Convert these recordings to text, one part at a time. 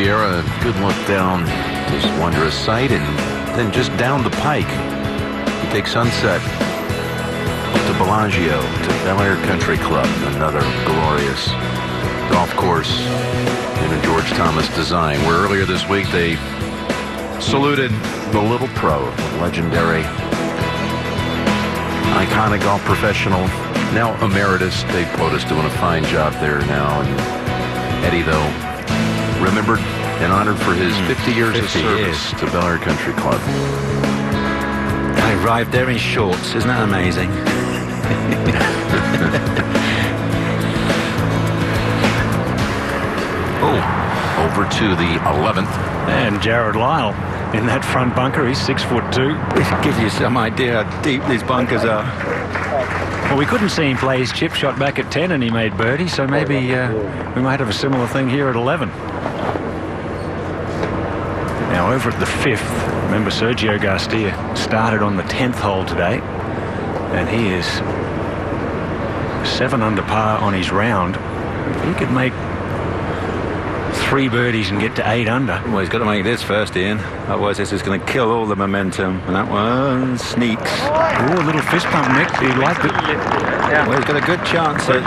Riviera. Good look down this wondrous sight, and then just down the pike, you take Sunset up to Bellagio, to Bel Air Country Club, another glorious golf course in a George Thomas design, where earlier this week they saluted the Little Pro, the legendary, iconic golf professional, now emeritus Dave Potus, doing a fine job there now. And Eddie, though, remembered and honored for his 50 years of service to Bel Air Country Club. I arrived there in shorts. Isn't that amazing? Over to the 11th. And Jared Lyle in that front bunker. He's 6'2". It gives you some idea how deep these bunkers are. Well, we couldn't see him play his chip shot back at 10 and he made birdie, so maybe we might have a similar thing here at 11. Now over at the 5th, remember Sergio Garcia started on the 10th hole today, and he is 7 under par on his round. If he could make 3 birdies and get to 8 under. Well, he's got to make this first, Ian. Otherwise, this is going to kill all the momentum. And that one sneaks. Oh, a little fist pump, Nick. He liked it. Well, he's got a good chance at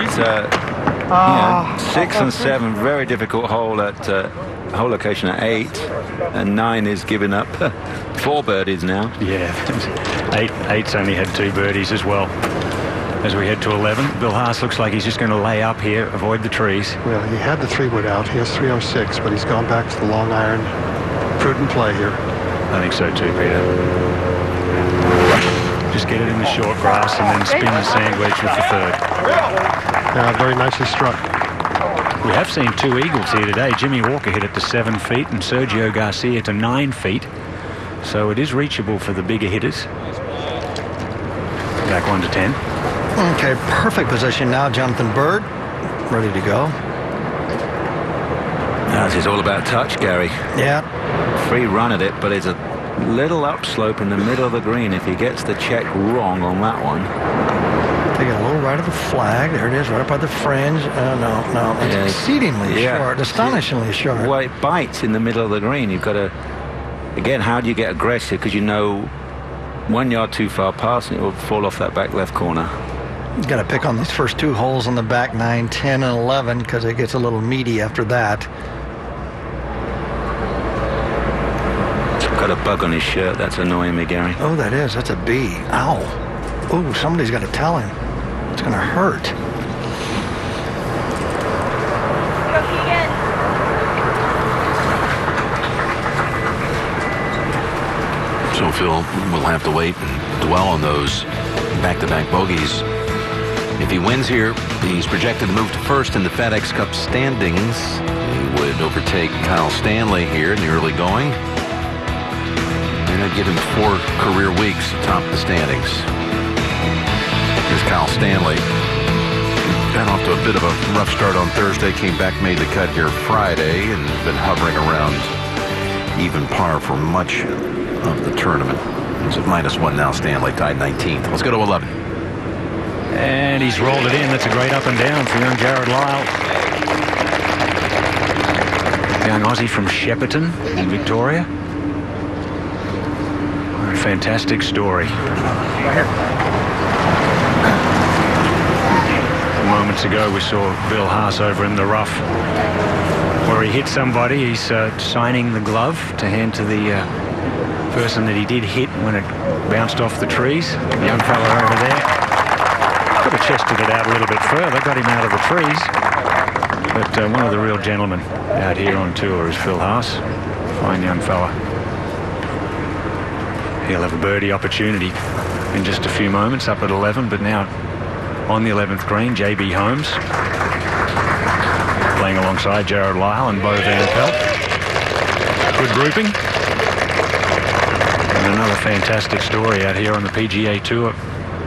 6 and 7. Very difficult hole at hole location at 8. And 9 is giving up 4 birdies now. Yeah, 8's only had 2 birdies as well. As we head to 11, Bill Haas looks like he's just going to lay up here, avoid the trees. Well, he had the 3-wood out. He has 306, but he's gone back to the long iron. Prudent play here. I think so too, Peter. Just get it in the short grass and then spin the sandwich with the 3rd. Yeah, very nicely struck. We have seen 2 eagles here today. Jimmy Walker hit it to 7 feet and Sergio Garcia to 9 feet. So it is reachable for the bigger hitters. Back 1 to 10. Okay, perfect position now. Jonathan Bird, ready to go. Now, this is all about touch, Gary. Yeah. Free run at it, but it's a little upslope in the middle of the green. If he gets the check wrong on that one. Taking a little right of the flag. There it is, right up by the fringe. No. It's exceedingly short, astonishingly short. Well, it bites in the middle of the green. You've got to, again, how do you get aggressive? Because you know 1 yard too far past and it will fall off that back left corner. You've got to pick on these first 2 holes on the back 9, 10, and 11 because it gets a little meaty after that. Got a bug on his shirt. That's annoying me, Gary. Oh, that is. That's a bee. Ow. Oh, somebody's got to tell him. It's going to hurt. So Phil will have to wait and dwell on those back-to-back bogeys. If he wins here, he's projected to move to first in the FedEx Cup standings. He would overtake Kyle Stanley here in the early going. And it'd give him 4 career weeks atop the standings. Here's Kyle Stanley. Got off to a bit of a rough start on Thursday, came back, made the cut here Friday, and been hovering around even par for much of the tournament. He's at -1 now. Stanley tied 19th. Let's go to 11. And he's rolled it in. That's a great up and down for young Jared Lyle. Young Aussie from Shepparton in Victoria. What a fantastic story. Moments ago we saw Bill Haas over in the rough where he hit somebody. He's signing the glove to hand to the person that he did hit when it bounced off the trees. The young fella over there could have chested it out a little bit further, got him out of the trees. But one of the real gentlemen out here on tour is Phil Haas. Fine young fella. He'll have a birdie opportunity in just a few moments up at 11, but now on the 11th green, J.B. Holmes playing alongside Jared Lyle and Bo Van Pelt. Good grouping. And another fantastic story out here on the PGA Tour.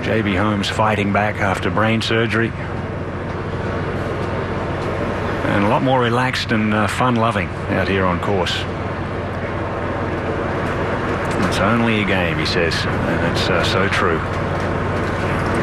J.B. Holmes fighting back after brain surgery. And a lot more relaxed and fun-loving out here on course. It's only a game, he says, and it's so true.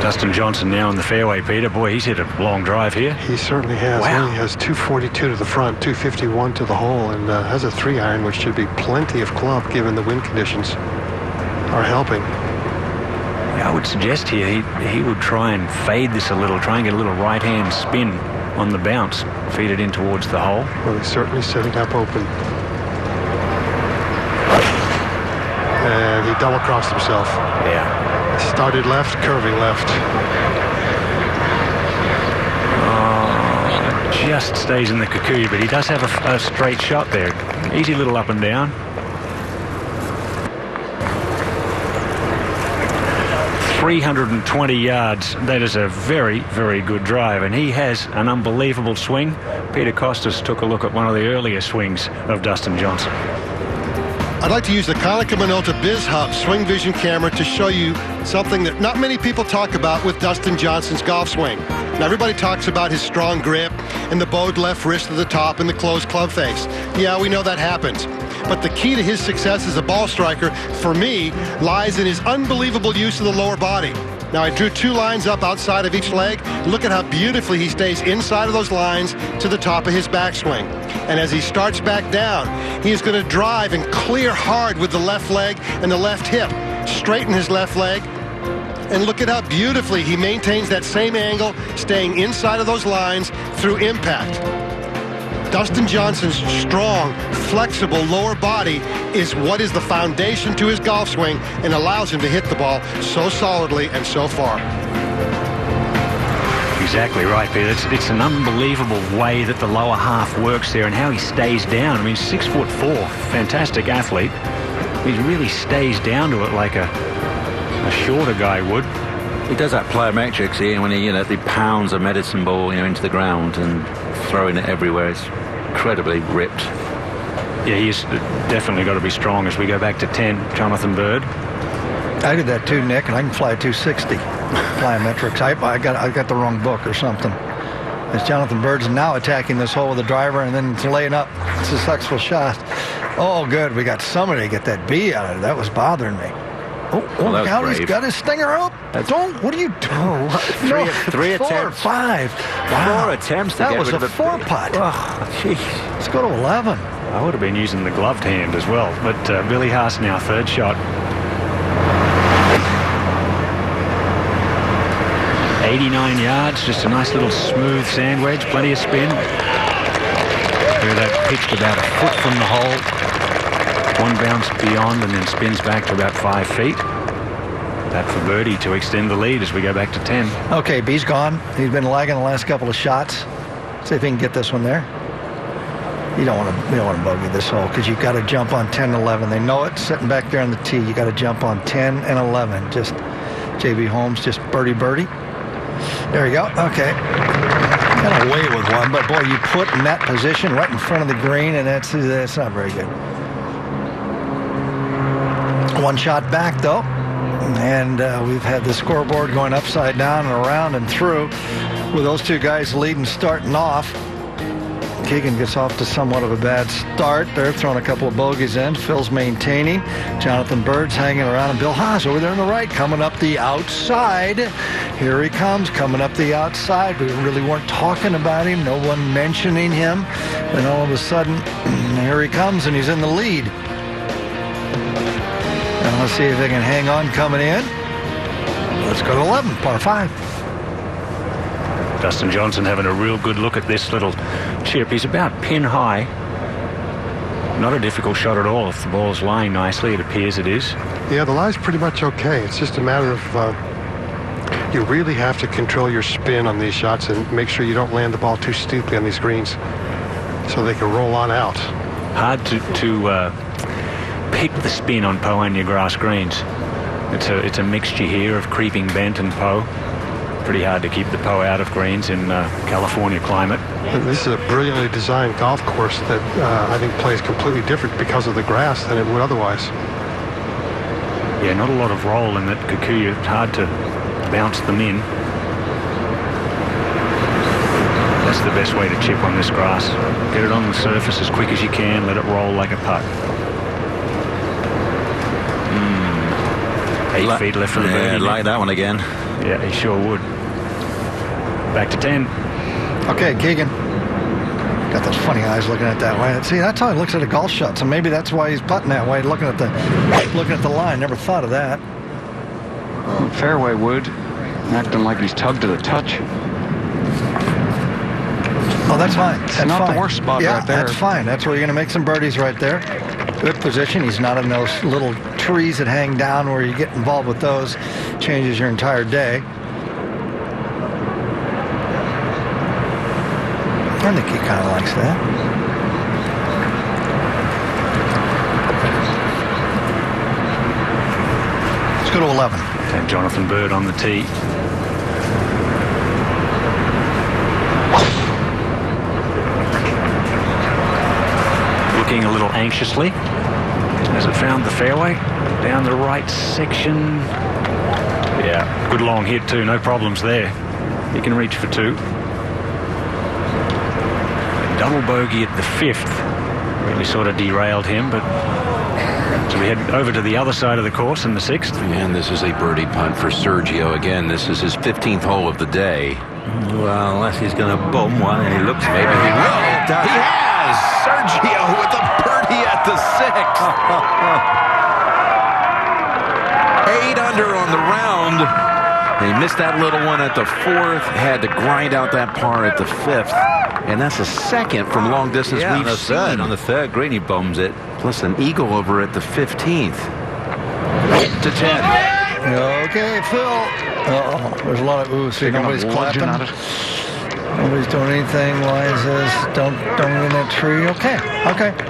Dustin Johnson now in the fairway, Peter. Boy, he's hit a long drive here. He certainly has. Wow. He has 242 to the front, 251 to the hole, and has a 3-iron, which should be plenty of club given the wind conditions are helping. Yeah, I would suggest here he would try and fade this a little, try and get a little right-hand spin on the bounce, feed it in towards the hole. Well, he's certainly setting up open. And he double-crossed himself. Yeah. Started left, curving left. Oh, just stays in the Kikuyu, but he does have a straight shot there. Easy little up and down. 320 yards. That is a very, very good drive, and he has an unbelievable swing. Peter Costas took a look at one of the earlier swings of Dustin Johnson. I'd like to use the Konica Minolta Biz Hub Swing Vision camera to show you something that not many people talk about with Dustin Johnson's golf swing. Now, everybody talks about his strong grip and the bowed left wrist at the top and the closed club face. Yeah, we know that happens. But the key to his success as a ball striker, for me, lies in his unbelievable use of the lower body. Now, I drew 2 lines up outside of each leg. Look at how beautifully he stays inside of those lines to the top of his backswing. And as he starts back down, he is going to drive and clear hard with the left leg and the left hip. Straighten his left leg. And look at how beautifully he maintains that same angle, staying inside of those lines through impact. Dustin Johnson's strong, flexible lower body is what is the foundation to his golf swing and allows him to hit the ball so solidly and so far. Exactly right, Peter. It's an unbelievable way that the lower half works there and how he stays down. I mean, 6'4", fantastic athlete. He really stays down to it like a shorter guy would. He does that plyometrics, Ian, when he pounds a medicine ball, into the ground and throwing it everywhere. It's incredibly ripped. Yeah, he's definitely got to be strong as we go back to 10. Jonathan Bird. I did that too, Nick, and I can fly 260 plyometrics. I got the wrong book or something. As Jonathan Bird's now attacking this hole with a driver and then laying up. It's a successful shot. Oh, good. We got somebody to get that B out of it. That was bothering me. Look how he's got his stinger up. What are you doing? Three attempts. 4 or 5. Wow. 4 attempts to that get was rid a of 4-putt. Oh, jeez. Let's go to 11. I would have been using the gloved hand as well, but Billy Haas now, third shot. 89 yards, just a nice little smooth sand wedge, plenty of spin. Here that pitched about a foot from the hole. 1 bounce beyond and then spins back to about 5 feet. That for birdie to extend the lead as we go back to 10. Okay, B's gone. He's been lagging the last couple of shots. See if he can get this one there. You don't want to bogey this hole because you've got to jump on 10 and 11. They know it. Sitting back there on the tee, you got to jump on 10 and 11. Just J.B. Holmes, just birdie. There you go. Okay. Got away with one, but boy, you put in that position right in front of the green, and that's not very good. 1 shot back, though. And we've had the scoreboard going upside down and around and through with those 2 guys leading, starting off. Keegan gets off to somewhat of a bad start. They're throwing a couple of bogeys in. Phil's maintaining. Jonathan Bird's hanging around. And Bill Haas over there on the right coming up the outside. Here he comes coming up the outside. We really weren't talking about him. No one mentioning him. Then all of a sudden, here he comes and he's in the lead. And let's see if they can hang on coming in. Let's go to 11, par 5. Dustin Johnson having a real good look at this little chip. He's about pin high. Not a difficult shot at all. If the ball's lying nicely, it appears it is. Yeah, the lie's pretty much okay. It's just a matter of you really have to control your spin on these shots and make sure you don't land the ball too steeply on these greens so they can roll on out. Hard to pick the spin on Poania grass greens. It's a mixture here of creeping bent and Poa. Pretty hard to keep the Poa out of greens in California climate. And this is a brilliantly designed golf course that I think plays completely different because of the grass than it would otherwise. Yeah, not a lot of roll in that Kikuyu. It's hard to bounce them in. That's the best way to chip on this grass. Get it on the surface as quick as you can. Let it roll like a putt. 8 feet left for the birdie. like that one again. Yeah, he sure would. Back to 10. Okay, Keegan. Got those funny eyes looking at that way. See, that's how he looks at a golf shot. So maybe that's why he's putting that way, looking at the line. Never thought of that. Fairway wood, acting like he's tugged to the touch. Oh, that's fine. That's not fine. the worst spot right there. That's fine. That's where you're going to make some birdies right there. Good position. He's not in those little trees that hang down where you get involved with those. Changes your entire day. I think he kind of likes that. Let's go to 11. And Jonathan Bird on the tee. Looking a little anxiously. Has it found the fairway? Down the right section. Yeah, good long hit too. No problems there. He can reach for 2. Double bogey at the 5th really sort of derailed him, but so we head over to the other side of the course in the 6th. And this is a birdie punt for Sergio. Again, this is his 15th hole of the day. Well, unless he's going to bomb one, and he looks maybe he will. He has! Sergio with a birdie at the 6th. 8 under on the round. He missed that little one at the 4th, had to grind out that par at the 5th. And that's a second from long distance we've seen. On the 3rd green, he bombs it. Plus an eagle over at the 15th. To 10. Okay, Phil. Uh-oh. There's a lot of ooh. See, nobody's clapping. Nobody's doing anything. Why is this? Don't in that tree. Okay,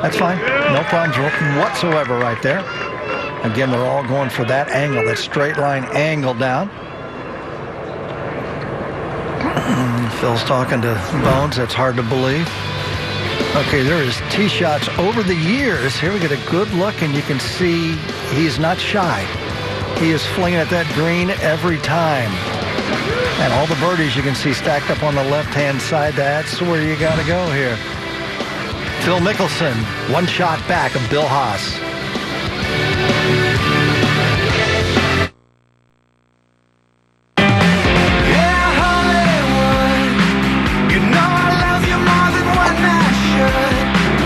that's fine. No problems whatsoever right there. Again, they're all going for that angle, that straight line angle down. Phil's talking to Bones. That's hard to believe. Okay, there is tee shots over the years. Here we get a good look, and you can see he's not shy. He is flinging at that green every time. And all the birdies you can see stacked up on the left-hand side. That's where you got to go here. Phil Mickelson, one shot back of Bill Haas.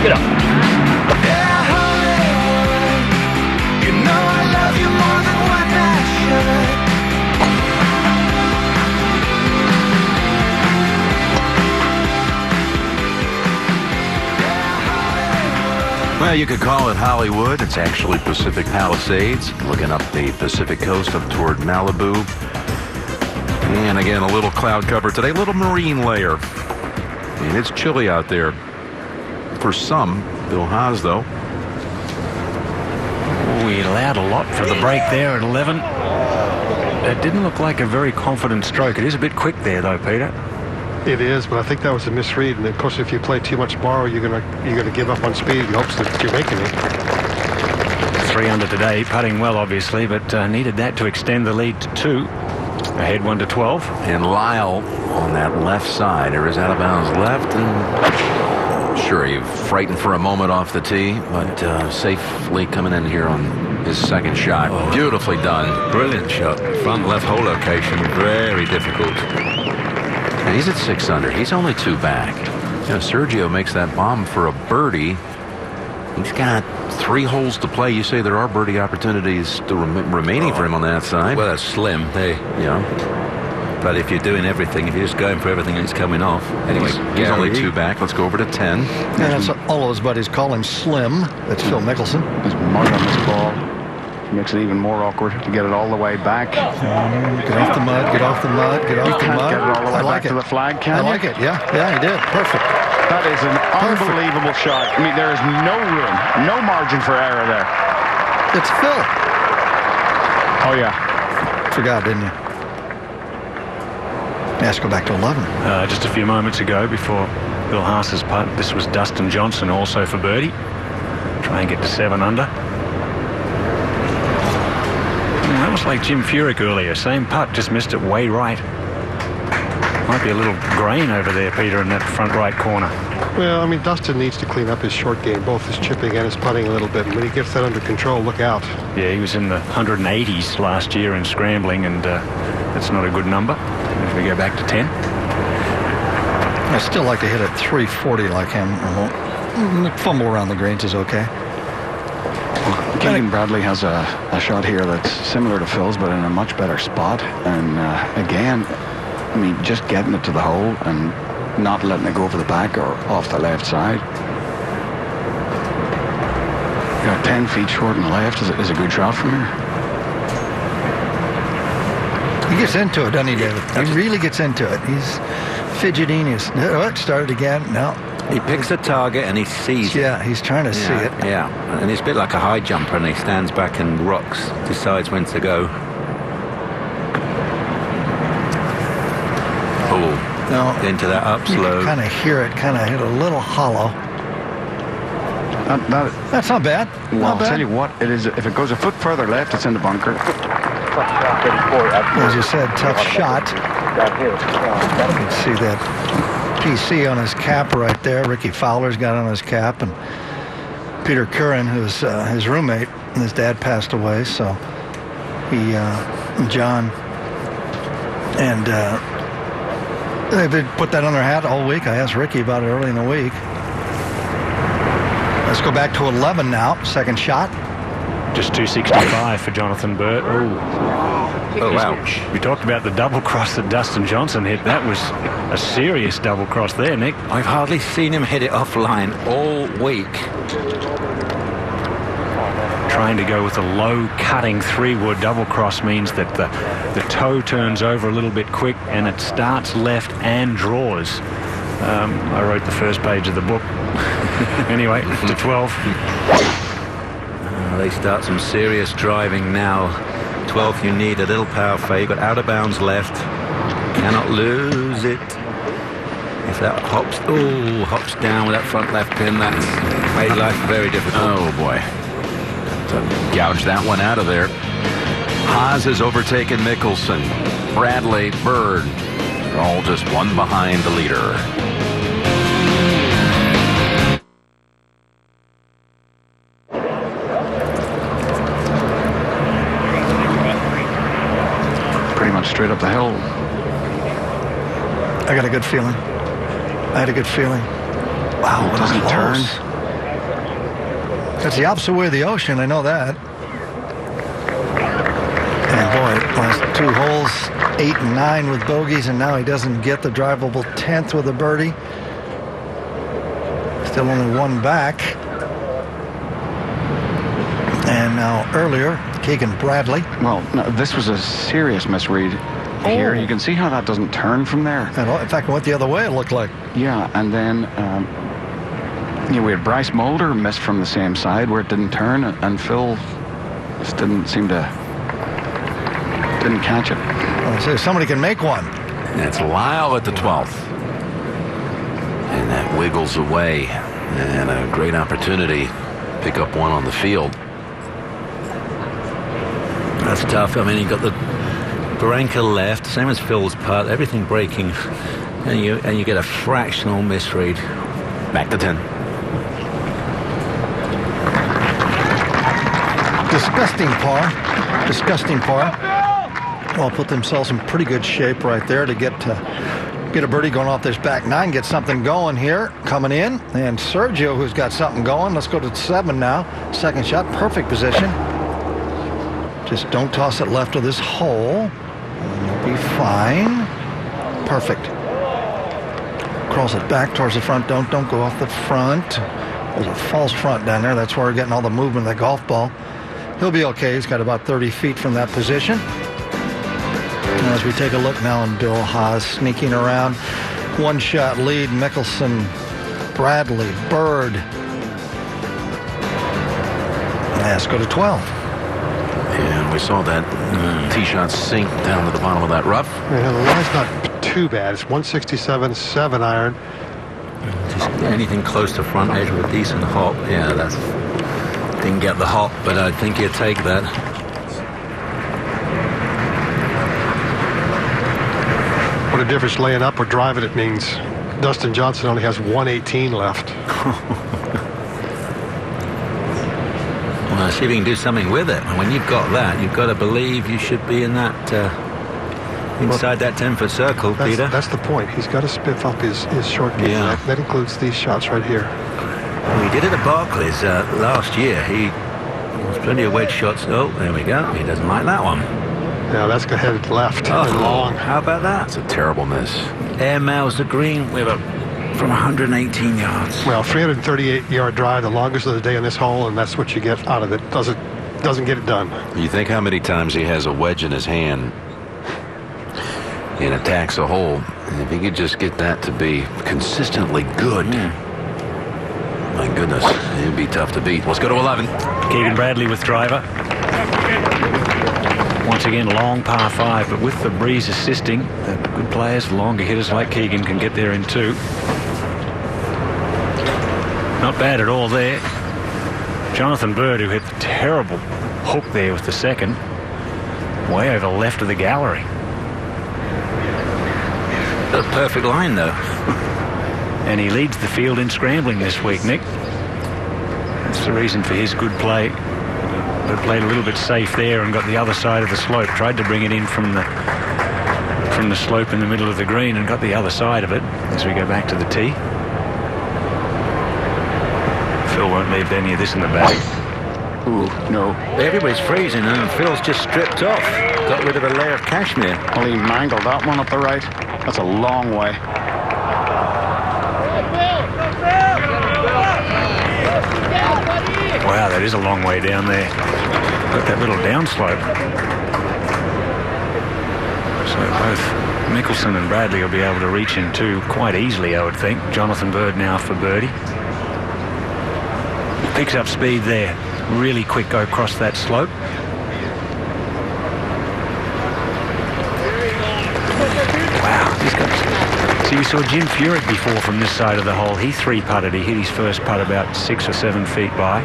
Get up. Well, you could call it Hollywood. It's actually Pacific Palisades, looking up the Pacific coast up toward Malibu. And again, a little cloud cover today, a little marine layer. And it's chilly out there. For some, Bill Haas, though. We allowed a lot for the break there at 11. It didn't look like a very confident stroke. It is a bit quick there, though, Peter. It is, but I think that was a misread. And of course, if you play too much borrow, you're gonna give up on speed in hopes that you're making it. 3 under today, putting well, obviously, but needed that to extend the lead to 2. Ahead 1 to 12. And Lyle on that left side. There is out of bounds left. And sure, he frightened for a moment off the tee, but safely coming in here on his second shot. Oh, beautifully done. Brilliant shot. Front left hole location. Very difficult. And he's at 6 under. He's only 2 back. You know, Sergio makes that bomb for a birdie. He's got 3 holes to play. You say there are birdie opportunities still remaining for him on that side. Well, that's slim. Yeah. But if you're doing everything, if you're just going for everything and it's coming off. Anyway, he's only 2 back. Let's go over to 10. And that's all of his buddies call him Slim. That's Phil Mickelson. There's mud on this ball. Makes it even more awkward to get it all the way back. Get off the mud, get off the mud, get off the Can't mud. get it all the way I like back to the flag, can I you? like it, yeah, he did. Perfect. That is an unbelievable shot. I mean, there is no room, no margin for error there. It's Phil. Oh, yeah. Forgot, didn't you? Let's go back to 11. Just a few moments ago, before Bill Haas's putt, this was Dustin Johnson also for birdie. Try and get to 7 under. That was like Jim Furyk earlier. Same putt, just missed it way right. Might be a little grain over there, Peter, in that front right corner. Well, I mean, Dustin needs to clean up his short game, both his chipping and his putting a little bit. And when he gets that under control, look out. Yeah, he was in the 180s last year in scrambling, and that's not a good number. If we go back to 10. I still like to hit at 340 like him. Fumble around the greens is okay. Keegan Bradley has a shot here that's similar to Phil's, but in a much better spot. And again, I mean, just getting it to the hole and not letting it go over the back or off the left side. You know, 10 feet short on the left is a good shot from here. He gets into it, doesn't he, David? He really gets into it. He's fidgeting. He's started again. No. He picks a target and he sees it. Yeah, he's trying to see it. Yeah, and it's a bit like a high jumper, and he stands back and rocks, decides when to go. Oh, no, into that up you slow. can kind of hear it, kind of hit a little hollow. That's not bad. Well, Not I'll bad. tell you what, it is. If it goes a foot further left, it's in the bunker. As you said, tough shot. You can see that PC on his cap right there. Ricky Fowler's got it on his cap, and Peter Curran, who's his roommate, and his dad passed away, so he, John, and they put that on their hat all week. I asked Ricky about it early in the week. Let's go back to 11 now. Second shot. Just 265 for Jonathan Burt. Oh, ouch. We talked about the double cross that Dustin Johnson hit. That was a serious double cross there, Nick. I've hardly seen him hit it offline all week. Trying to go with a low cutting 3-wood double cross means that the toe turns over a little bit quick and it starts left and draws. I wrote the first page of the book. Anyway, to 12. They start some serious driving now. 12th, you need a little power fade. You've got out of bounds left. Cannot lose it. If that hops down with that front left pin, that's made life very difficult. Oh, boy. To gouge that one out of there. Haas has overtaken Mickelson. Bradley, Bird, they're all just one behind the leader. Straight up the hill. I got a good feeling. I had a good feeling. Wow, It doesn't turn. That's the opposite way of the ocean, I know that. And boy, last two holes, 8 and 9 with bogeys, and now he doesn't get the drivable 10th with a birdie. Still only one back. And now earlier, Keegan Bradley. Well, no, this was a serious misread here. You can see how that doesn't turn from there. And in fact, it went the other way, it looked like. Yeah, and then we had Bryce Mulder missed from the same side where it didn't turn, and Phil just didn't catch it. Well, so somebody can make one. It's Lyle at the 12th. And that wiggles away. And a great opportunity. Pick up one on the field. That's tough. I mean, you got the Barranca left, same as Phil's putt, everything breaking, and you get a fractional misread. Back to 10. Disgusting par. Well, put themselves in pretty good shape right there to get a birdie going off this back 9, get something going here, coming in, and Sergio, who's got something going. Let's go to 7 now. Second shot, perfect position. Just don't toss it left of this hole, and you'll be fine. Perfect. Cross it back towards the front. Don't go off the front. There's a false front down there. That's where we're getting all the movement of the golf ball. He'll be okay. He's got about 30 feet from that position. And as we take a look now on Bill Haas sneaking around, one-shot lead. Mickelson, Bradley, Bird. Let's go to 12. And we saw that tee shot sink down to the bottom of that rough. Yeah, the line's not too bad. It's 167, 7 iron. Just anything close to front edge with a decent hop. Yeah, that's didn't get the hop, but I think you'd take that. What a difference laying up or driving it means. Dustin Johnson only has 118 left. Well, see if you can do something with it. And when you've got that, you've got to believe you should be in that inside that 10-foot circle, Peter. That's the point. He's got to spiff up his short game. Yeah. That includes these shots right here. Well, he did it at Barclays last year. There's plenty of wedge shots. Oh, there we go. He doesn't like that one. Yeah, that's headed left and long. How about that? It's a terrible miss. Air mails the green with from 118 yards. Well, 338-yard drive, the longest of the day on this hole, and that's what you get out of it. Doesn't get it done. You think how many times he has a wedge in his hand and attacks a hole. And if he could just get that to be consistently good, my goodness, it would be tough to beat. Let's go to 11. Keegan Bradley with driver. Once again, long par 5, but with the breeze assisting, the good players, longer hitters like Keegan can get there in 2. Not bad at all there. Jonathan Bird, who hit the terrible hook there with the second, way over left of the gallery. A perfect line, though. And he leads the field in scrambling this week, Nick. That's the reason for his good play. But played a little bit safe there and got the other side of the slope. Tried to bring it in from the slope in the middle of the green and got the other side of it as we go back to the tee. Phil won't leave any of this in the bag. Ooh, no. Everybody's freezing and Phil's just stripped off. Got rid of a layer of cashmere. Well, he mangled that one up the right. That's a long way. Wow, that is a long way down there. Got that little downslope. So both Mickelson and Bradley will be able to reach in 2 quite easily, I would think. Jonathan Bird now for birdie. Picks up speed there. Really quick go across that slope. Wow, he's got... So you saw Jim Furyk before from this side of the hole. He 3-putted. He hit his first putt about 6 or 7 feet by.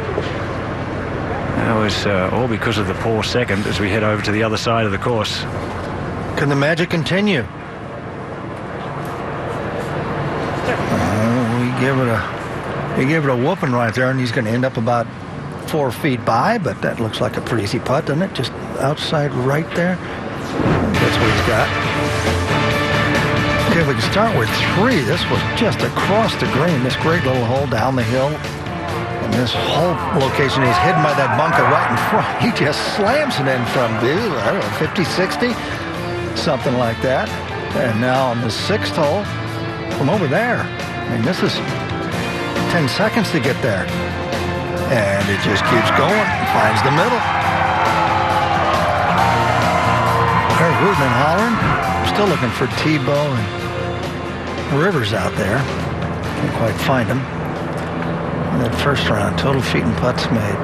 That was all because of the poor second as we head over to the other side of the course. Can the magic continue? We give it a whooping right there, and he's going to end up about 4 feet by, but that looks like a pretty easy putt, doesn't it? Just outside right there. That's what he's got. Okay, we can start with 3. This was just across the green. This great little hole down the hill. And this whole location is hidden by that bunker right in front. He just slams it in from, I don't know, 50, 60, something like that. And now on the 6th hole, from over there. I mean, this is 10 seconds to get there. And it just keeps going. Finds the middle. There's Rudin and Holland. Still looking for Tebow and Rivers out there. Can't quite find them. And that first round, total feet and putts made.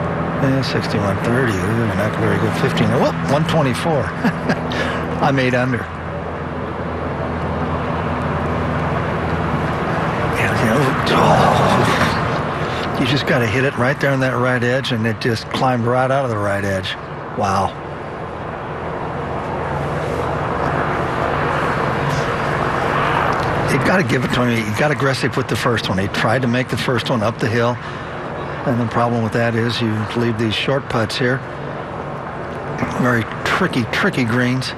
61-30. Not very good. 15. Whoop, 124. I'm 8 under. You just got to hit it right there on that right edge, and it just climbed right out of the right edge. Wow. You got to give it to him. He got aggressive with the first one. He tried to make the first one up the hill, and the problem with that is you leave these short putts here. Very tricky greens.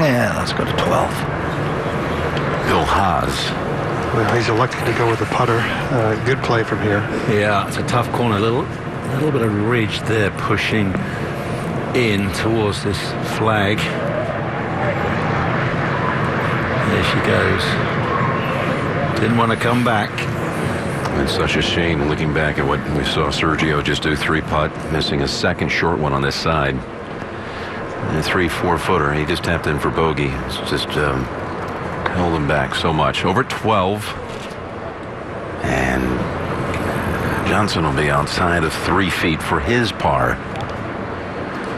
Yeah, let's go to 12. Bill Haas. Well, he's elected to go with the putter. Good play from here. Yeah, it's a tough corner. A little bit of ridge there pushing in towards this flag. There she goes. Didn't want to come back. It's such a shame looking back at what we saw Sergio just do. 3-putt, missing a second short one on this side. And a 3-4 footer. He just tapped in for bogey. It's just held him back so much. Over 12. And Johnson will be outside of 3 feet for his par.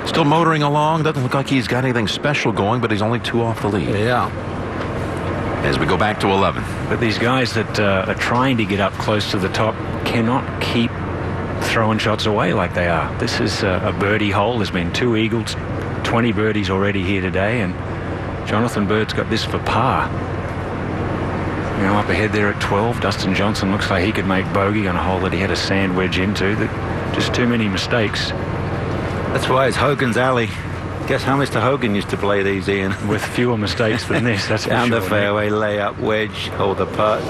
Still motoring along. Doesn't look like he's got anything special going, but he's only 2 off the lead. Yeah. As we go back to 11. But these guys that are trying to get up close to the top cannot keep throwing shots away like they are. This is a birdie hole. There's been 2 eagles, 20 birdies already here today, and Jonathan Bird's got this for par. Up ahead there at 12, Dustin Johnson looks like he could make bogey on a hole that he had a sand wedge into. Just too many mistakes. That's why it's Hogan's Alley. Guess how Mr. Hogan used to play these, Ian? With fewer mistakes than this, that's Down for sure. the fairway, layup, wedge, hold the putt.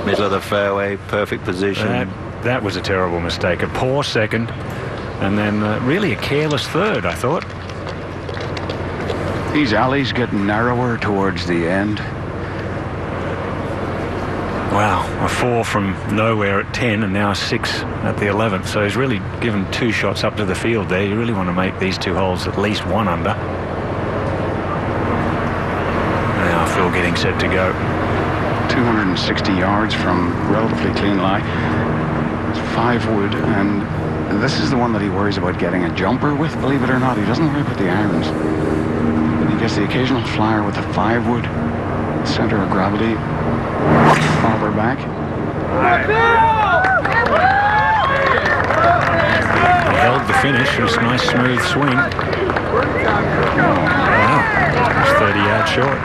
Middle of the fairway, perfect position. That was a terrible mistake. A poor second, and then really a careless third, I thought. These alleys get narrower towards the end. Wow, a 4 from nowhere at 10 and now a 6 at the 11th. So he's really given 2 shots up to the field there. You really want to make these 2 holes at least 1 under. Now Phil getting set to go. 260 yards from relatively clean lie. It's 5 wood, and this is the one that he worries about getting a jumper with, believe it or not. He doesn't worry about the irons. But he gets the occasional flyer with a 5 wood. Center of gravity. Farther back. He held the finish. It was a nice smooth swing. Wow, it's 30 yards short.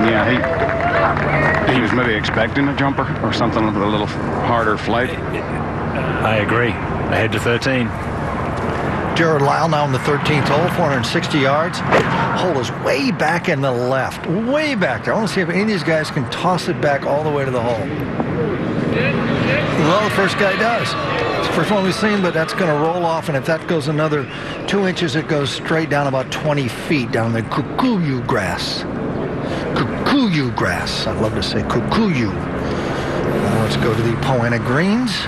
Yeah, he was maybe expecting a jumper or something with a little harder flight. I agree. Ahead to 13. Jared Lyle now in the 13th hole, 460 yards. Hole is way back in the left, way back there. I want to see if any of these guys can toss it back all the way to the hole. Well, the first guy does. It's the first one we've seen, but that's going to roll off, and if that goes another 2 inches, it goes straight down about 20 feet down the kikuyu grass. Kikuyu grass. I'd love to say kikuyu. Now let's go to the Poana Greens,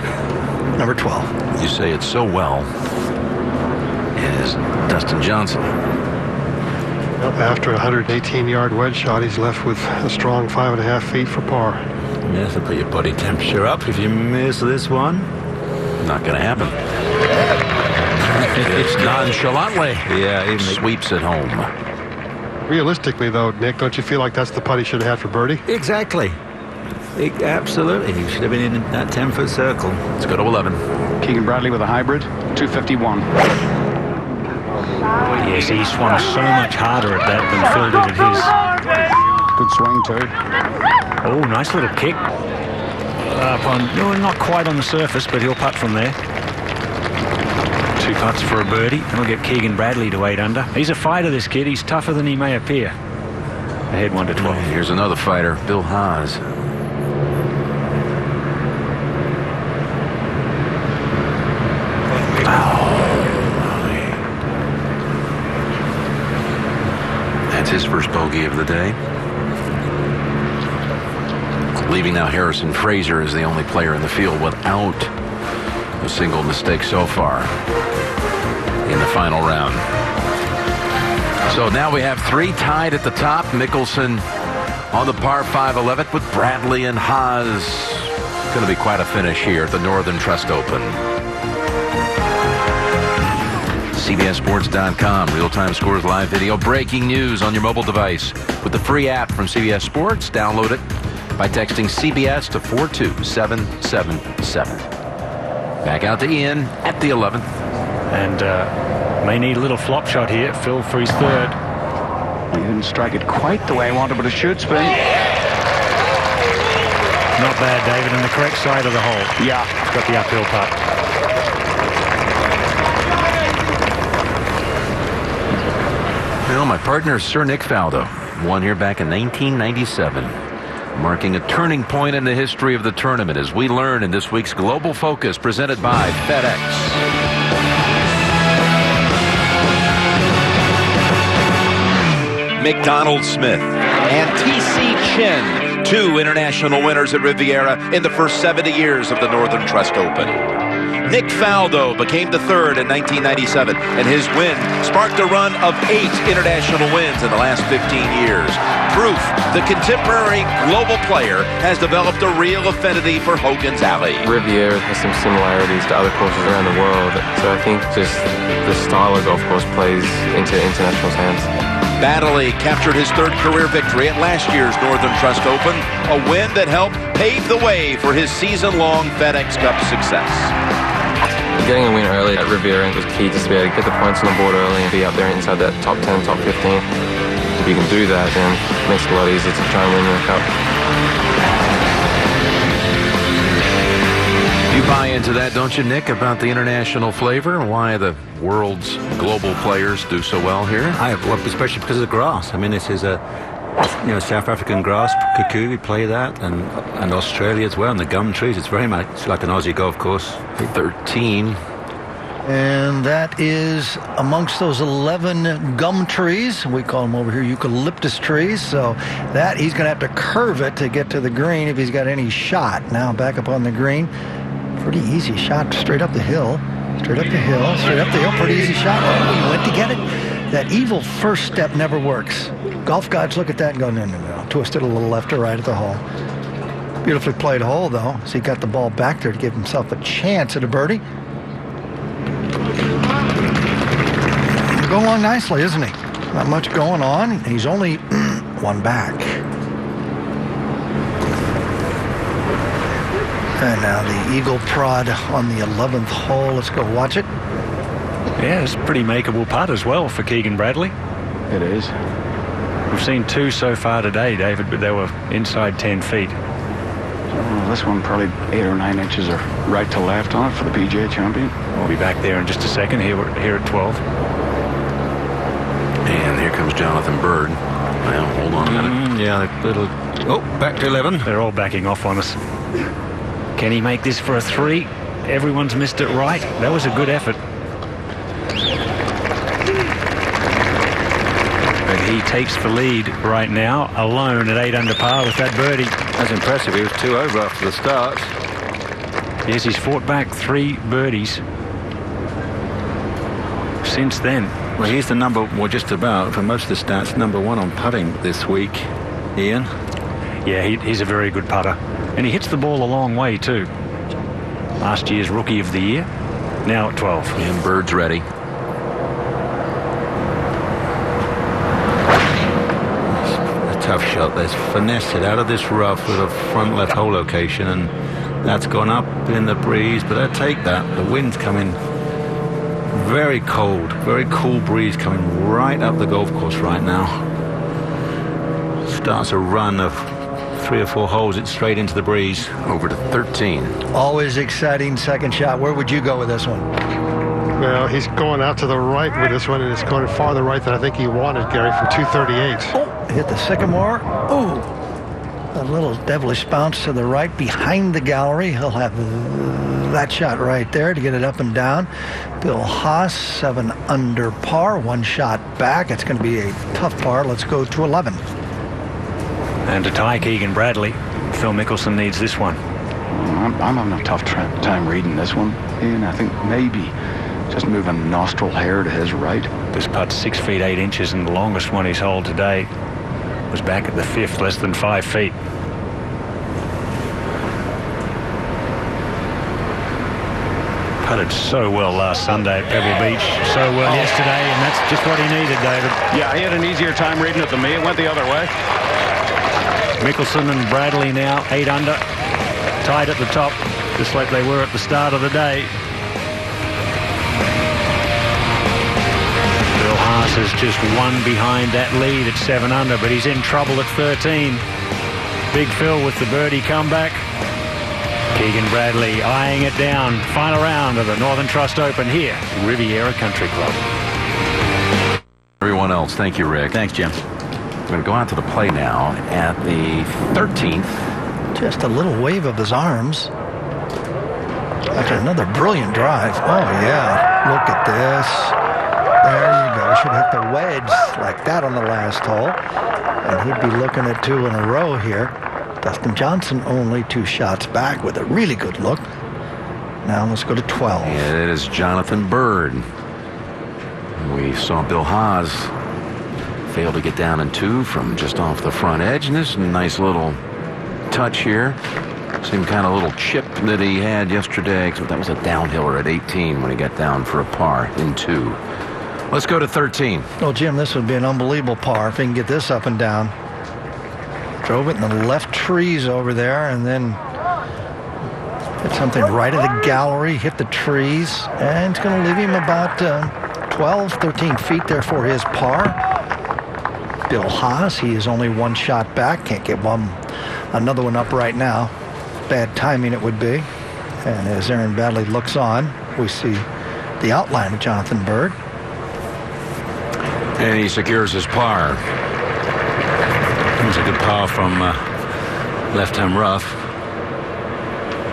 number 12. You say it so well. Is Dustin Johnson. After a 118-yard wedge shot, he's left with a strong 5.5 feet for par. Yes, it'll put your body temperature up if you miss this one. Not going to happen. It's nonchalantly. Yeah, even sweeps it home. Realistically, though, Nick, don't you feel like that's the putt he should have had for birdie? Exactly. Absolutely. He should have been in that 10-foot circle. Let's go to 11. Keegan Bradley with a hybrid, 251. Yes, he swung so much harder at that than Phil did at his. Good swing, too. Oh, nice little kick. Not quite on the surface, but he'll putt from there. 2 putts for a birdie. That'll get Keegan Bradley to 8 under. He's a fighter, this kid. He's tougher than he may appear. Ahead 1 to 12. Here's another fighter, Bill Haas. That's his first bogey of the day. Leaving now Harrison Fraser is the only player in the field without a single mistake so far in the final round. So now we have 3 tied at the top. Mickelson on the par 5 11th with Bradley and Haas. Going to be quite a finish here at the Northern Trust Open. CBSSports.com. Real-time scores, live video, breaking news on your mobile device with the free app from CBS Sports. Download it by texting CBS to 42777. Back out to Ian at the 11th. And may need a little flop shot here. Phil for his 3rd. He didn't strike it quite the way I wanted, but it should spin. Not bad, David, on the correct side of the hole. Yeah. Got the uphill putt. Well, my partner, Sir Nick Faldo, won here back in 1997, marking a turning point in the history of the tournament, as we learn in this week's Global Focus presented by FedEx. McDonald Smith and T.C. Chen, 2 international winners at Riviera in the first 70 years of the Northern Trust Open. Nick Faldo became the 3rd in 1997, and his win sparked a run of 8 international wins in the last 15 years. Proof the contemporary global player has developed a real affinity for Hogan's Alley. Riviera has some similarities to other courses around the world, so I think just the style of golf course plays into international's hands. Baddeley captured his 3rd career victory at last year's Northern Trust Open, a win that helped pave the way for his season-long FedEx Cup success. Getting a win early at Riviera was key, just to be able to get the points on the board early and be up there inside that top 10, top 15. If you can do that, then it makes it a lot easier to try and win the Cup. You buy into that, don't you, Nick, about the international flavor and why the world's global players do so well here? Well, especially because of the grass. I mean, this is a South African grass, cuckoo, we play that, and Australia as well, and the gum trees. It's very much like an Aussie golf course. 13. And that is amongst those 11 gum trees. We call them over here eucalyptus trees. So that he's going to have to curve it to get to the green if he's got any shot. Now back up on the green. Pretty easy shot straight up the hill. Straight up the hill. Straight up the hill. Pretty easy shot. Oh, he went to get it. That evil first step never works. Golf gods look at that and go, no, no, no. Twist it a little left or right at the hole. Beautifully played hole, though. So he got the ball back there to give himself a chance at a birdie. Going along nicely, isn't he? Not much going on. He's only one back. And now the eagle prod on the 11th hole. Let's go watch it. Yeah, it's a pretty makeable putt as well for Keegan Bradley. It is. We've seen 2 so far today, David, but they were inside 10 feet. Well, this one probably 8 or 9 inches or right to left on it for the PGA champion. We'll be back there in just a second. Here at 12. And here comes Jonathan Bird. Well, hold on a minute. Yeah, little. Oh, back to 11. They're all backing off on us. Can he make this for a 3? Everyone's missed it right. That was a good effort. But he takes the lead right now, alone at 8 under par with that birdie. That's impressive. He was 2 over after the start. Yes, he's fought back 3 birdies since then. Well, he's the just about, for most of the stats, number 1 on putting this week, Ian. Yeah, he's a very good putter. And he hits the ball a long way, too. Last year's Rookie of the Year, now at 12. And Bird's ready. A tough shot. There's finessed it out of this rough with a front left hole location, and that's gone up in the breeze, but I take that. The wind's coming very cold, very cool breeze coming right up the golf course right now. Starts a run of 3 or 4 holes, it's straight into the breeze. Over to 13. Always exciting second shot. Where would you go with this one? Well, he's going out to the right with this one, and it's going farther right than I think he wanted, Gary, from 238. Oh, hit the sycamore. Oh, a little devilish bounce to the right behind the gallery. He'll have that shot right there to get it up and down. Bill Haas, 7 under par, 1 shot back. It's going to be a tough par. Let's go to 11. And to tie Keegan Bradley, Phil Mickelson needs this one. I'm having a tough time reading this one, Ian. I think maybe just move a nostril hair to his right. This putt's 6 feet 8 inches, and the longest one he's holed today was back at the 5th, less than 5 feet. Putted so well last Sunday at Pebble Beach, so well yesterday, and that's just what he needed, David. Yeah, he had an easier time reading it than me. It went the other way. Mickelson and Bradley now 8 under, tied at the top, just like they were at the start of the day. Bill Haas is just 1 behind that lead at 7 under, but he's in trouble at 13. Big Phil with the birdie comeback. Keegan Bradley eyeing it down. Final round of the Northern Trust Open here, Riviera Country Club. Everyone else, thank you, Rick. Thanks, Jim. We're going to go out to the play now at the 13th. Just a little wave of his arms. After another brilliant drive. Oh, yeah. Look at this. There you go. Should hit the wedge like that on the last hole. And he'd be looking at 2 in a row here. Dustin Johnson only 2 shots back with a really good look. Now let's go to 12. And it is Jonathan Bird. We saw Bill Haas fail to get down in 2 from just off the front edge. And this is a nice little touch here. Same kind of little chip that he had yesterday. So that was a downhiller at 18 when he got down for a par in 2. Let's go to 13. Oh, Jim, this would be an unbelievable par if he can get this up and down. Drove it in the left trees over there, and then hit something right at the gallery, hit the trees, and it's going to leave him about 12, 13 feet there for his par. Bill Haas. He is only one shot back. Can't get another one up right now. Bad timing it would be. And as Aaron Badley looks on, we see the outline of Jonathan Bird. And he secures his par. It was a good par from left-hand rough.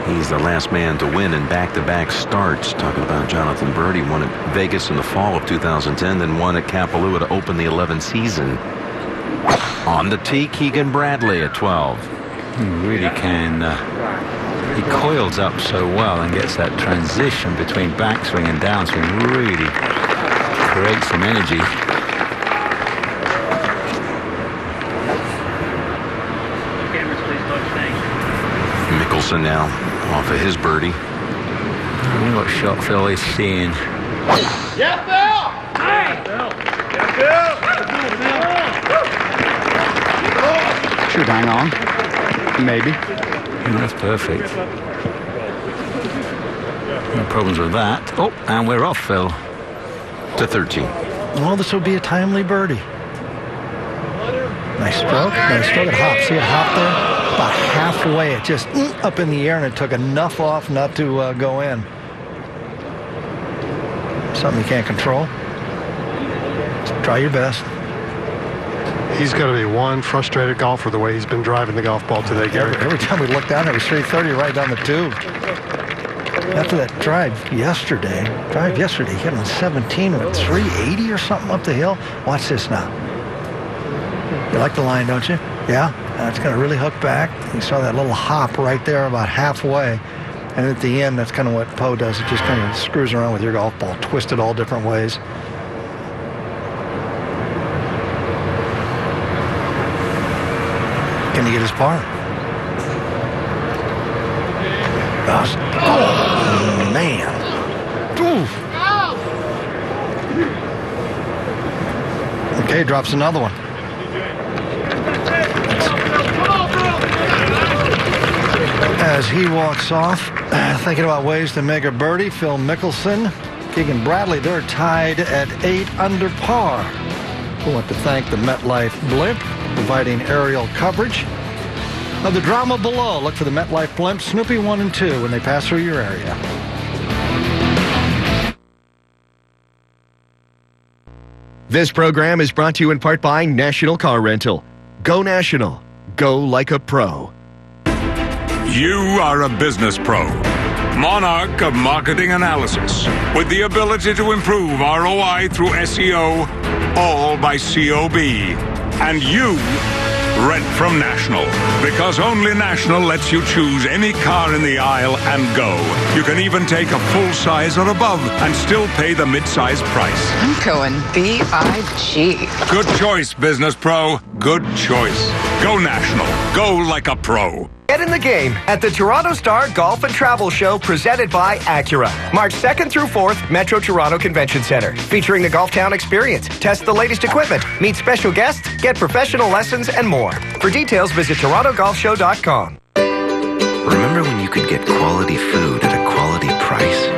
He's the last man to win in back-to-back starts. Talking about Jonathan Bird, he won at Vegas in the fall of 2010, then won at Kapalua to open the 11th season. On the tee, Keegan Bradley at 12. He really can. He coils up so well and gets that transition between backswing and downswing. Really creates some energy. Mickelson now off of his birdie. I wonder what shot Phil is seeing. Yeah, Phil! Hey! Should hang on. Maybe. Yeah, that's perfect. No problems with that. Oh, and we're off, Phil. To 13. Well, this will be a timely birdie. Nice stroke. Nice stroke. It hopped. See it hop there? About halfway. It just up in the air, and it took enough off not to go in. Something you can't control. Just try your best. He's going to be one frustrated golfer the way he's been driving the golf ball today, Gary. Every time we look down there, it was 330 right down the tube. After that drive yesterday, he hit on 17 with 380 or something up the hill. Watch this now. You like the line, don't you? Yeah? It's going to really hook back. You saw that little hop right there about halfway. And at the end, that's kind of what Poe does. It just kind of screws around with your golf ball, twisted all different ways. Can he get his par? Gosh. Oh, man. Ooh. Okay, drops another one. As he walks off, thinking about ways to make a birdie, Phil Mickelson, Keegan Bradley, they're tied at 8 under par. We want to thank the MetLife Blimp, providing aerial coverage of the drama below. Look for the MetLife Blimp, Snoopy 1 and 2 when they pass through your area. This program is brought to you in part by National Car Rental. Go National. Go like a pro. You are a business pro. Monarch of marketing analysis with the ability to improve ROI through SEO, all by COB. And you rent from National, because only National lets you choose any car in the aisle and go. You can even take a full size or above and still pay the mid-size price. I'm going B-I-G. Good choice, business pro. Good choice. Go National. Go like a pro. Get in the game at the Toronto Star Golf and Travel Show presented by Acura. March 2nd through 4th, Metro Toronto Convention Center. Featuring the Golf Town experience. Test the latest equipment. Meet special guests. Get professional lessons and more. For details, visit torontogolfshow.com. Remember when you could get quality food at a quality price?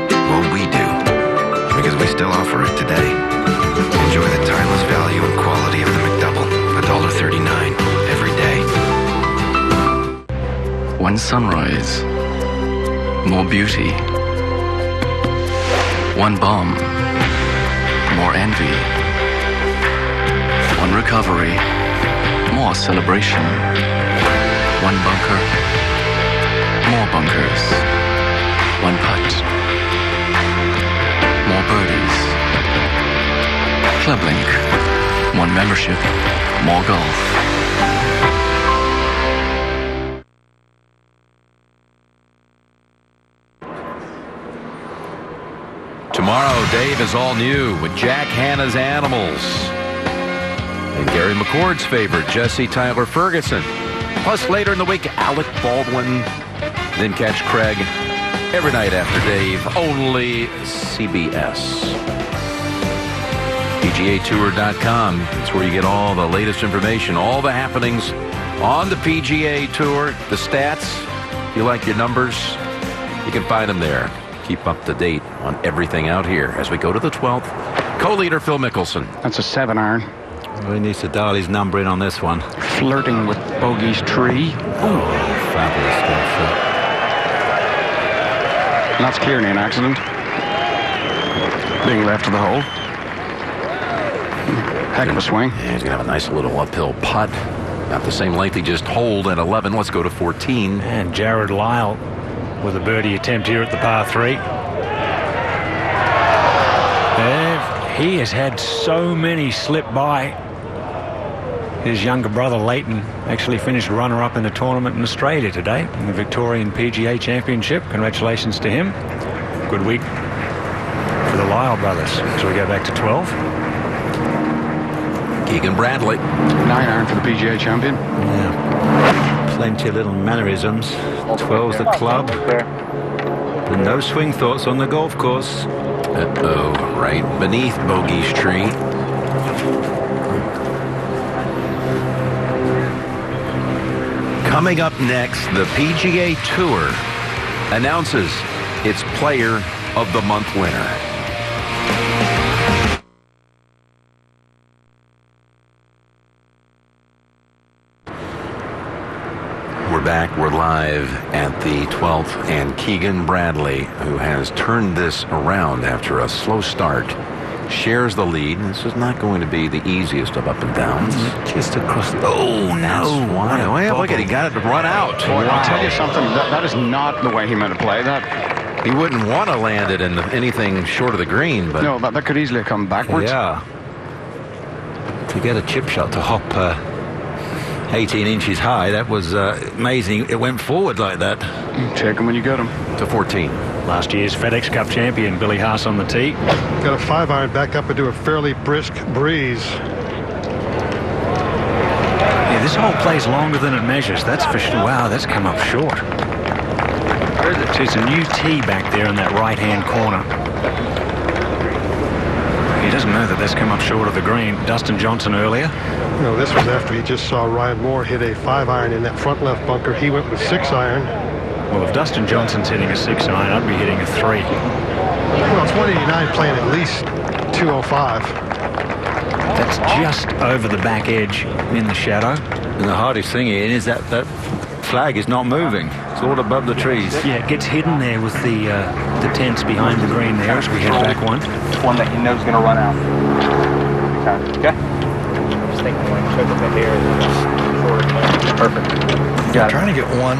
Well, we do. Because we still offer it today. Enjoy the timeless value and quality of the McDouble. $1.39 every day. One sunrise, more beauty. One bomb, more envy. One recovery, more celebration. One bunker, more bunkers. One putt, more birdies. ClubLink, one membership, more golf. Tomorrow, Dave is all new with Jack Hanna's Animals. And Gary McCord's favorite, Jesse Tyler Ferguson. Plus, later in the week, Alec Baldwin. Then catch Craig every night after Dave, only CBS. PGAtour.com. That's where you get all the latest information, all the happenings on the PGA Tour, the stats. If you like your numbers, you can find them there. Keep up to date on everything out here as we go to the 12th. Co-leader Phil Mickelson. That's a 7-iron. He needs to dial his number in on this one. Flirting with bogey's tree. Oh, fabulous golf shot. And that's clearly an accident. Being left of the hole. Heck of a swing. Yeah, he's going to have a nice little uphill putt. About the same length he just holed at 11. Let's go to 14. And Jared Lyle with a birdie attempt here at the par 3. He has had so many slip by. His younger brother Leighton actually finished runner-up in the tournament in Australia today in the Victorian PGA Championship. Congratulations to him. Good week for the Lyle brothers. So we go back to 12. Keegan Bradley. 9-iron for the PGA champion. Yeah. Plenty of little mannerisms. 12's the club. And no swing thoughts on the golf course. Uh-oh, right beneath bogey's tree. Coming up next, the PGA Tour announces its Player of the Month winner. We're back. We're live at the 12th, and Keegan Bradley, who has turned this around after a slow start, shares the lead. This is not going to be the easiest of up and downs. Just across the... Oh, no. Why? Look at, he got it to run out. Boy, I'll tell you something. That is not the way he meant to play that. He wouldn't want to land it in anything short of the green, but... No, that could easily have come backwards. Yeah. To get a chip shot to hop 18 inches high, that was amazing. It went forward like that. Take him when you get him. To 14. Last year's FedEx Cup champion Billy Haas on the tee. Got a 5-iron back up into a fairly brisk breeze. Yeah, this hole plays longer than it measures. That's for sure. Wow, that's come up short. It's a new tee back there in that right-hand corner. He doesn't know that that's come up short of the green. Dustin Johnson earlier. No, this was after he just saw Ryan Moore hit a 5-iron in that front left bunker. He went with 6-iron. Well, if Dustin Johnson's hitting a 6-iron, I'd be hitting a 3. Well, it's 189 playing at least 205. That's just over the back edge in the shadow. And the hardest thing is that flag is not moving. It's all above the trees. Yeah, it gets hidden there with the tents behind the green there as we head back one. One that you know is going to run out. Okay? Just thinking when you took the hair. Perfect. Yeah, trying to get one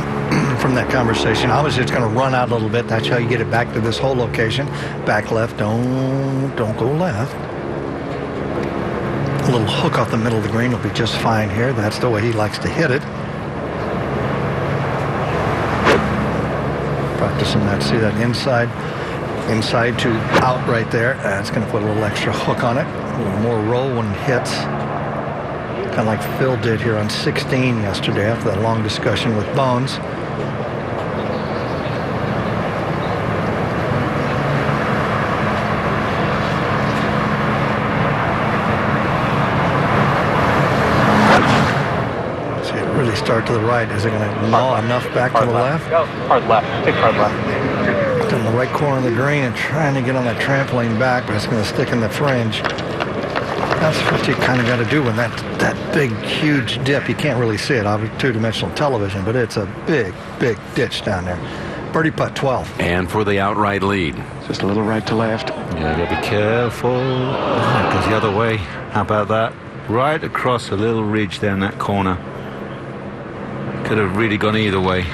from that conversation. I was just going to run out a little bit. That's how you get it back to this whole location. Back left. Don't go left. A little hook off the middle of the green will be just fine here. That's the way he likes to hit it. Practicing that. See that inside to out right there. It's going to put a little extra hook on it. A little more roll when it hits. Kind of like Phil did here on 16 yesterday after that long discussion with Bones. See it really start to the right. Is it going to gnaw enough back to the left? Hard left. Take hard left. In the right corner of the green and trying to get on that trampoline back, but it's going to stick in the fringe. That's what you kind of got to do when that big, huge dip. You can't really see it on two-dimensional television, but it's a big, big ditch down there. Birdie putt 12. And for the outright lead. Just a little right to left. Yeah, got to be careful. It goes the other way. How about that? Right across a little ridge down that corner. Could have really gone either way.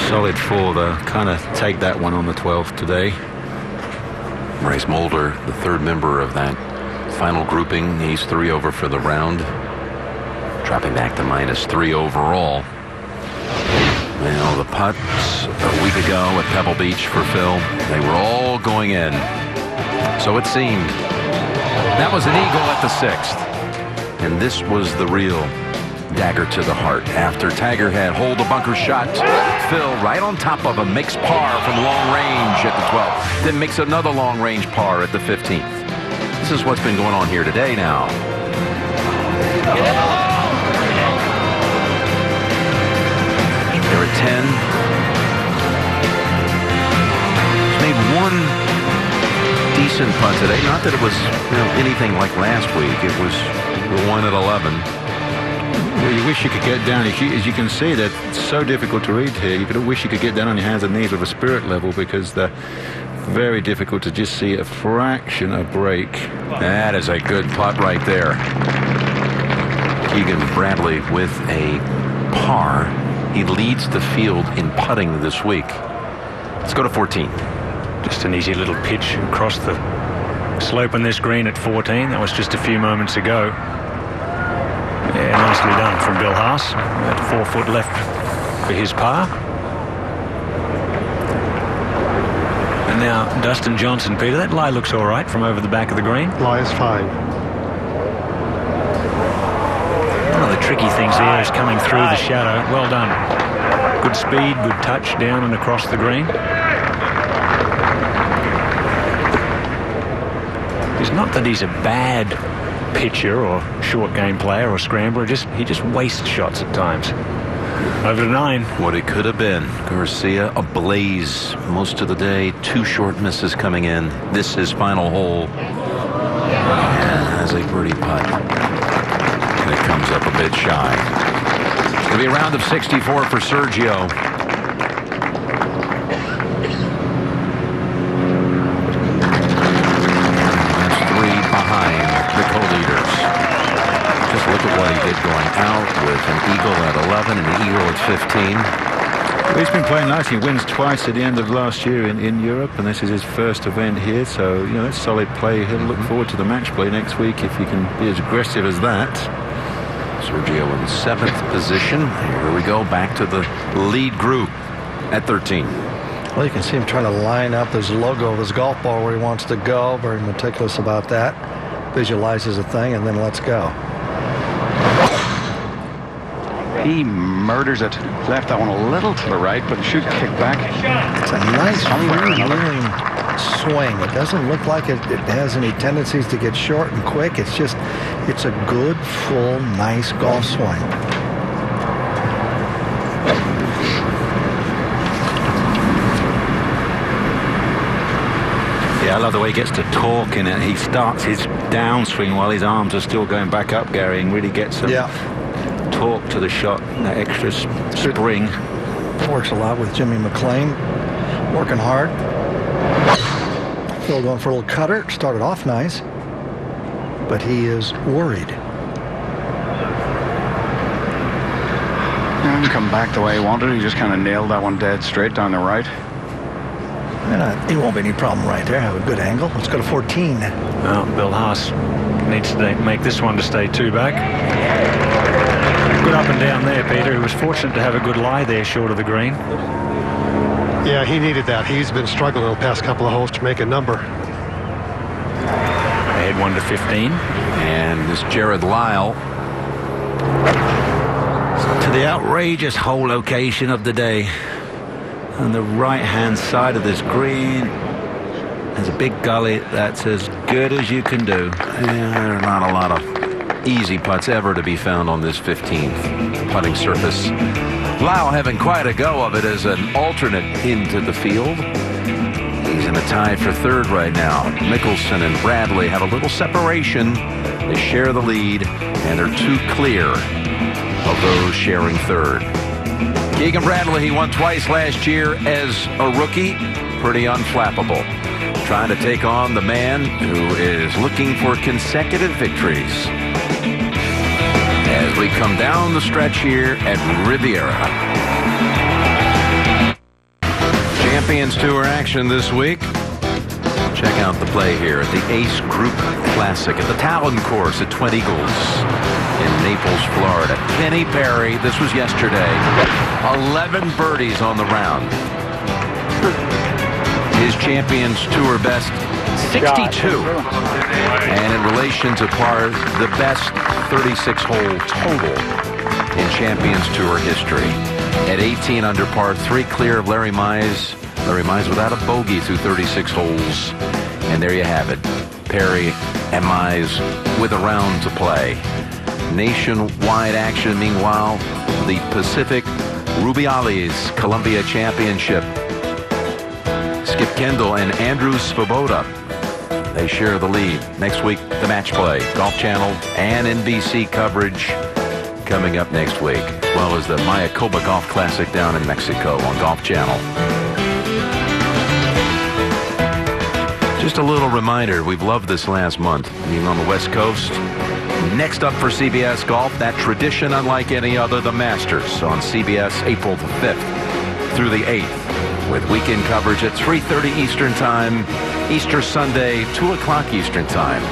Solid 4 though. Kind of take that one on the 12th today. Bryce Mulder, the third member of that final grouping. He's 3 over for the round. Dropping back to -3 overall. Well, the putts a week ago at Pebble Beach for Phil, they were all going in. So it seemed. That was an eagle at the 6th. And this was the real dagger to the heart. After Tiger had holed a bunker shot, Phil right on top of him makes par from long range at the 12th. Then makes another long range par at the 15th. This is what's been going on here today now. They're at 10. He's made one decent putt today. Not that it was anything like last week. It was the one at 11. Well, you wish you could get down. As you can see, they're so difficult to read here. You could wish you could get down on your hands and knees with a spirit level, because they're very difficult to just see a fraction of break. That is a good putt right there. Keegan Bradley with a par. He leads the field in putting this week. Let's go to 14. Just an easy little pitch across the slope on this green at 14. That was just a few moments ago. Yeah, nicely done from Bill Haas. About 4 foot left for his par. And now Dustin Johnson, Peter. That lie looks all right from over the back of the green. Lie is fine. One of the tricky things there is coming through the shadow. Well done. Good speed, good touch down and across the green. It's not that he's a bad pitcher or short game player or scrambler. He just wastes shots at times. Over to 9. What it could have been. Garcia ablaze most of the day. 2 short misses coming in. This is final hole. And has a birdie putt. And it comes up a bit shy. It'll be a round of 64 for Sergio. That's 3 behind the co-leaders. Just look at what he did going out with an eagle at 11 and an eagle at 15. Well, he's been playing nicely. He wins twice at the end of last year in Europe, and this is his first event here. So, that's solid play. He'll look forward to the match play next week if he can be as aggressive as that. Sergio in 7th position. Here we go, back to the lead group at 13. Well, you can see him trying to line up his logo of his golf ball where he wants to go. Very meticulous about that. Visualizes a thing and then lets go. He murders it. Left that one a little to the right, but should kick back. It's a nice freewheeling swing. It doesn't look like it has any tendencies to get short and quick. It's a good, full, nice golf swing. Yeah, I love the way he gets to talk in it. He starts his downswing while his arms are still going back up, Gary, and really gets some talk to the shot, that extra spring. Works a lot with Jimmy McLean. Working hard. Phil going for a little cutter. Started off nice, but he is worried. Didn't come back the way he wanted. He just kind of nailed that one dead straight down the right. It won't be any problem right there. Have a good angle. Let's go to 14. Well, Bill Haas needs to make this one to stay 2 back. Good up and down there, Peter. He was fortunate to have a good lie there short of the green. Yeah, he needed that. He's been struggling the past couple of holes to make a number. They had 1 to 15. And this Jared Lyle. To the outrageous hole location of the day. On the right-hand side of this green, there's a big gully that's as good as you can do. Yeah, there are not a lot of easy putts ever to be found on this 15th putting surface. Lyle having quite a go of it as an alternate into the field. He's in a tie for 3rd right now. Mickelson and Bradley have a little separation. They share the lead, and they're 2 clear of those sharing 3rd. Keegan Bradley, he won twice last year as a rookie. Pretty unflappable. Trying to take on the man who is looking for consecutive victories. As we come down the stretch here at Riviera. Champions Tour action this week. Check out the play here at the Ace Group Classic at the Talon Course at Twin Eagles in Naples, Florida. Kenny Perry, this was yesterday, 11 birdies on the round. His Champions Tour best, 62. And in relation to par, the best 36-hole total in Champions Tour history. At 18 under par 3, clear of Larry Mize. Larry Mize without a bogey through 36 holes. And there you have it. Perry and Mize with a round to play. Nationwide action, meanwhile, the Pacific Rubiales Columbia Championship. Skip Kendall and Andrew Svoboda They share the lead. Next week, the match play, Golf Channel and NBC coverage coming up next week, as well as the Mayakoba Golf Classic down in Mexico on Golf Channel. Just a little reminder, we've loved this last month, being on the West Coast. Next up for CBS Golf, that tradition unlike any other, the Masters on CBS April the 5th through the 8th, with weekend coverage at 3:30 Eastern Time, Easter Sunday, 2 o'clock Eastern Time.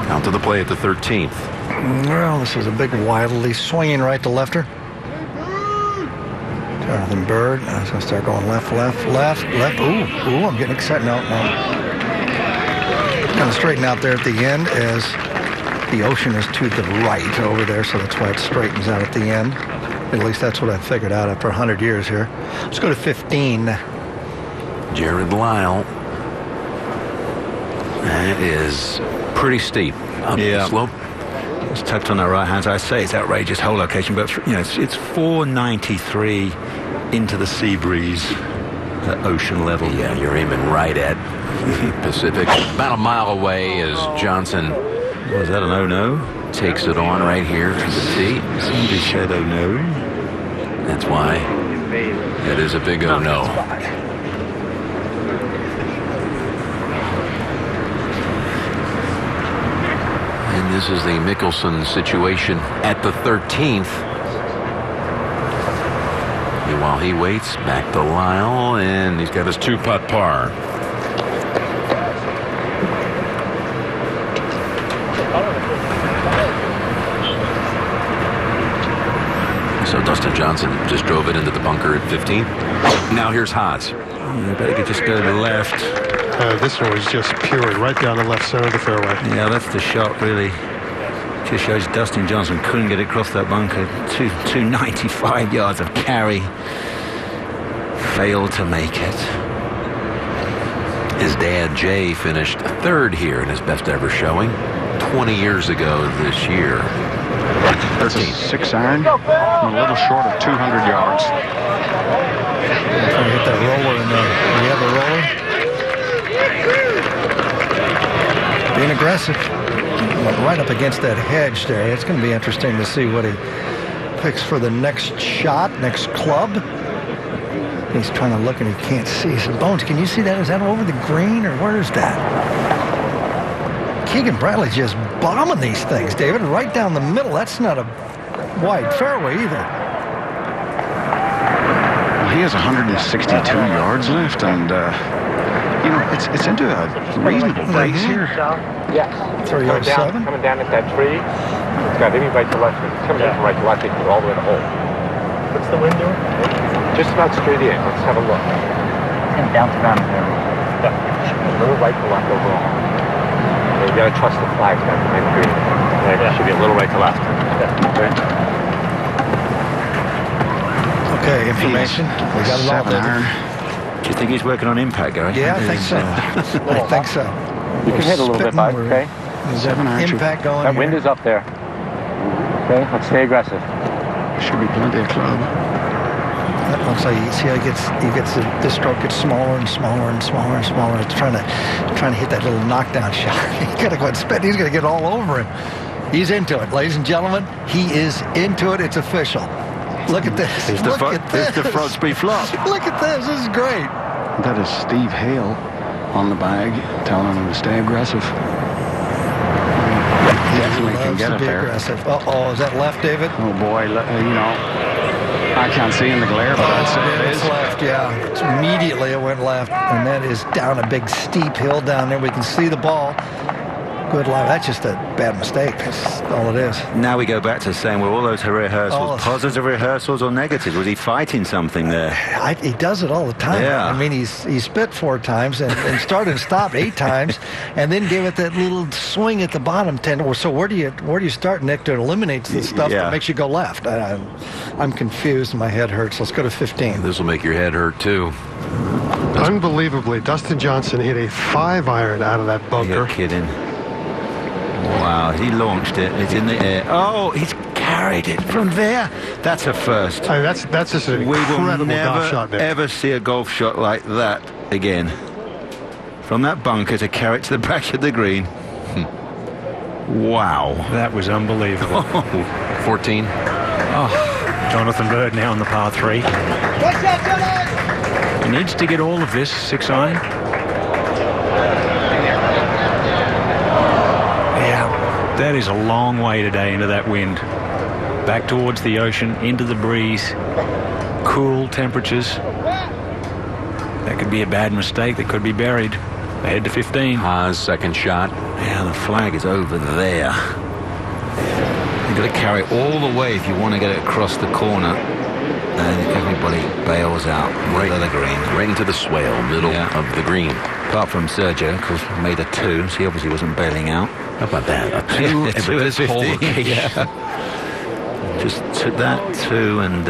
Out to the play at the 13th. Well, this is a big wildly swinging right to lefter. Jonathan Bird. I was going to start going left. Ooh, I'm getting excited. No. Kind of straighten out there at the end as the ocean is to the right over there, so that's why it straightens out at the end. At least that's what I figured out after 100 years here. Let's go to 15. Jared Lyle. That is pretty steep up the slope. It's tucked on the right hand side. I say it's outrageous hole location, but it's 493 into the sea breeze at ocean level. Yeah, you're aiming right at Pacific. About a mile away as Johnson. Was that an oh-no? Takes it on right here to the tee. Somebody said oh-no. That's why it is a big oh-no. And this is the Mickelson situation at the 13th. And while he waits, back to Lyle, and he's got his 2-putt par. So Dustin Johnson just drove it into the bunker at 15. Now here's Haas. Better just go to the left. This one was just pure right down the left center of the fairway. Yeah, that's the shot, really. Just shows Dustin Johnson couldn't get it across that bunker. 295 yards of carry. Failed to make it. His dad, Jay, finished third here in his best ever showing 20 years ago this year. That's a 6-iron, a little short of 200 yards. I'm trying to get that roller in there. Do you have the roller? Being aggressive. Went right up against that hedge there. It's going to be interesting to see what he picks for the next shot, next club. He's trying to look and he can't see. He says, Bones, can you see that? Is that over the green or where is that? Keegan Bradley just bombing these things, David, right down the middle. That's not a wide fairway either. Well, he has 162 yards left, and it's into a reasonable pace here. Yes. 307. Coming down at that tree. It's got any right to left. It's coming in from right to left. It can go all the way to hole. What's the wind doing? Just about straight in. Let's have a look. It's going to bounce around there. Yeah. A little right to left overall. You got to trust the flags back to make green. There should be a little right to left. Okay, information. We got it all there. Do you think he's working on impact, Gary? Yeah, I think so. I think so. You can hit a little bit, bud, okay? There's an impact going That wind is up there. Okay, let's stay aggressive. Should be plenty of club. That looks like you see how he gets this stroke gets smaller and smaller and smaller and smaller. It's trying to hit that little knockdown shot. He's got to go and spin. He's going to get all over him. He's into it, ladies and gentlemen. He is into it. It's official. Look at this. Look at this. It's the front speed flop. Look at this. This is great. That is Steve Hale on the bag telling him to stay aggressive. He definitely can get it there. Aggressive. Uh-oh, is that left, David? Oh, boy. I can't see in the glare, but I'd say it is. Left, yeah. Immediately it went left, and that is down a big steep hill down there. We can see the ball. Good line. That's just a bad mistake. That's all it is. Now we go back to saying, well, all those rehearsals, positive rehearsals or negative? Was he fighting something there? He does it all the time. Yeah. I mean, he spit 4 times and started and stopped 8 times, and then gave it that little swing at the bottom 10. So where do you start, Nick, to eliminate the stuff that makes you go left? I'm confused. My head hurts. Let's go to 15. This will make your head hurt too. Unbelievably, Dustin Johnson hit a 5-iron out of that bunker. You're kidding. Wow, he launched it. It's in the air. Oh, he's carried it from there. That's a first. I mean, that's just an incredible golf shot, Nick. Ever see a golf shot like that again? From that bunker to carry it to the back of the green. Wow. That was unbelievable. 14. Oh, Jonathan Bird now on the par 3. He needs to get all of this 6 iron. Yeah, that is a long way today into that wind. Back towards the ocean, into the breeze, cool temperatures. That could be a bad mistake. That could be buried. Ahead to 15. Haas, second shot. Yeah, the flag is over there. You've got to carry it all the way if you want to get it across the corner. And everybody bails out right of the green. Right into the swale, middle of the green. Apart from Sergio, because he made a 2, so he obviously wasn't bailing out. How about that? A 2 at 15. Yeah. Just took that 2 and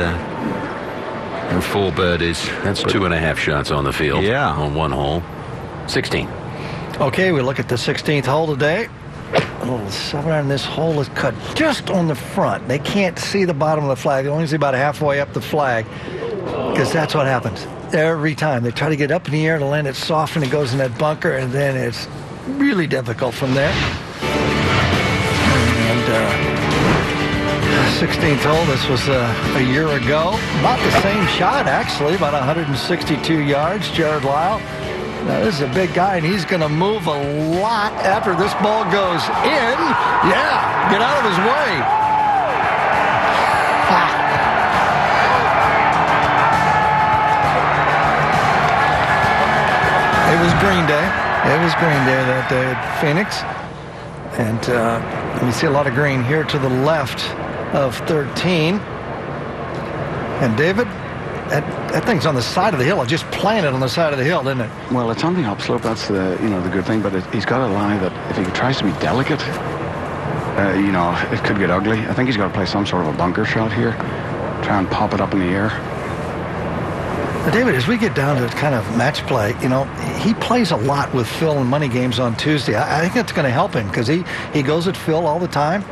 4 birdies. That's 2.5 shots on the field. Yeah. On one hole. 16. Okay, we look at the 16th hole today. A little 7 iron. This hole is cut just on the front. They can't see the bottom of the flag. They only see about halfway up the flag, because that's what happens every time. They try to get up in the air to land it soft, and it goes in that bunker, and then it's really difficult from there. And 16th hole, this was a year ago. About the same shot, actually, about 162 yards. Jared Lyle. Now, this is a big guy, and he's going to move a lot after this ball goes in. Yeah, get out of his way. It was green day. It was green day that day at Phoenix. And you see a lot of green here to the left of 13. And David, that thing's on the side of the hill. It just planted on the side of the hill, didn't it? Well, it's on the upslope. That's the the good thing. But he's got a lie that if he tries to be delicate, it could get ugly. I think he's got to play some sort of a bunker shot here. Try and pop it up in the air. But David, as we get down to kind of match play, he plays a lot with Phil in money games on Tuesday. I think that's going to help him, because he goes at Phil all the time,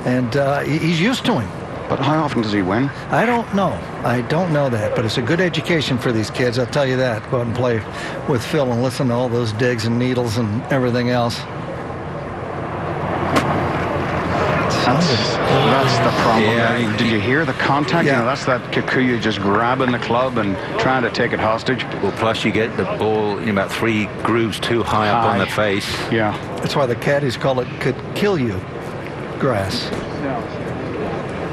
and he's used to him. But how often does he win? I don't know. I don't know that, but it's a good education for these kids, I'll tell you that. Go out and play with Phil and listen to all those digs and needles and everything else. That's the problem. Yeah. Did you hear the contact? Yeah. That's that Kikuyu just grabbing the club and trying to take it hostage. Well, plus you get the ball about 3 grooves too high up on the face. Yeah. That's why the caddies call it could kill you grass.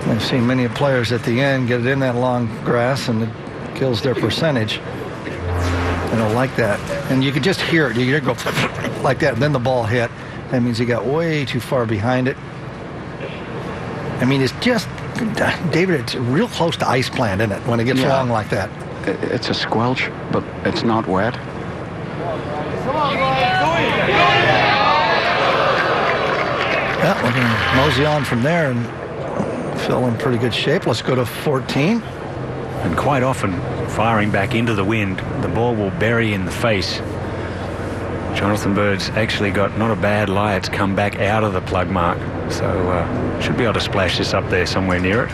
I've seen many players at the end get it in that long grass, and it kills their percentage. They don't like that. And you could just hear it. You could go like that, and then the ball hit. That means he got way too far behind it. I mean, it's just, David, it's real close to ice plant, isn't it, when it gets long like that? It's a squelch, but it's not wet. Yeah, we're going to mosey on from there and Phil in pretty good shape. Let's go to 14. And quite often, firing back into the wind, the ball will bury in the face. Jonathan Bird's actually got not a bad lie. It's come back out of the plug mark. So should be able to splash this up there somewhere near it.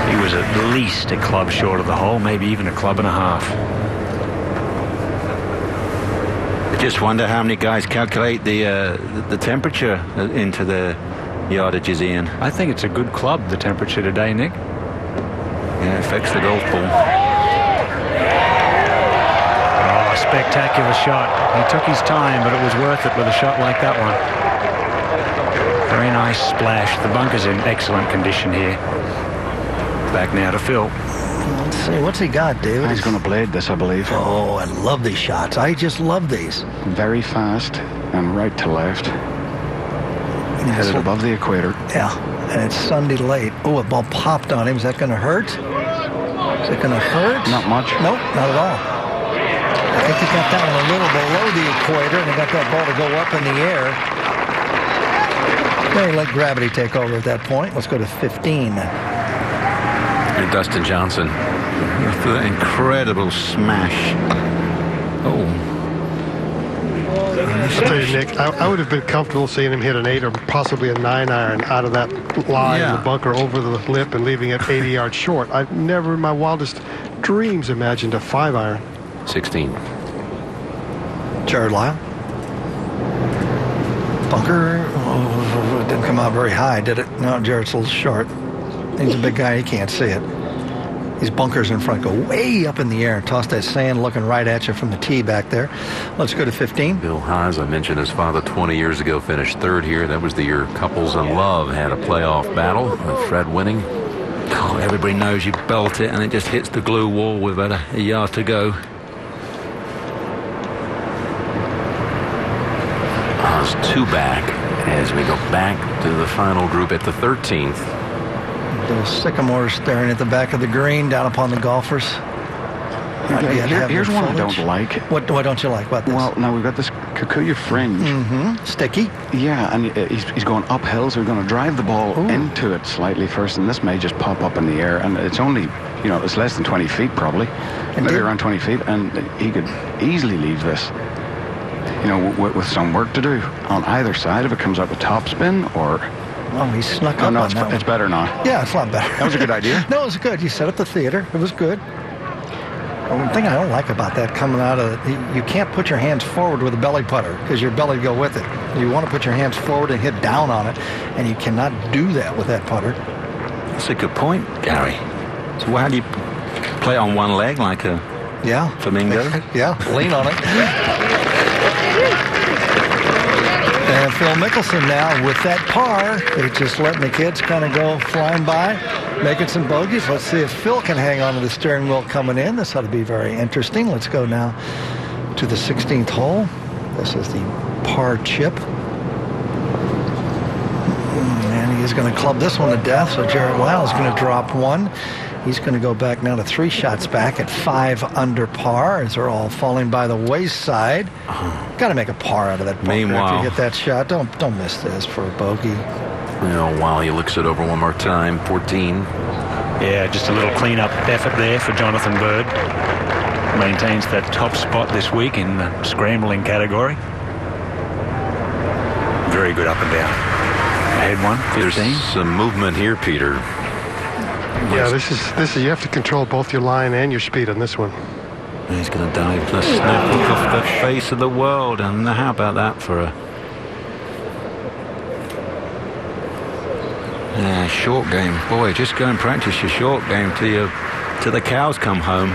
He was at least a club short of the hole, maybe even a club and a half. I just wonder how many guys calculate the temperature into the yardages, Ian. I think it's a good club, the temperature today, Nick. Yeah, it affects the golf ball. Oh, spectacular shot. He took his time, but it was worth it with a shot like that one. Very nice splash. The bunker's in excellent condition here. Back now to Phil. Let's see, what's he got, David? He's going to blade this, I believe. Oh, I love these shots. I just love these. Very fast and right to left. Headed above the equator. Yeah, and it's Sunday late. Oh, a ball popped on him. Is that going to hurt? Is it going to hurt? Not much. Nope, not at all. I think he got that one a little below the equator, and he got that ball to go up in the air. They let gravity take over at that point. Let's go to 15. And Dustin Johnson After that incredible smash. Oh. I'll tell you, Nick, I would have been comfortable seeing him hit an 8 or possibly a 9-iron out of that lie in the bunker over the lip and leaving it 80 yards short. I never in my wildest dreams imagined a 5-iron. 16. Jared Lyle. Bunker didn't come out very high, did it? No, Jared's a little short. He's a big guy. He can't see it. These bunkers in front go way up in the air and toss that sand looking right at you from the tee back there. Let's go to 15. Bill Haas, I mentioned his father 20 years ago finished third here. That was the year Couples in Love had a playoff battle with Fred winning. Oh, everybody knows you belt it and it just hits the glue wall with about a yard to go. Haas 2 back as we go back to the final group at the 13th. The sycamores staring at the back of the green down upon the golfers. Here's one I don't like. What don't you like about this? Well, now we've got this Kikuyu fringe. Sticky. Yeah, and he's going uphill, so we're going to drive the ball into it slightly first, and this may just pop up in the air. And it's only, it's less than 20 feet probably, maybe around 20 feet, and he could easily leave this. With some work to do on either side if it comes up with topspin or. Oh, he snuck up on that. It's better now. Yeah, it's a lot better. That was a good idea. No, it was good. You set up the theater. It was good. One thing I don't like about that coming out of you can't put your hands forward with a belly putter because your belly go with it. You want to put your hands forward and hit down on it, and you cannot do that with that putter. That's a good point, Gary. So how do you play on one leg like a flamingo? Yeah, lean on it. And Phil Mickelson now with that par, they're just letting the kids kind of go flying by, making some bogeys. Let's see if Phil can hang on to the steering wheel coming in. This ought to be very interesting. Let's go now to the 16th hole. This is the par chip. And he's going to club this one to death, so Jared Lyle is going to drop one. He's going to go back now to 3 shots back at 5 under par as they're all falling by the wayside. Got to make a par out of that bunker after you hit that shot. Don't miss this for a bogey. While he looks it over one more time, 14. Yeah, just a little clean-up effort there for Jonathan Bird. Maintains that top spot this week in the scrambling category. Very good up and down. Ahead one, 15. There's some movement here, Peter. Yeah, this is you have to control both your line and your speed on this one. He's going to dive the snap off the face of the world, and how about that for a short game? Boy, just go and practice your short game till the cows come home.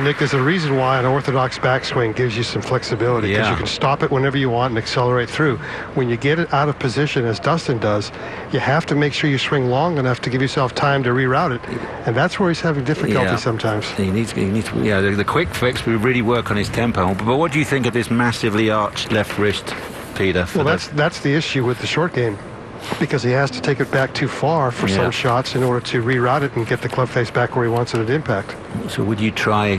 Nick, there's a reason why an orthodox backswing gives you some flexibility, because you can stop it whenever you want and accelerate through. When you get it out of position, as Dustin does, you have to make sure you swing long enough to give yourself time to reroute it, and that's where he's having difficulty sometimes. He needs the quick fix would really work on his tempo. But what do you think of this massively arched left wrist, Peter? Well, that's the issue with the short game, because he has to take it back too far for some shots in order to reroute it and get the club face back where he wants it at impact. So would you try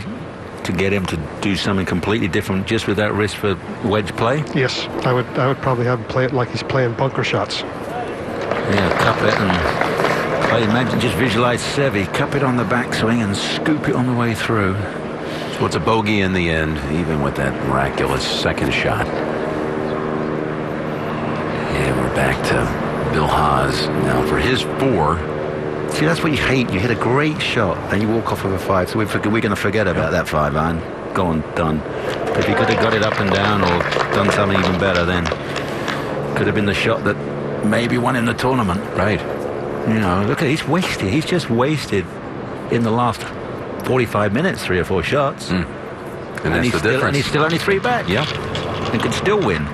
to get him to do something completely different just with that wrist for wedge play? Yes, I would probably have him play it like he's playing bunker shots. Yeah, cup it and imagine, just visualize Seve, cup it on the backswing and scoop it on the way through. So it's a bogey in the end, even with that miraculous second shot. Yeah, we're back to Bill Haas now for his 4. See, that's what you hate. You hit a great shot and you walk off with a 5. So we're going to forget about that 5-iron. Gone, done. If you could have got it up and down or done something even better, then could have been the shot that maybe won in the tournament. Right. Look at he's wasted. He's just wasted in the last 45 minutes 3 or 4 shots. And that's the difference. And he's still only 3 back. Yeah. And can still win.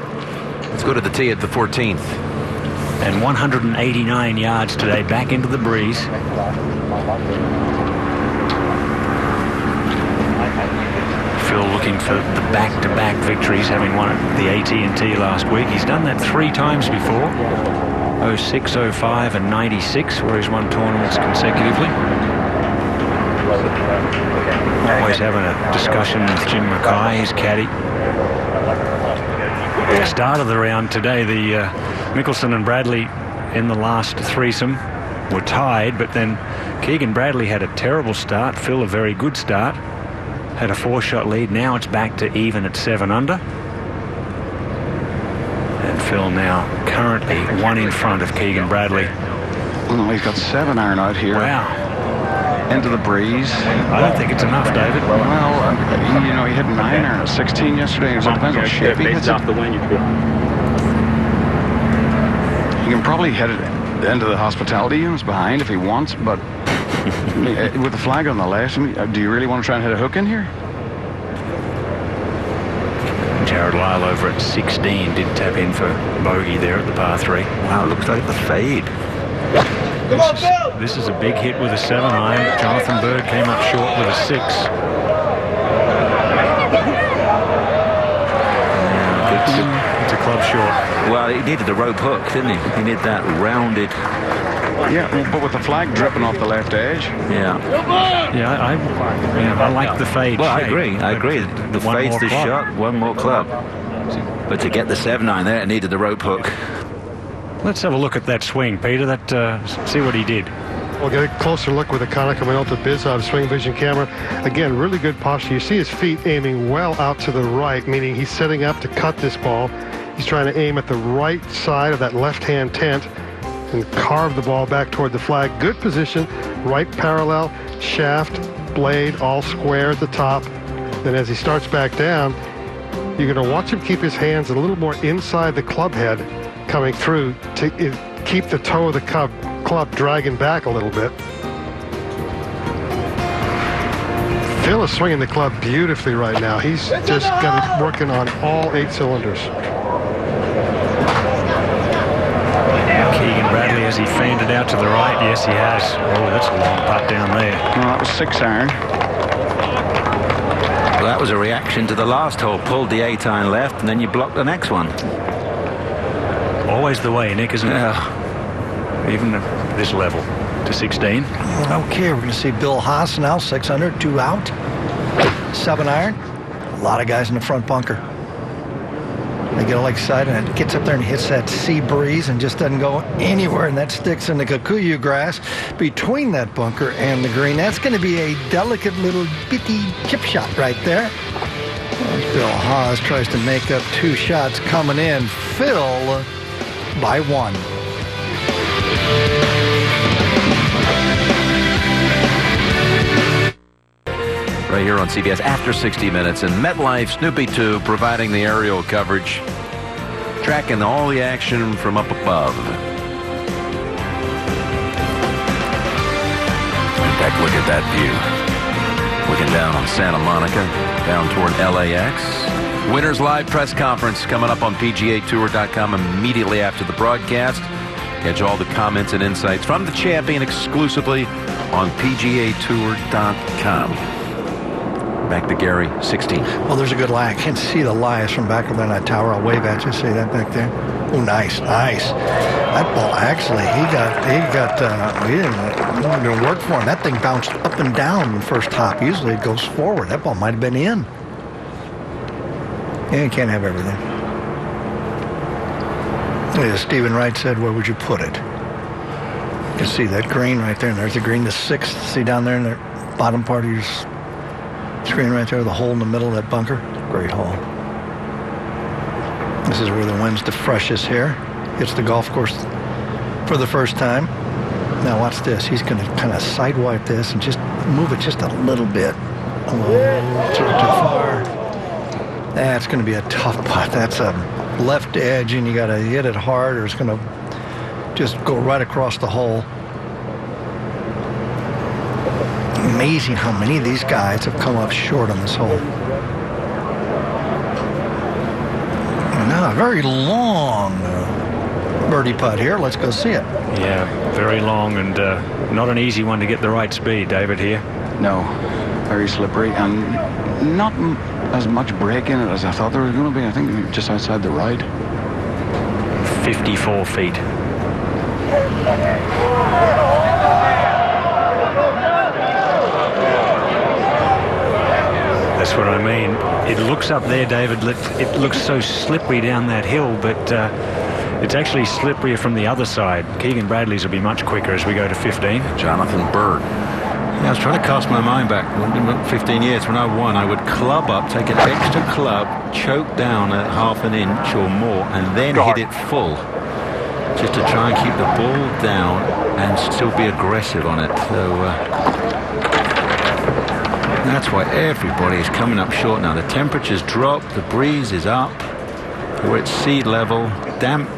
Let's go to the tee at the 14th. And 189 yards today, back into the breeze. Phil looking for the back-to-back victories, having won at the AT&T last week. He's done that 3 times before. 06, 05, and 96, where he's won tournaments consecutively. Always having a discussion with Jim Mackay, his caddy. At the start of the round today, the Mickelson and Bradley in the last threesome were tied, but then Keegan Bradley had a terrible start. Phil a very good start. Had a 4-shot lead. Now it's back to even at 7 under. And Phil now currently 1 in front of Keegan Bradley. Well, he's got 7 iron out here. Wow. Into the breeze. I don't think it's enough, David. Well, you know, he hit 9 iron at 16 yesterday. It depends how shape he hits it. He can probably hit it into the hospitality units behind if he wants, but with the flag on the left, do you really want to try and hit a hook in here? Jared Lyle over at 16 did tap in for bogey there at the par 3. Wow, it looks like the fade. This is a big hit with a 7 iron. Jonathan Bird came up short with a 6. It's a club short. Well, he needed the rope hook, didn't he? He needed that rounded. Yeah, but with the flag dripping off the left edge. Yeah. I like the fade. Well, shape. I agree. The fade's the shot. One more club. But to get the 7 iron there, it needed the rope hook. Let's have a look at that swing, Peter. See what he did. We'll get a closer look with the Konica Minolta BizHub swing vision camera. Again, really good posture. You see his feet aiming well out to the right, meaning he's setting up to cut this ball. He's trying to aim at the right side of that left-hand tent and carve the ball back toward the flag. Good position, right parallel, shaft, blade, all square at the top. Then as he starts back down, you're going to watch him keep his hands a little more inside the club head coming through to keep the toe of the club dragging back a little bit. Phil is swinging the club beautifully right now. He's just got it working on all 8 cylinders. Keegan Bradley, has he fanned it out to the right? Yes, he has. Oh, that's a long putt down there. No, that was 6 iron. Well, that was a reaction to the last hole. Pulled the 8 iron left, and then you blocked the next one. Always the way, Nick, isn't it? Yeah. Even at this level to 16. Okay, we're going to see Bill Haas now, 600, 2 out. 7 iron. A lot of guys in the front bunker. They get all excited and it gets up there and hits that sea breeze and just doesn't go anywhere, and that sticks in the kikuyu grass between that bunker and the green. That's going to be a delicate little bitty chip shot right there. As Bill Haas tries to make up 2 shots coming in. Phil by 1. Right here on CBS after 60 minutes, and MetLife Snoopy 2 providing the aerial coverage, tracking all the action from up above. In fact, look at that view. Looking down on Santa Monica, down toward LAX. Winners Live press conference coming up on PGAtour.com immediately after the broadcast. Catch all the comments and insights from the champion exclusively on PGAtour.com. Back to Gary, 16. Well, there's a good lie. I can't see the lies from back up in that tower. I'll wave at you. See that back there? Oh, nice. That ball, actually, he didn't work for him. That thing bounced up and down the first hop. Usually it goes forward. That ball might have been in. Yeah, you can't have everything. As Stephen Wright said, where would you put it? You can see that green right there, and there's the green, the 6th. See down there in the bottom part of your screen right there, the hole in the middle of that bunker. Great hole. This is where the wind's the freshest here. Hits the golf course for the first time. Now watch this. He's going to kind of sidewipe this and just move it just a little bit. Oh, too far. That's going to be a tough putt. That's a left edge, and you got to hit it hard, or it's going to just go right across the hole. Amazing how many of these guys have come up short on this hole. Now, a very long birdie putt here. Let's go see it. Yeah, very long and not an easy one to get the right speed, David, here. No, very slippery and not as much break in it as I thought there was going to be. I think just outside the right. 54 feet. That's what I mean. It looks up there, David. It looks so slippery down that hill, but It's actually slipperier from the other side. Keegan Bradley's will be much quicker as we go to 15. Jonathan Bird. Yeah, I was trying to cast my mind back 15 years when I won. I would club up, take an extra club, choke down at half an inch or more, and then hit it full, just to try and keep the ball down and still be aggressive on it. So that's why everybody is coming up short now. The temperature's dropped, the breeze is up, we're at sea level, damp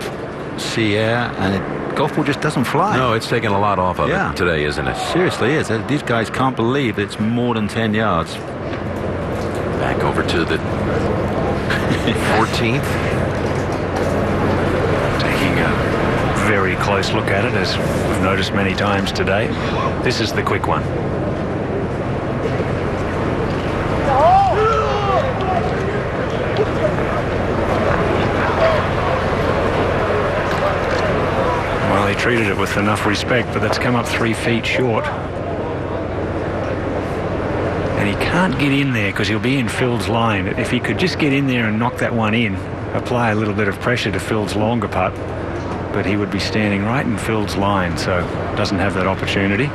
sea air, and golf ball just doesn't fly. No, it's taking a lot off of it today, isn't it? Seriously is. These guys can't believe it's more than 10 yards. Back over to the 14th. Taking a very close look at it, as we've noticed many times today. This is the quick one. He treated it with enough respect, but that's come up 3 feet short. And he can't get in there because he'll be in Phil's line. If he could just get in there and knock that one in, apply a little bit of pressure to Phil's longer putt, but he would be standing right in Phil's line, so doesn't have that opportunity.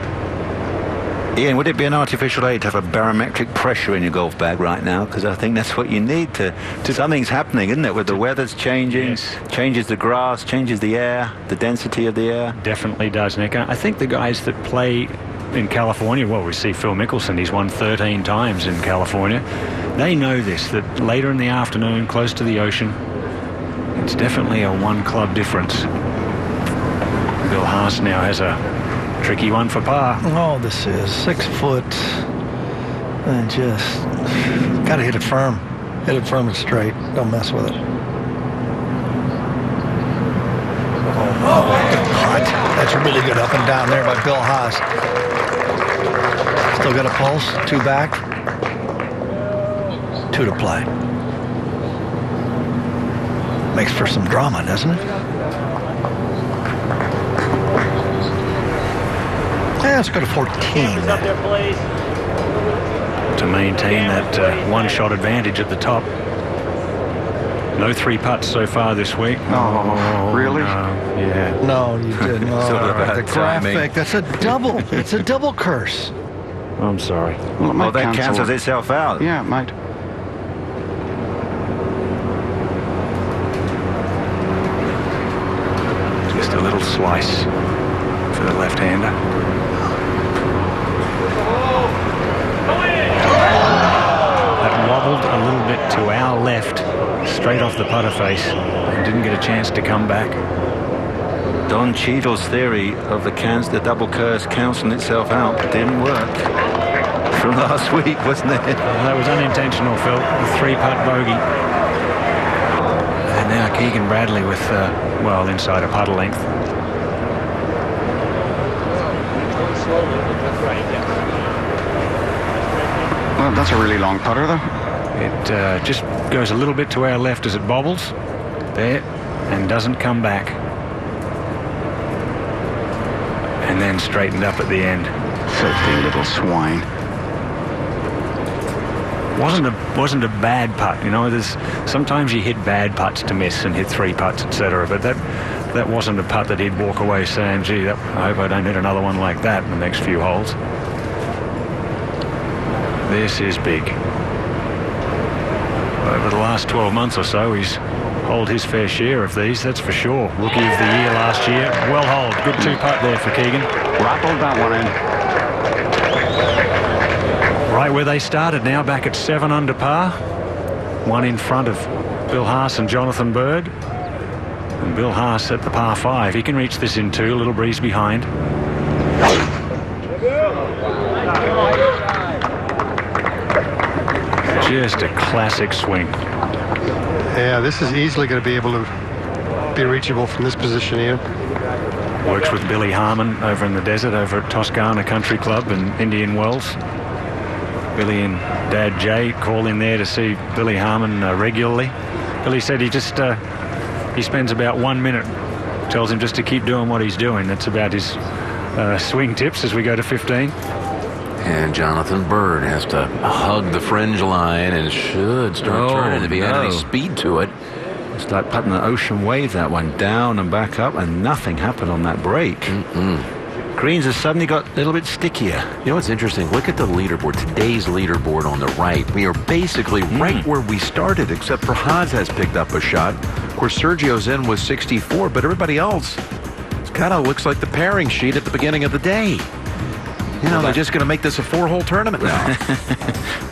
Ian, would it be an artificial aid to have a barometric pressure in your golf bag right now? Because I think that's what you need to something's happening, isn't it? With the weather's changing, changes the grass, changes the air, the density of the air. Definitely does, Nick. I think the guys that play in California, well, we see Phil Mickelson, he's won 13 times in California. They know this, that later in the afternoon, close to the ocean, it's definitely a one club difference. Bill Haas now has a tricky one for par. Oh, this is 6 foot. And just got to hit it firm. Hit it firm and straight. Don't mess with it. Oh, good putt. That's really good up and down there by Bill Haas. Still got a pulse. 2 back. 2 to play. Makes for some drama, doesn't it? Yeah, let's go to 14. To maintain that one-shot advantage at the top. No 3 putts so far this week. Oh, really? No, yeah. No, you didn't. The graphic, that's a double. It's a double curse. I'm sorry. Well, that cancels itself out. Yeah, it might. Just a little slice for the left-hander. Wobbled a little bit to our left, straight off the putter face, and didn't get a chance to come back. Don Cheadle's theory of the double curse cancelling itself out didn't work from last week, wasn't it? That was unintentional, Phil. The 3-putt bogey. And now Keegan Bradley with, well, inside a putter length. Well, that's a really long putter, though. It just goes a little bit to our left as it bobbles. There. And doesn't come back. And then straightened up at the end. Filthy little swine. Wasn't a bad putt, you know. There's sometimes you hit bad putts to miss and hit 3 putts, etc. But that wasn't a putt that he'd walk away saying, "Gee, I hope I don't hit another one like that in the next few holes." This is big. Over the last 12 months or so, he's holed his fair share of these, that's for sure. Rookie of the year last year. Well holed. Good 2-putt there for Keegan. Rattled that one in. Right where they started now, back at 7 under par. 1 in front of Bill Haas and Jonathan Bird. And Bill Haas at the par 5. He can reach this in 2, a little breeze behind. Just a classic swing. Yeah, this is easily going to be able to be reachable from this position here. Works with Billy Harmon over in the desert, over at Toscana Country Club in Indian Wells. Billy and Dad Jay call in there to see Billy Harmon regularly. Billy said he just he spends about 1 minute, tells him just to keep doing what he's doing. That's about his swing tips as we go to 15. And Jonathan Bird has to hug the fringe line and should start turning if he had any speed to it. It's like putting an ocean wave, that one, down and back up, and nothing happened on that break. Greens has suddenly got a little bit stickier. You know what's interesting? Look at the leaderboard. Today's leaderboard on the right. We are basically right where we started, except for Haas has picked up a shot. Of course, Sergio's in with 64, but everybody else kind of looks like the pairing sheet at the beginning of the day. You know, they're just going to make this a 4-hole tournament now.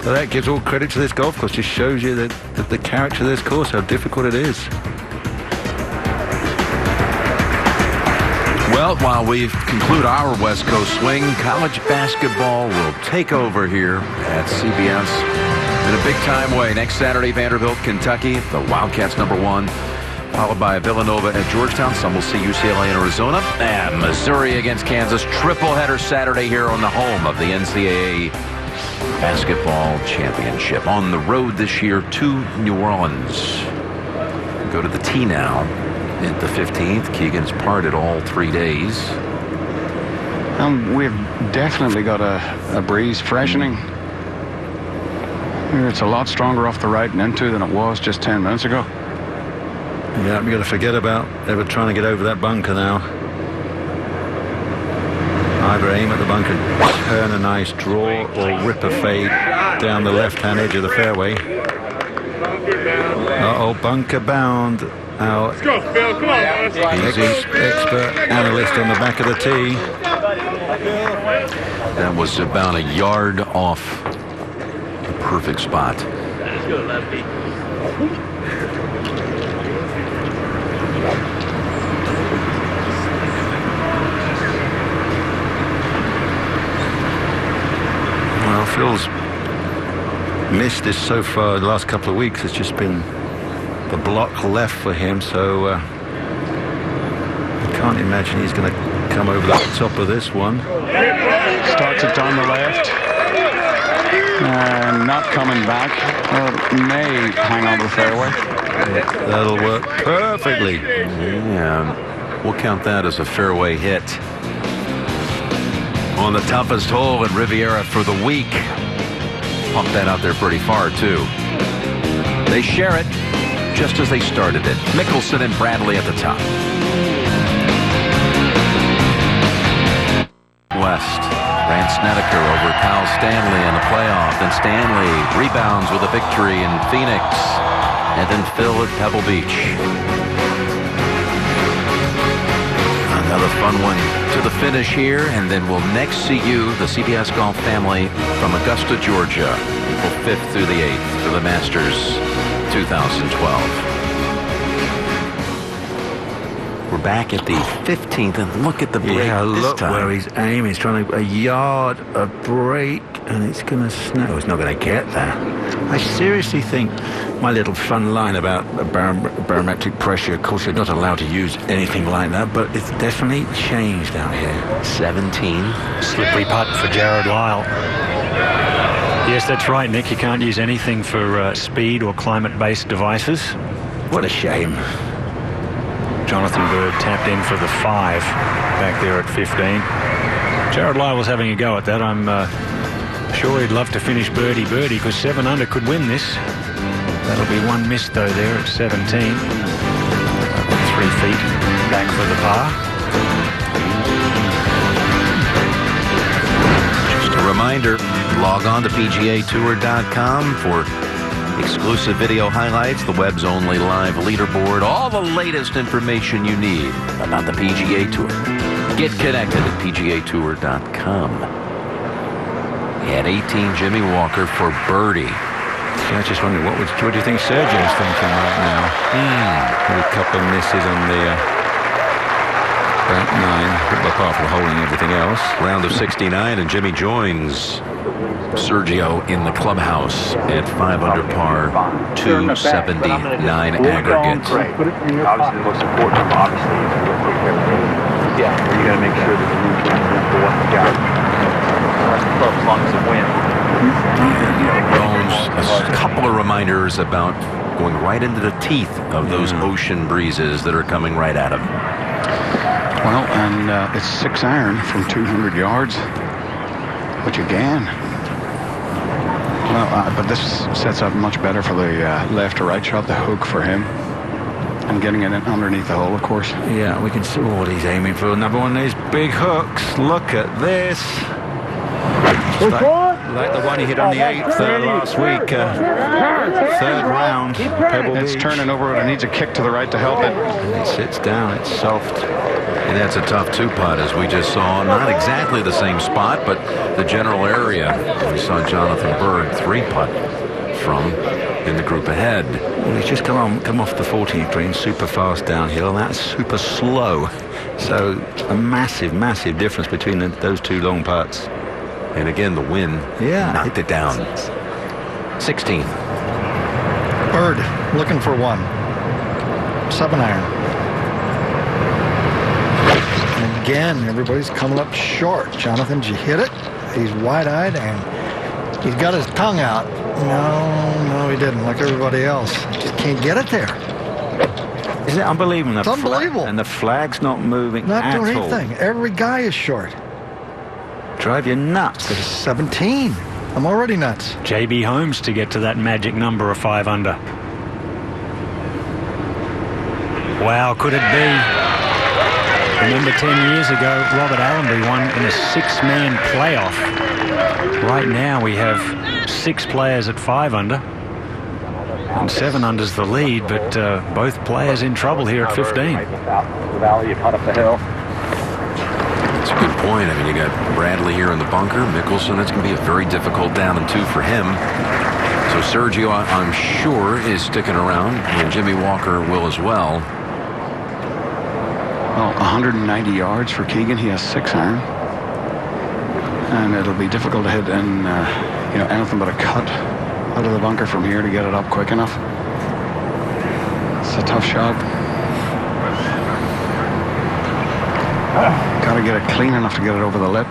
Well, that gives all credit to this golf course. Just shows you that the character of this course, how difficult it is. Well, while we conclude our West Coast swing, college basketball will take over here at CBS in a big-time way. Next Saturday, Vanderbilt, Kentucky, the Wildcats #1, followed by Villanova at Georgetown. Some will see UCLA in Arizona. And Missouri against Kansas. Triple-header Saturday here on the home of the NCAA Basketball Championship. On the road this year to New Orleans. Go to the tee now. At the 15th, Keegan's parted all 3 days. We've definitely got a breeze freshening. It's a lot stronger off the right and into than it was just 10 minutes ago. Yeah, we've got to forget about ever trying to get over that bunker now. Either aim at the bunker, turn a nice draw, or rip a fade down the left-hand edge of the fairway. Uh-oh, bunker bound. Our Let's go, Phil. Come on. expert analyst on the back of the tee. That was about a yard off the perfect spot. Let's go, lefty. Well, Phil's missed this so far the last couple of weeks. It's just been the block left for him, so I can't imagine he's going to come over the top of this one. Starts it on the left. And not coming back. Or may hang on to the fairway. That'll work perfectly. Yeah, we'll count that as a fairway hit. On the toughest hole at Riviera for the week. Pump that out there pretty far, too. They share it just as they started it. Mickelson and Bradley at the top. West. Rand Snedeker over Kyle Stanley in the playoff. Then Stanley rebounds with a victory in Phoenix. And then Phil at Pebble Beach. Another fun one to the finish here. And then we'll next see you, the CBS Golf family, from Augusta, Georgia, April 5th through the 8th for the Masters 2012. We're back at the 15th, and look at the break look this time. where he's aiming. He's trying to a yard, a break, and it's going to snow. It's not going to get there. I seriously think my little fun line about barometric pressure, of course, you're not allowed to use anything like that, but it's definitely changed out here. 17. Slippery putt for Jared Lyle. Yes, that's right, Nick. You can't use anything for speed or climate-based devices. What a shame. Jonathan Bird tapped in for the 5 back there at 15. Jared Lyle was having a go at that. I'm sure he'd love to finish birdie because 7 under could win this. That'll be one miss though there at 17. 3 feet back for the par. Just a reminder, log on to PGAtour.com for exclusive video highlights, the web's only live leaderboard, all the latest information you need about the PGA Tour. Get connected at PGAtour.com. At 18, Jimmy Walker for birdie. I was just wondering, what do you think Sergio's thinking right now? A couple of misses on the back 9, apart from holding everything else. Round of 69, and Jimmy joins Sergio in the clubhouse at 5 under par, 279 aggregate. Obviously, the most important, obviously, is to take care of everything. Yeah, you got to make sure that the roof's running for what you got. As long as it wins. Bones, a couple of reminders about going right into the teeth of those ocean breezes that are coming right at him. Well, and it's 6 iron from 200 yards, which again, well, but this sets up much better for the left to right shot, the hook for him. And getting it in underneath the hole, of course. Yeah, we can see what he's aiming for. Another one of these big hooks. Look at this. Like the one he hit on the 8th last week. Third round. Pebble It's Beach. turning over and it needs a kick to the right to help it. And it sits down. It's soft. And that's a tough 2-putt, as we just saw. Not exactly the same spot, but the general area. We saw Jonathan Berg 3-putt from in the group ahead. Well, he's just come off the 14th green, super fast downhill, and that's super slow. So a massive, massive difference between those two long putts. And again, the wind knocked it down. 16th. Bird looking for one. 7-iron. And again, everybody's coming up short. Jonathan, did you hit it? He's wide-eyed and he's got his tongue out. No, he didn't, like everybody else. Just can't get it there. Isn't it unbelievable? It's unbelievable. And the flag's not moving Not at doing all. anything. Every guy is short. Drive you nuts. It's 17. I'm already nuts. JB Holmes to get to that magic number of 5 under. Wow, could it be? Remember 10 years ago, Robert Allenby won in a 6-man playoff. Right now we have 6 players at 5 under. And 7 under's the lead, but both players in trouble here at 15. The valley, you cut up the hill. That's a good point. I mean, you got Bradley here in the bunker. Mickelson, it's going to be a very difficult down and 2 for him. So Sergio, I'm sure, is sticking around, and Jimmy Walker will as well. Well, 190 yards for Keegan. He has 6-iron. And it'll be difficult to hit in, anything but a cut out of the bunker from here to get it up quick enough. It's a tough shot. Got to get it clean enough to get it over the lip.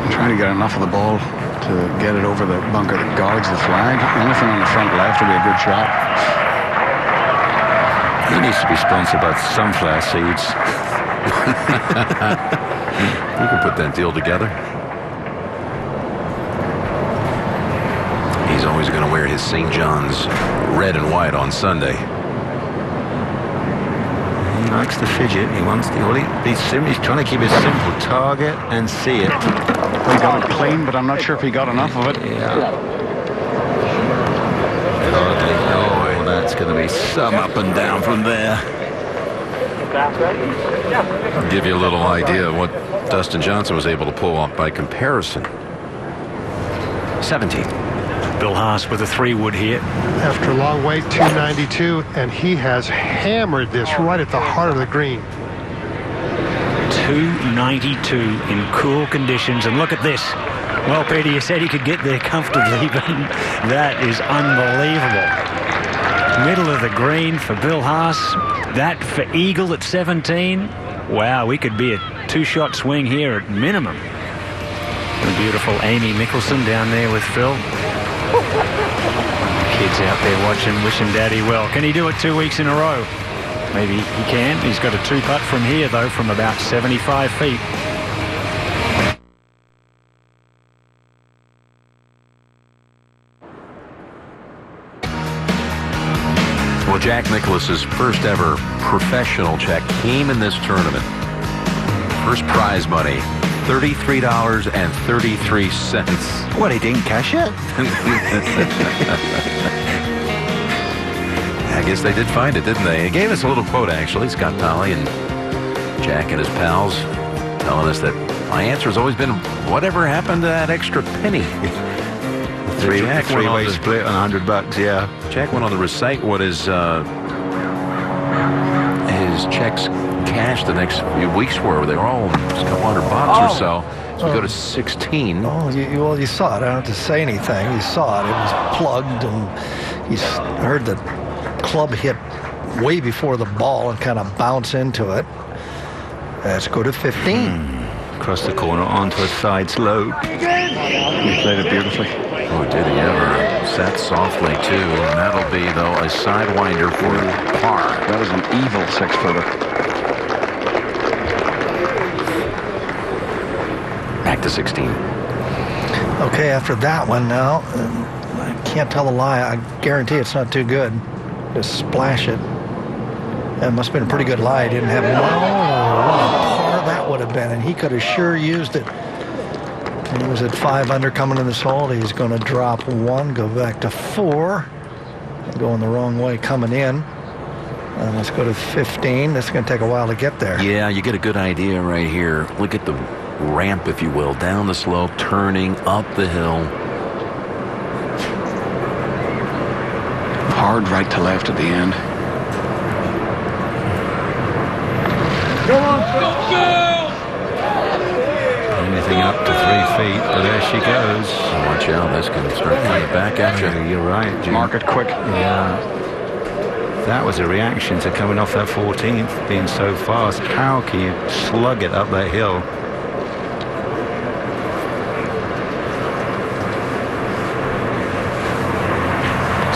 I'm trying to get enough of the ball to get it over the bunker that guards the flag. Anything on the front left will be a good shot. He needs to be sponsored by sunflower seeds. You can put that deal together. He's always going to wear his St. John's red and white on Sunday. He likes the fidget. He wants the. He's trying to keep a simple target and see it. He got it clean, but I'm not sure if he got enough of it. Yeah. Hardly. Oh, that's going to be some up and down from there. I'll give you a little idea of what Dustin Johnson was able to pull off by comparison. 17. Bill Haas with a 3-wood here. After a long wait, 292, and he has hammered this right at the heart of the green. 292 in cool conditions, and look at this. Well, Peter, you said he could get there comfortably, but that is unbelievable. Middle of the green for Bill Haas. That for Eagle at 17. Wow, we could be a 2-shot swing here at minimum. The beautiful Amy Mickelson down there with Phil. Kids out there watching, wishing Daddy well. Can he do it 2 weeks in a row? Maybe he can. He's got a 2-putt from here, though, from about 75 feet. Well, Jack Nicklaus's first ever professional check came in this tournament. First prize money, $33.33. What, he didn't cash it? I guess they did find it, didn't they? He gave us a little quote, actually. Scott Tolley and Jack and his pals telling us that my answer has always been, whatever happened to that extra penny? Three-way split on $100, yeah. Jack went on to recite what his checks cashed the next few weeks were. They were all just a couple $100 or so. So we go to 16. Oh, you saw it. I don't have to say anything. You saw it. It was plugged, and you heard the club hit way before the ball and kind of bounce into it. Let's go to 15. Across the corner onto a side slope. He played it beautifully. Oh, did he ever? Set softly, too. And that'll be, though, a sidewinder for par. That is an evil 6-footer. Back to 16. Okay, after that one now, I can't tell a lie. I guarantee it's not too good. to splash it. That must have been a pretty good lie. He didn't have what a par that would have been, and he could have sure used it. And he was at 5 under coming in this hole. He's going to drop 1, go back to 4, going the wrong way coming in. And let's go to 15. That's going to take a while to get there. Yeah, you get a good idea right here. Look at the ramp, if you will, down the slope, turning up the hill. Hard right to left at the end. Go on, Phil! Anything up to 3 feet, but there she goes. Watch out, this can start coming back at you. You're right, Jim. Mark it quick. Yeah. That was a reaction to coming off that 14th, being so fast. How can you slug it up that hill?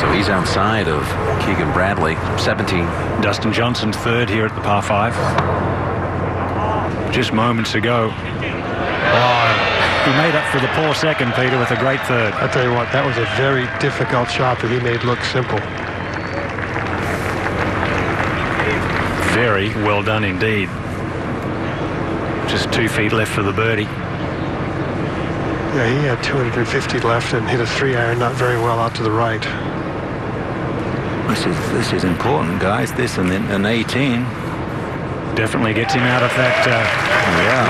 So he's outside of Keegan Bradley, 17. Dustin Johnson third here at the par 5. Just moments ago. He made up for the poor second, Peter, with a great third. I tell you what, that was a very difficult shot that he made look simple. Very well done indeed. Just 2 feet left for the birdie. Yeah, he had 250 left and hit a 3-iron not very well out to the right. This is important, guys. This and 18. Definitely gets him out of that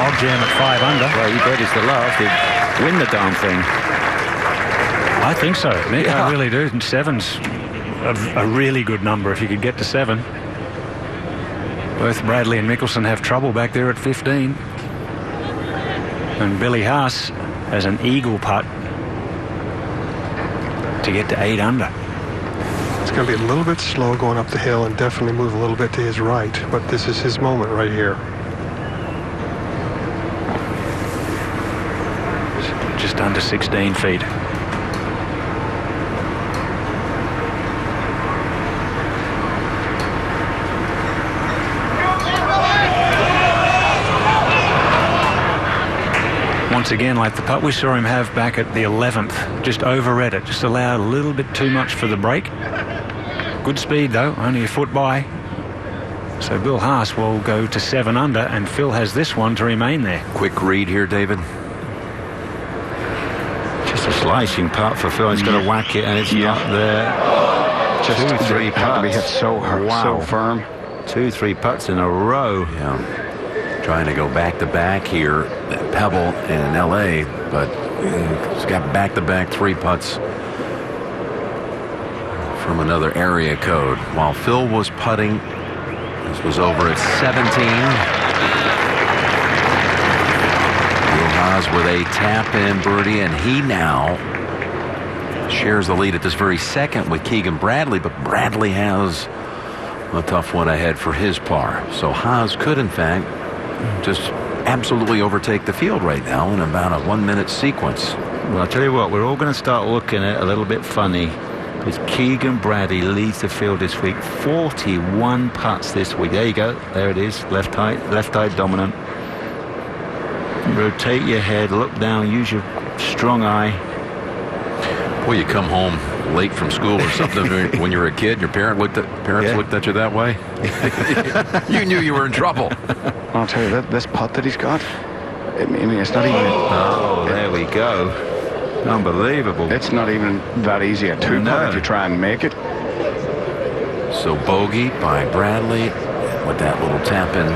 log jam at 5 under. Well, you bet it's the last. He'd win the darn thing. I think so, Nick. Yeah. I really do. And 7's a really good number if you could get to 7. Both Bradley and Mickelson have trouble back there at 15. And Billy Haas has an eagle putt to get to 8 under. It's going to be a little bit slow going up the hill and definitely move a little bit to his right. But this is his moment right here. Just under 16 feet. Once again, like the putt we saw him have back at the 11th, just overread it, just allowed a little bit too much for the break. Good speed though, only a foot by. So Bill Haas will go to 7 under, and Phil has this one to remain there. Quick read here, David. Just a slicing putt for Phil. He's got to whack it, and it's not there. Just 2-3 had to be hit so hard, so firm. 2-3 putts in a row. Yeah. Trying to go back-to-back here at Pebble and L.A., but he's got back-to-back 3 putts from another area code. While Phil was putting, this was over at 17. Bill Haas with a tap-in birdie, and he now shares the lead at this very second with Keegan Bradley, but Bradley has a tough one ahead for his par. So Haas could, in fact, just absolutely overtake the field right now in about a 1-minute sequence. Well, I'll tell you what, we're all going to start looking at it a little bit funny, because Keegan Bradley leads the field this week. 41 putts this week. There you go. There it is. Left eye dominant. Rotate your head, look down, use your strong eye. Boy, you come home late from school or something when you were a kid, your parents looked at you that way. You knew you were in trouble. I'll tell you, this putt that he's got, I mean, it's not even... Oh, there we go. Unbelievable. It's not even that easy a 2-putt if you try and make it. So bogey by Bradley with that little tap-in.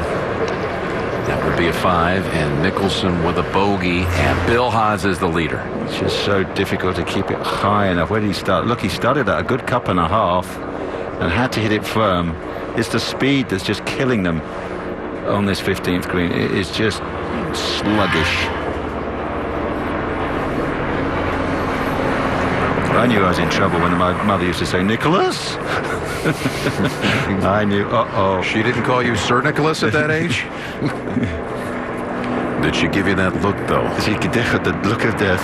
That would be a 5, and Mickelson with a bogey, and Bill Haas is the leader. It's just so difficult to keep it high enough. Where did he start? Look, he started at a good 1.5 and had to hit it firm. It's the speed that's just killing them on this 15th green. It is just sluggish. I knew I was in trouble when my mother used to say, Nicholas. I knew, She didn't call you Sir Nicholas at that age? Did she give you that look, though? She could have the look of death.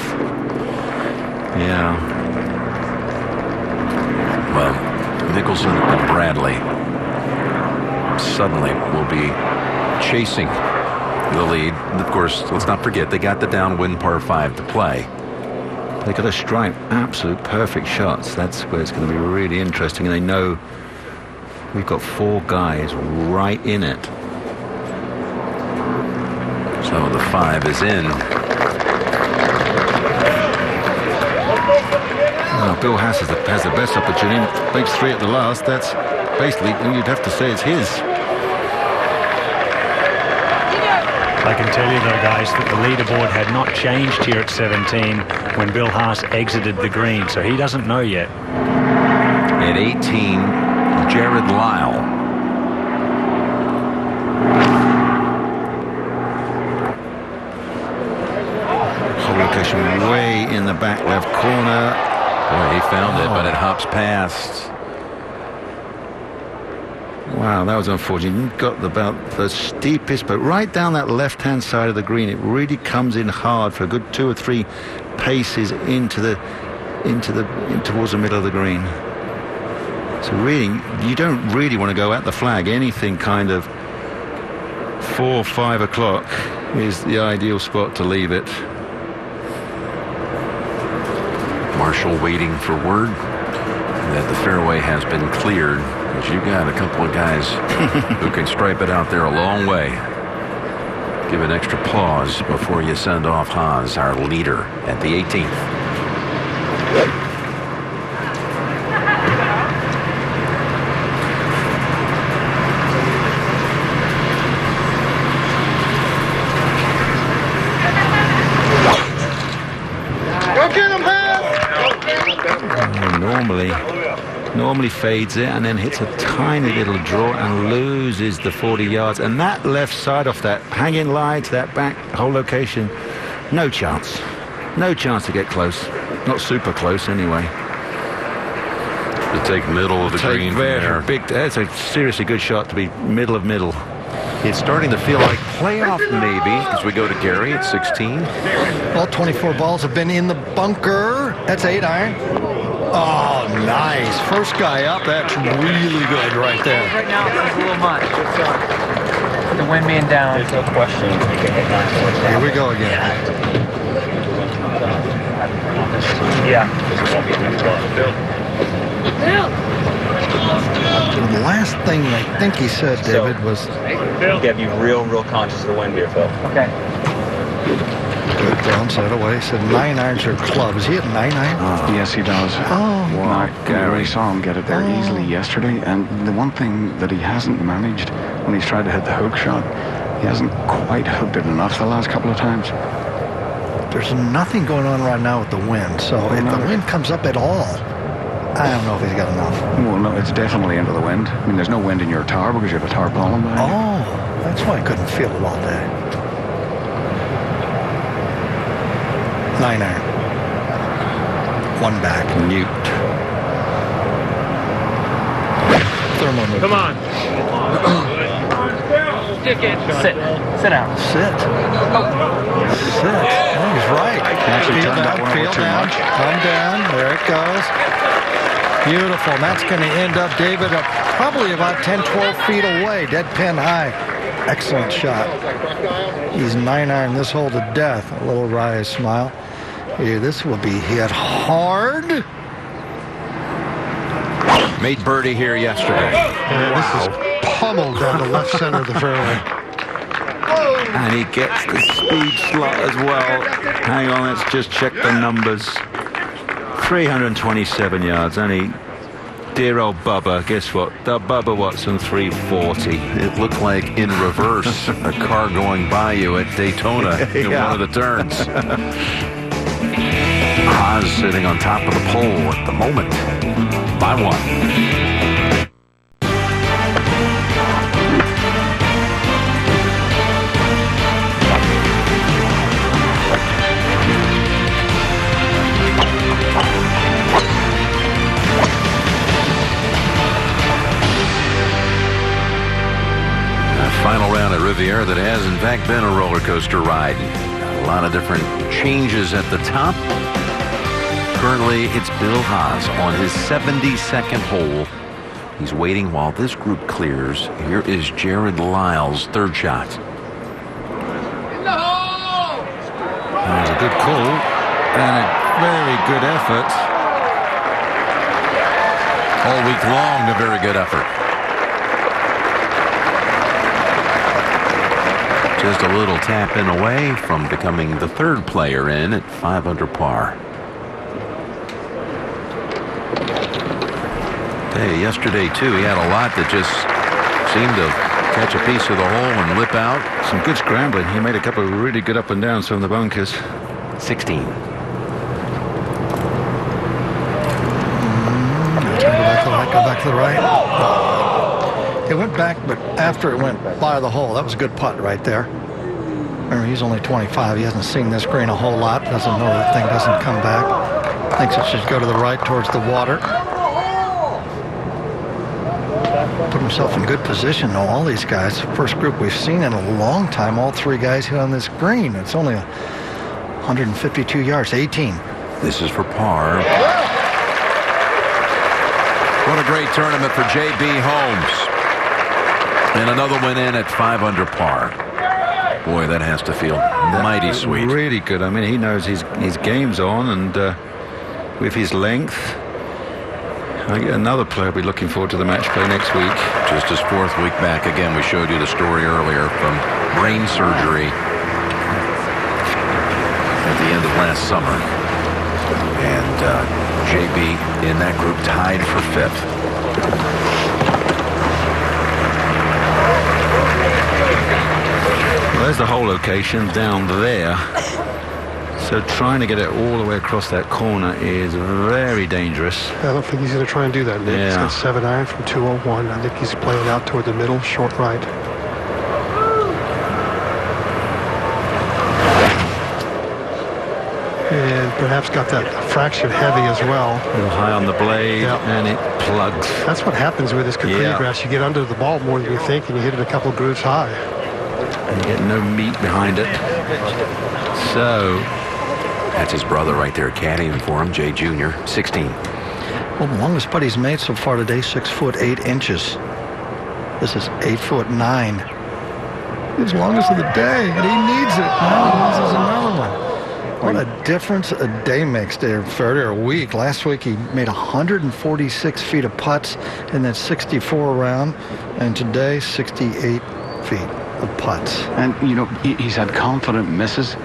Yeah. Well, Mickelson and Bradley suddenly will be chasing the lead. And of course, let's not forget, they got the downwind par 5 to play. They got to strike absolute perfect shots. That's where it's going to be really interesting. And they know We've got 4 guys right in it. So the 5 is in. Well, Bill Haas has the best opportunity. Makes 3 at the last. That's basically, you'd have to say it's his. I can tell you, though, guys, that the leaderboard had not changed here at 17 when Bill Haas exited the green, so he doesn't know yet. At 18, Jared Lyle. Hole location way in the back left corner. Boy, he found it, but it hops past. Wow, that was unfortunate. You got about the steepest, but right down that left-hand side of the green, it really comes in hard for a good 2 or 3 paces into towards the middle of the green. So really, you don't really want to go at the flag. Anything kind of 4 or 5 o'clock is the ideal spot to leave it. Marshall waiting for word that the fairway has been cleared. But you got a couple of guys who can stripe it out there a long way. Give an extra pause before you send off Haas, our leader, at the 18th. Normally fades it and then hits a tiny little draw and loses the 40 yards. And that left side off that hanging line to that back hole location, no chance. No chance to get close. Not super close anyway. To take middle of the green there. That's a seriously good shot to be middle of middle. It's starting to feel like playoff maybe as we go to Gary at 16. All 24 balls have been in the bunker. That's 8 iron. Oh, nice. First guy up. That's really good right there. Right now, it's a little much. It's, the wind being down. There's no question. Here we go again. Yeah. And the last thing I think he said, David, was... You have to be real conscious of the wind here, Phil. Okay. Good downside away. He said 9 irons are club. Is he at 9 iron? Yes, he does. Oh, wow. We saw him get it there easily yesterday. And the one thing that he hasn't managed when he's tried to hit the hook shot, he hasn't quite hooked it enough the last couple of times. There's nothing going on right now with the wind. So if the wind comes up at all, I don't know if he's got enough. Well, no, it's definitely into the wind. I mean, there's no wind in your tower because you have a tarpaulin behind you. Oh, that's why I couldn't feel it all day. 9 iron. 1 back. Newt. Thermometer. Come on. Sit. Sit down. Sit. Oh. Sit. Oh, he's right. Actually turned that one over too much. Come down. There it goes. Beautiful. And that's going to end up, David, probably about 10, 12 feet away. Dead pin high. Excellent shot. He's 9 iron this hole to death. A little wry smile. Here, this will be hit hard. Made birdie here yesterday. And this is pummeled down the left center of the fairway. And he gets the speed slot as well. Hang on, let's just check the numbers. 327 yards. Only dear old Bubba. Guess what? The Bubba Watson 340. It looked like in reverse, a car going by you at Daytona in one of the turns. Haas sitting on top of the pole at the moment by 1. Final round at Riviera that has in fact been a roller coaster ride. A lot of different changes at the top. Currently it's Bill Haas on his 72nd hole. He's waiting while this group clears. Here is Jared Lyle's 3rd shot. That was a good call and a very good effort. All week long, a very good effort. Just a little tap in away from becoming the third player in at 5 under par. Hey, yesterday, too, he had a lot that just seemed to catch a piece of the hole and lip out. Some good scrambling. He made a couple of really good up and downs from the bunkers. 16. Go back to the right. It went back, but after it went by the hole, that was a good putt right there. Remember, he's only 25. He hasn't seen this green a whole lot. Doesn't know that thing doesn't come back. Thinks it should go to the right towards the water. Put himself in good position, though. All these guys, first group we've seen in a long time, all three guys hit on this green. It's only 152 yards, 18. This is for par. What a great tournament for J.B. Holmes. And another win in at 5 under par. Boy, that has to feel mighty sweet. Really good. I mean, he knows his game's on, and with his length, another player will be looking forward to the match play next week. Just his 4th week back. Again, we showed you the story earlier from brain surgery at the end of last summer. And JB in that group tied for 5th. Well, there's the hole location down there. So trying to get it all the way across that corner is very dangerous. I don't think he's going to try and do that, Nick. Yeah. He's got 7-iron from 201. I think he's playing out toward the middle, short right. And perhaps got that fraction heavy as well. A little high on the blade, and it plugs. That's what happens with this Capri grass. You get under the ball more than you think, and you hit it a couple grooves high. And you get no meat behind it. So that's his brother right there caddying for him, Jay Jr., 16. Well, the longest putt he's made so far today, 6 foot 8 inches. This is 8 foot 9. His longest of the day, and he needs it. Now this is another one. What a difference a day makes there, or a week. Last week he made 146 feet of putts in that 64 round, and today 68 feet of putts. And, you know, he's had confident misses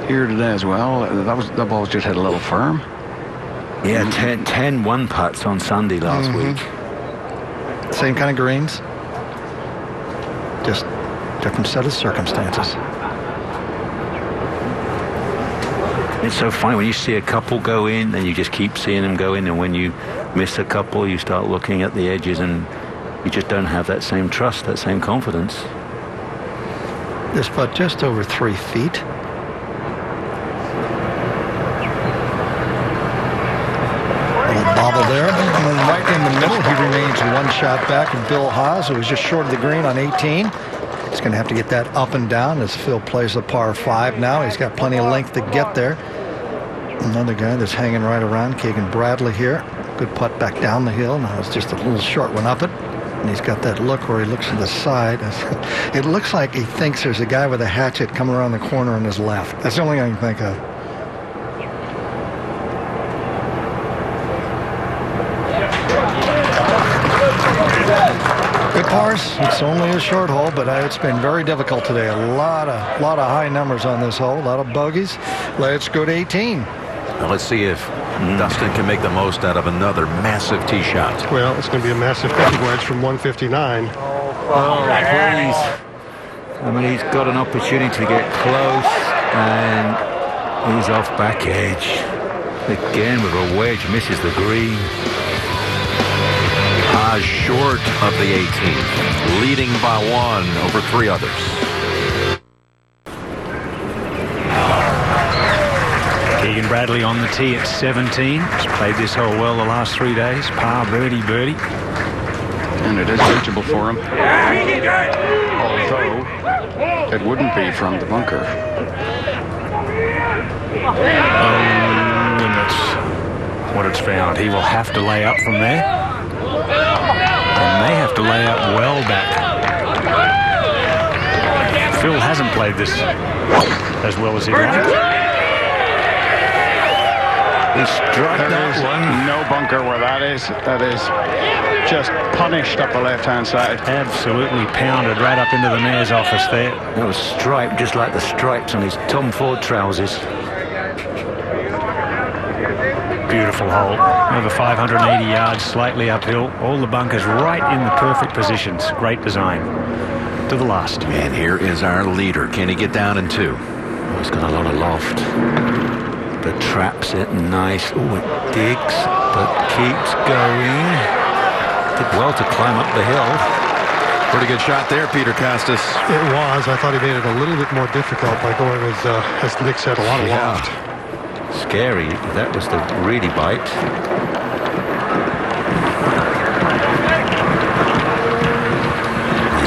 here today as well. That ball just hit a little firm. Yeah, 10 one putts on Sunday last week. Same kind of greens. Just different set of circumstances. It's so funny when you see a couple go in, and you just keep seeing them go in, and when you miss a couple, you start looking at the edges, and you just don't have that same trust, that same confidence. This putt just over 3 feet. A little bobble there, and then right in the middle, he remains 1 shot back of Bill Haas, who was just short of the green on 18. He's going to have to get that up and down as Phil plays the par 5 now. He's got plenty of length to get there. Another guy that's hanging right around, Keegan Bradley here. Good putt back down the hill. Now it's just a little short one up it. And he's got that look where he looks to the side. It looks like he thinks there's a guy with a hatchet coming around the corner on his left. That's the only thing I can think of. Good pars. It's only a short hole, but it's been very difficult today. A lot of high numbers on this hole. A lot of bogeys. Let's go to 18. Now let's see if Dustin can make the most out of another massive tee shot. Well, it's going to be a massive pitching wedge from 159. Oh, please. I mean, he's got an opportunity to get close, and he's off back edge. Again with a wedge, misses the green. Short of the 18th, leading by 1 over 3 others. Keegan Bradley on the tee at 17. He's played this hole well the last 3 days. Par, birdie, birdie. And it is reachable for him. Although it wouldn't be from the bunker. Oh, and that's what it's found. He will have to lay up from there. And may have to lay up well back. Phil hasn't played this as well as he'd like. He struck that one. No bunker where that is. That is just punished up the left-hand side. Absolutely pounded right up into the mayor's office there. That was striped just like the stripes on his Tom Ford trousers. Beautiful hole. Over 580 yards, slightly uphill. All the bunkers right in the perfect positions. Great design. To the last. And here is our leader. Can he get down in 2? Oh, he's got a lot of loft. But traps it nice. Oh, it digs, but keeps going. Did well to climb up the hill. Pretty good shot there, Peter Costas. It was. I thought he made it a little bit more difficult by going with, as Nick said, a lot of loft. Scary. That was the really bite.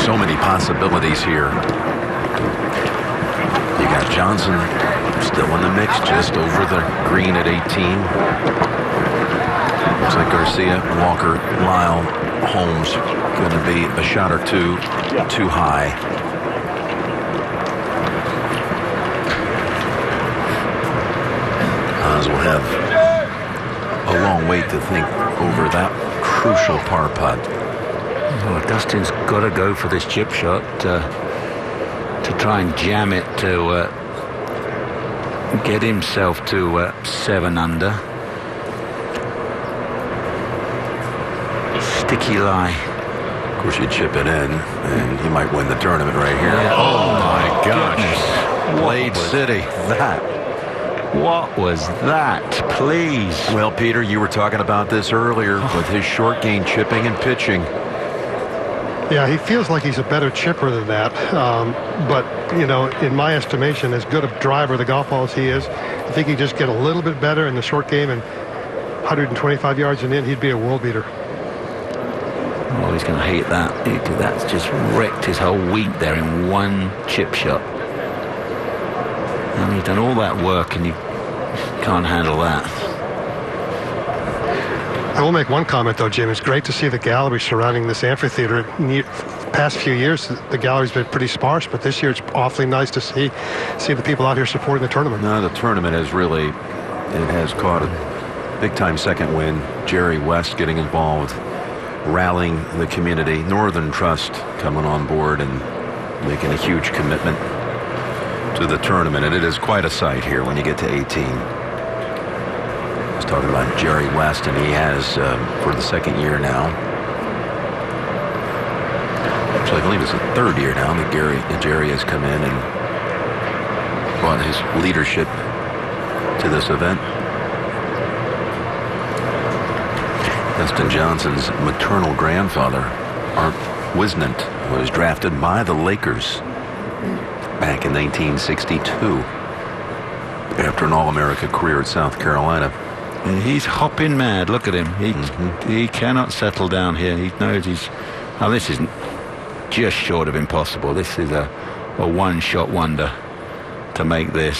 So many possibilities here. You got Johnson still in the mix, just over the green at 18. Looks like Garcia, Walker, Lyle, Holmes going to be a shot or two too high. Oz will have a long wait to think over that crucial par putt. Oh, Dustin's got to go for this chip shot to try and jam it to get himself to 7 under. Sticky lie. Of course, you chip it in, and he might win the tournament right here. Yeah. Oh my gosh! Blade City. What was that? Please. Well, Peter, you were talking about this earlier with his short game chipping and pitching. Yeah, he feels like he's a better chipper than that. But, you know, in my estimation, as good a driver of the golf ball as he is, I think he'd just get a little bit better in the short game, and 125 yards and in, he'd be a world beater. Oh, he's going to hate that. That's just wrecked his whole week there in one chip shot. And he's done all that work, and you can't handle that. I will make one comment, though, Jim. It's great to see the gallery surrounding this amphitheater. Past few years, the gallery's been pretty sparse, but this year it's awfully nice to see the people out here supporting the tournament. No, the tournament has really, it has caught a big-time second win. Jerry West getting involved, rallying the community. Northern Trust coming on board and making a huge commitment to the tournament, and it is quite a sight here when you get to 18. I was talking about Jerry West, and he has for the second year now. Actually, I believe it's the third year now that Jerry has come in and brought his leadership to this event. Dustin Johnson's maternal grandfather, Art Wisnant, was drafted by the Lakers back in 1962 after an All-America career at South Carolina. And he's hopping mad. Look at him. He cannot settle down here. He knows this isn't just short of impossible. This is a one-shot wonder to make this,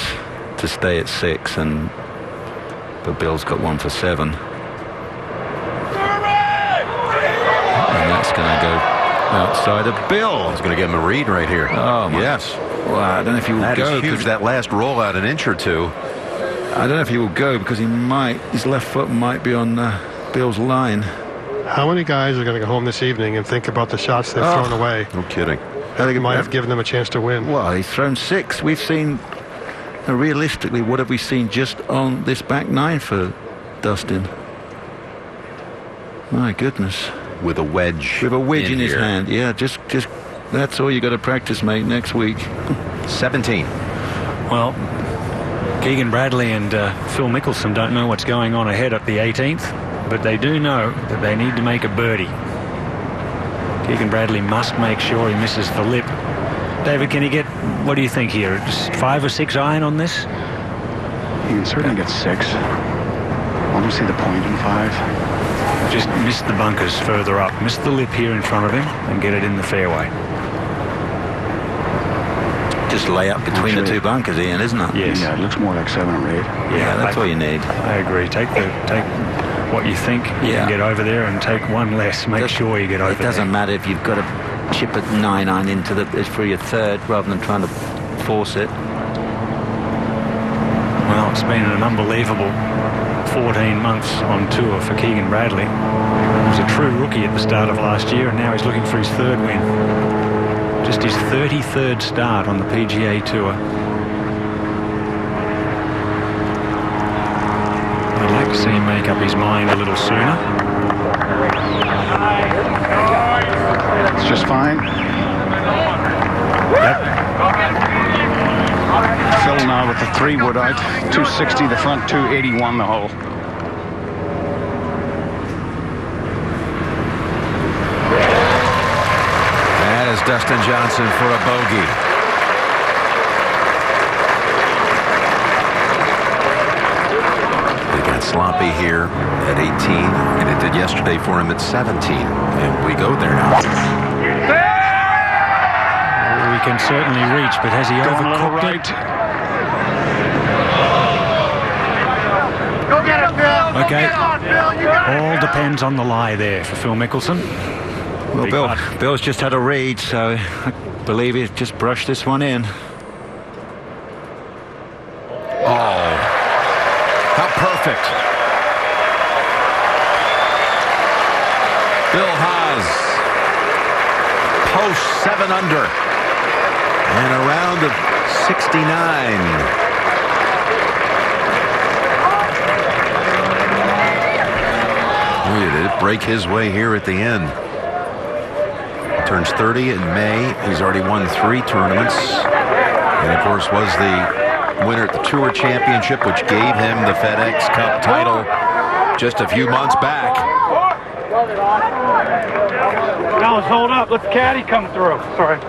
to stay at 6, but Bill's got 1 for 7. And that's going to go outside of Bill. He's going to get him a read right here. Oh, my. Yes. Well, I don't know if he will go. That is huge. That last rollout, an inch or two. I don't know if he will go because his left foot might be on Bill's line. How many guys are going to go home this evening and think about the shots they've thrown away? No kidding. I think it might have given them a chance to win. Well, he's thrown 6. We've seen, realistically, what have we seen just on this back 9 for Dustin? My goodness. With a wedge. With a wedge in his hand. Yeah, just that's all you got to practice, mate, next week. 17. Well, Keegan Bradley and Phil Mickelson don't know what's going on ahead at the 18th, but they do know that they need to make a birdie. Keegan Bradley must make sure he misses the lip. David, can he get, what do you think here, just 5 or 6 iron on this? He can certainly get 6. I don't see the point in 5. Just miss the bunkers further up. Miss the lip here in front of him and get it in the fairway. Just lay up between the 2 bunkers, Ian, isn't it? Yes. Yeah, it looks more like 7 or 8. Yeah, that's all you need. I agree. Take what you think you can get over there and take 1 less. Make sure you get over there. It doesn't matter if you've got to chip at 9 iron into for your 3rd rather than trying to force it. Well, it's been an unbelievable 14 months on tour for Keegan Bradley. He was a true rookie at the start of last year, and now he's looking for his third win. Just his 33rd start on the PGA Tour. I'd like to see him make up his mind a little sooner. It's just fine. Yep. Phil now with the 3-wood out. 260 the front, 281 the hole. That is Dustin Johnson for a bogey. It got sloppy here at 18, and it did yesterday for him at 17. And we go there now. We can certainly reach, but has he overcooked it? Go get it, Phil. Okay. Phil, you got it. All depends on the lie there for Phil Mickelson. Well, Bill's just had a read, so I believe he's just brushed this one in. Oh, how perfect. Bill Haas, post 7 under, and a round of 69. Boy, did it break his way here at the end. Turns 30 in May. He's already won 3 tournaments, and of course was the winner at the Tour Championship, which gave him the FedEx Cup title just a few months back. Now let's hold up. Let the caddy come through. Sorry.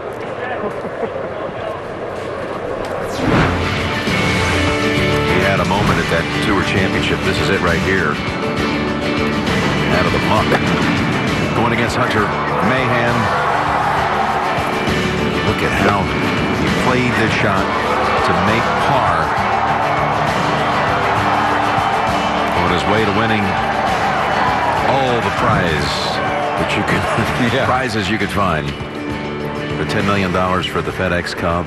He had a moment at that Tour Championship. This is it right here. Out of the muck. Going against Hunter Mahan. Look at how he played this shot to make par. On his way to winning all the prizes you could find. The $10 million for the FedEx Cup.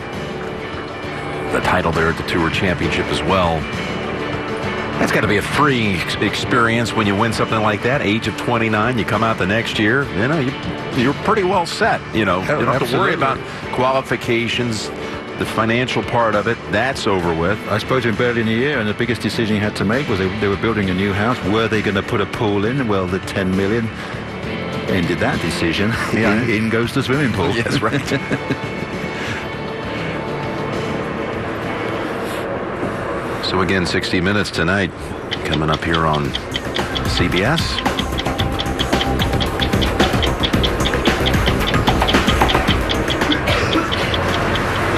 The title there at the Tour Championship as well. That's got to be a free experience when you win something like that. Age of 29, you come out the next year, you know, you're pretty well set. You know, you don't have to worry about qualifications, the financial part of it. That's over with. I spoke to him early in the year, and the biggest decision he had to make was they were building a new house. Were they going to put a pool in? Well, the 10 million ended that decision. Yeah. In goes the swimming pool. Yes, right. So again, 60 Minutes tonight, coming up here on CBS.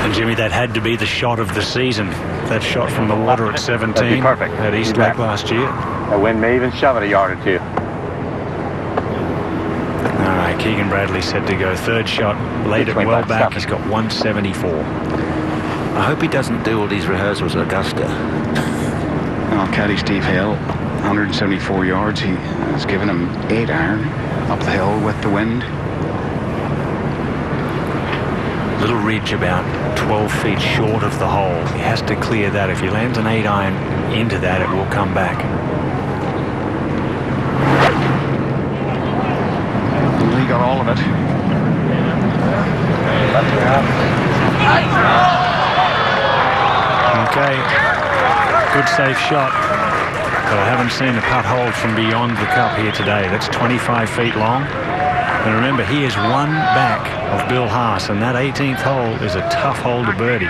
And Jimmy, that had to be the shot of the season. That shot from the water at 17. That'd be perfect. At East Lake last year. The wind may even shove it a yard or two. All right, Keegan Bradley set to go. Third shot, laid it well back. He's got 174. I hope he doesn't do all these rehearsals at Augusta. Well, caddy Steve Hale, 174 yards. He has given him 8 iron up the hill with the wind. Little ridge about 12 feet short of the hole. He has to clear that. If he lands an 8 iron into that, it will come back. He got all of it. Okay, good safe shot, but I haven't seen a putt hold from beyond the cup here today. That's 25 feet long. And remember, he is 1 back of Bill Haas, and that 18th hole is a tough hole to birdie.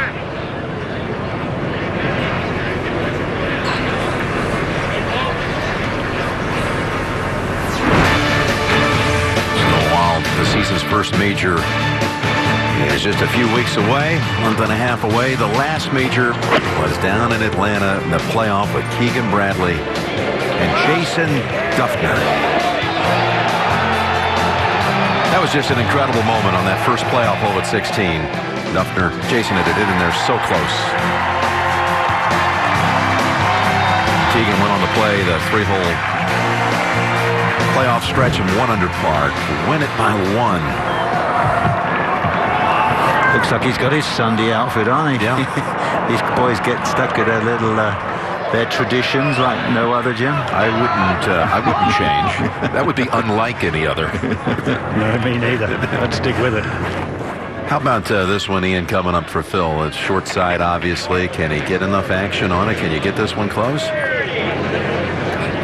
So while the season's first major is just a few weeks away, month and a half away, the last major was down in Atlanta in the playoff with Keegan Bradley and Jason Duffner. That was just an incredible moment on that first playoff hole at 16. Duffner, Jason had it in there so close. Keegan went on to play the 3-hole playoff stretch in 1 under par to win it by 1. Looks like he's got his Sunday outfit on. Yeah. These boys get stuck at a little They're traditions like no other, Jim? I wouldn't change. That would be unlike any other. No, me neither. I'd stick with it. How about this one, Ian, coming up for Phil? It's short side, obviously. Can he get enough action on it? Can you get this one close?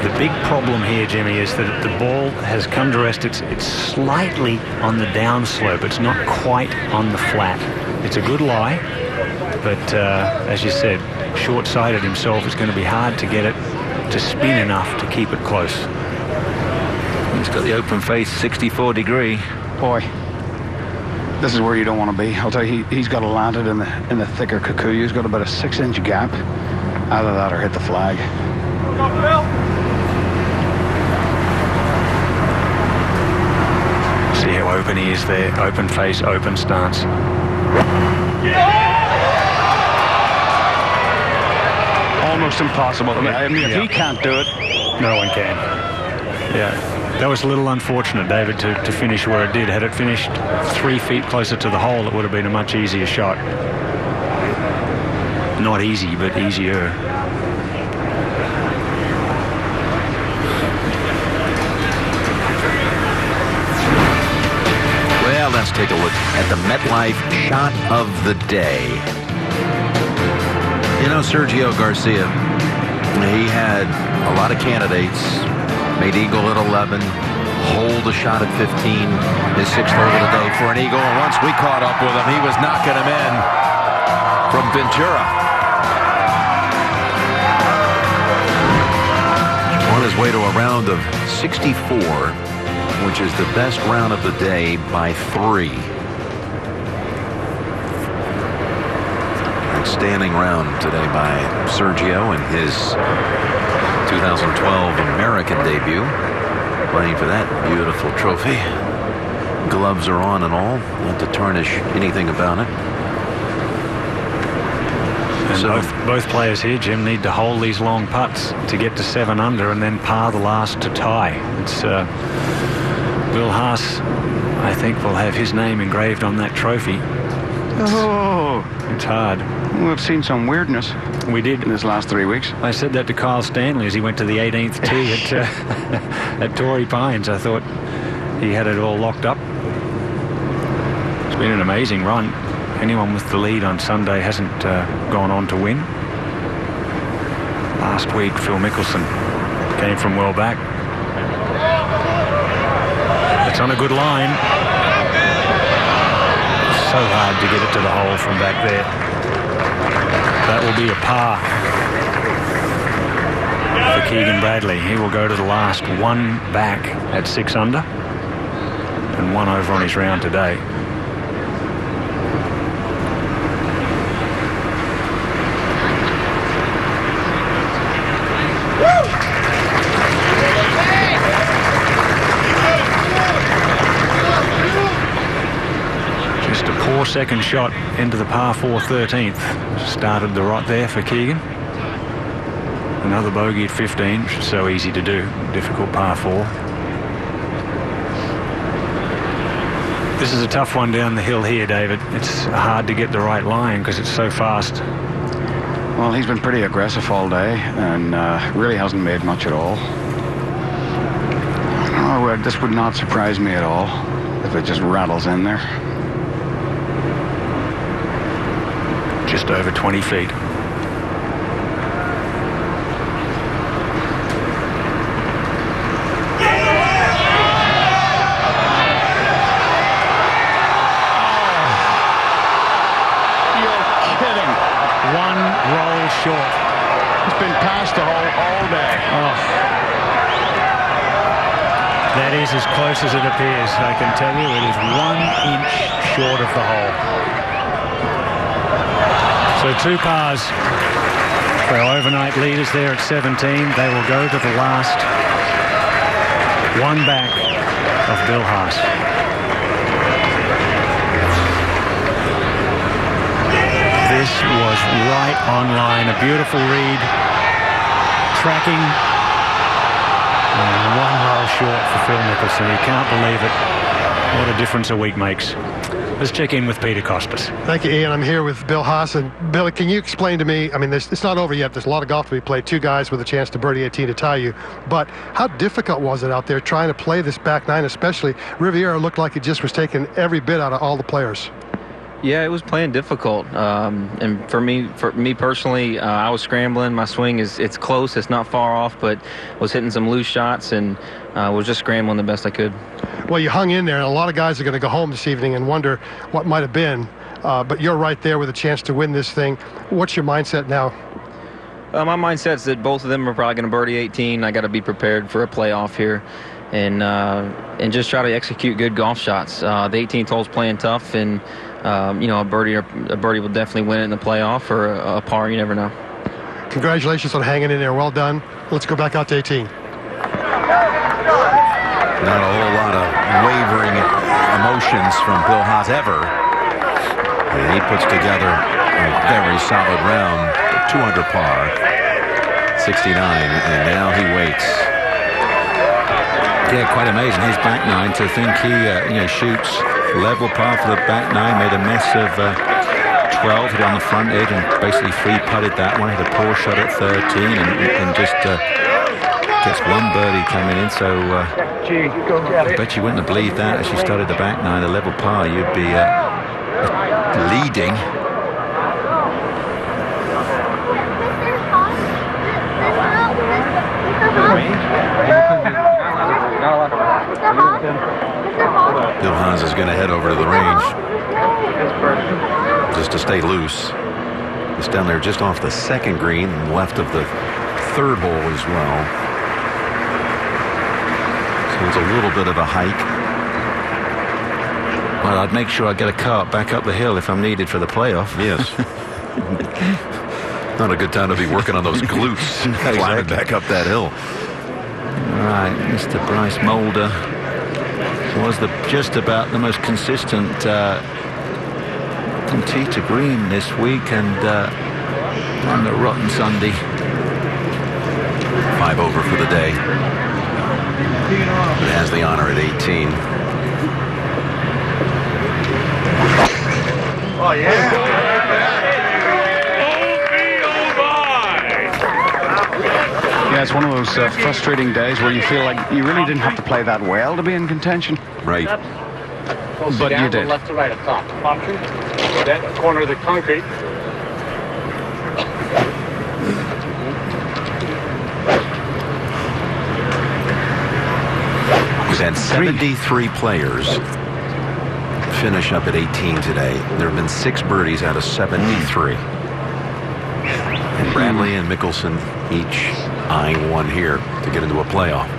The big problem here, Jimmy, is that the ball has come to rest. It's slightly on the downslope. It's not quite on the flat. It's a good lie, but as you said, short-sighted himself. It's going to be hard to get it to spin enough to keep it close. He's got the open face 64 degree. Boy, this is where you don't want to be. I'll tell you, he's got to land it in the thicker Kikuyu. He's got about a 6-inch gap. Either that or hit the flag. See how open he is there. Open face, open stance. Almost impossible. I mean, if he can't do it, no one can. Yeah, that was a little unfortunate, David, to finish where it did. Had it finished 3 feet closer to the hole, it would have been a much easier shot. Not easy, but easier. Well, let's take a look at the MetLife shot of the day. You know, Sergio Garcia, he had a lot of candidates. Made eagle at 11, hold a shot at 15, his 6th hole of the day for an eagle. And once we caught up with him, he was knocking him in from Ventura. On his way to a round of 64, which is the best round of the day by 3. Outstanding round today by Sergio in his 2012 American debut, playing for that beautiful trophy. Gloves are on and all, not to tarnish anything about it. And so both players here, Jim, need to hold these long putts to get to 7 under and then par the last to tie. It's Bill Haas, I think, will have his name engraved on that trophy. oh, It's hard. we've seen some weirdness. We did in this last 3 weeks. I said that to Kyle Stanley as he went to the 18th tee at Torrey Pines. I thought he had it all locked up. It's been an amazing run. Anyone with the lead on Sunday hasn't gone on to win. Last week, Phil Mickelson came from well back. It's on a good line. So hard to get it to the hole from back there. That will be a par for Keegan Bradley. He will go to the last 1 back at 6 under and 1 over on his round today. Just a poor second shot into the par 4 13th. Started the rot there for Keegan. Another bogey at 15, which is so easy to do. Difficult par 4. This is a tough one down the hill here, David. It's hard to get the right line because it's so fast. Well, he's been pretty aggressive all day and really hasn't made much at all. Oh, this would not surprise me at all if it just rattles in there. Just over 20 feet. Short. It's been past the hole all day. Oh. That is as close as it appears. I can tell you it is 1 inch short of the hole. So 2 pars for our overnight leaders there at 17. They will go to the last 1 back of Bill Haas. This was right on line. A beautiful read. Tracking. And 1 hole short for Phil Mickelson. You can't believe it. What a difference a week makes. Let's check in with Peter Costas. Thank you, Ian. I'm here with Bill Haas. And Billy, can you explain to me, I mean, it's not over yet. There's a lot of golf to be played. 2 guys with a chance to birdie 18 to tie you. But how difficult was it out there trying to play this back 9, especially? Riviera looked like it just was taking every bit out of all the players. Yeah, it was playing difficult, and for me personally, I was scrambling. My swing it's close, it's not far off, but was hitting some loose shots and was just scrambling the best I could. Well, you hung in there, and a lot of guys are going to go home this evening and wonder what might have been. But you're right there with a chance to win this thing. What's your mindset now? My mindset's that both of them are probably going to birdie 18. I got to be prepared for a playoff here, and just try to execute good golf shots. The 18th hole's playing tough, and a birdie will definitely win it in the playoff, or a par. You never know. Congratulations on hanging in there. Well done. Let's go back out to 18. Not a whole lot of wavering emotions from Bill Haas ever. And he puts together a very solid round, 200 par, 69, and now he waits. Yeah, quite amazing. His back 9, to think he shoots level par for the back 9, made a mess of 12, hit on the front edge and basically free putted that one, hit a poor shot at 13 and just gets one birdie coming in. So I bet you wouldn't have believed that as you started the back 9, a level par, you'd be leading. Bill Haas is going to head over to the range just to stay loose. It's down there just off the second green, left of the third hole as well. So it's a little bit of a hike. Well, I'd make sure I get a cart back up the hill if I'm needed for the playoff. Yes. Not a good time to be working on those glutes. Climbing back up that hill. Right, Mr. Bryce Mulder was just about the most consistent from tee to green this week, and on the rotten Sunday. 5 over for the day. It has the honor at 18. Oh, yeah. Yeah, it's one of those frustrating days where you feel like you really didn't have to play that well to be in contention. Right. But you did. Left to right at top. Palm tree. That corner of the concrete. We've had 73 players finish up at 18 today. There have been 6 birdies out of 73. And Bradley and Mickelson each eyeing one here to get into a playoff.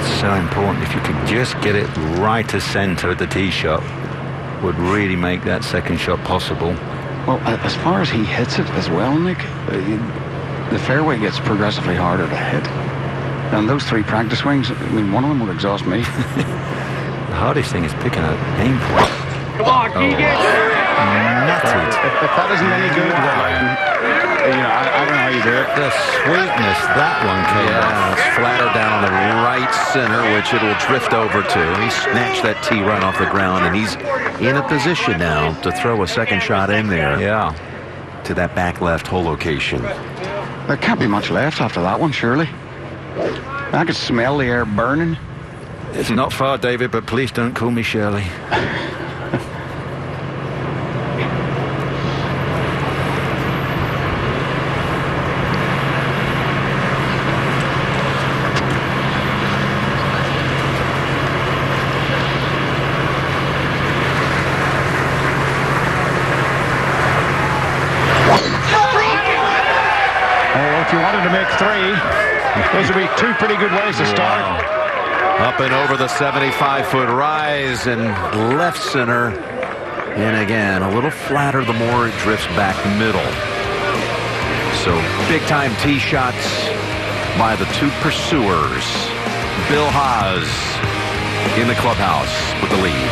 It's so important. If you could just get it right to center at the tee shot, would really make that second shot possible. Well, as far as he hits it as well, Nick, the fairway gets progressively harder to hit. And those 3 practice swings, I mean, one of them would exhaust me. The hardest thing is picking a aim point. Come on, Keegan! Nutted. If that isn't any good, I don't know how you do it. The sweetness that one came off. It's flatter down the right center, which it'll drift over to. He snatched that tee right off the ground, and he's in a position now to throw a second shot in there. Yeah. To that back left hole location. There can't be much left after that one, surely. I could smell the air burning. It's not far, David, but please don't call me Shirley. If you wanted to make 3, those would be 2 pretty good ways to start. Wow. Up and over the 75-foot rise and left center. And again, a little flatter the more it drifts back middle. So big-time tee shots by the 2 pursuers. Bill Haas in the clubhouse with the lead.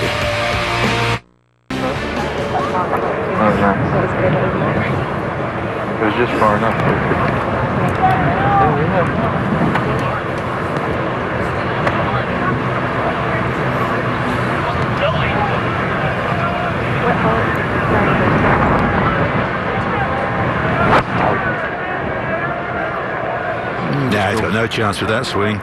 It was just far enough. chance with that swing.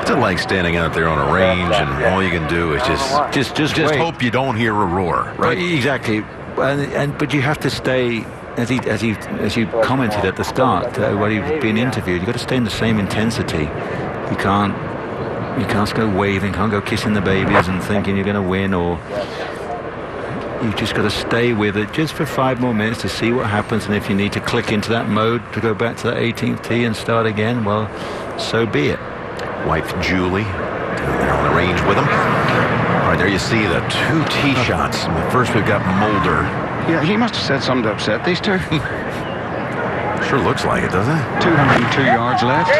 It's like standing out there on a range, and all you can do is just hope you don't hear a roar, right? Exactly. But you have to stay, as you commented at the start, when he was being interviewed, you've got to stay in the same intensity. You can't go waving, can't go kissing the babies and thinking you're going to win, or you've just got to stay with it just for 5 more minutes to see what happens, and if you need to click into that mode to go back to that 18th tee and start again, well, so be it. Wife Julie down there on the range with him. All right, there you see the 2 tee shots. First we've got Mulder. Yeah, he must have said something to upset these two. Sure looks like it, doesn't it? 202 yards left.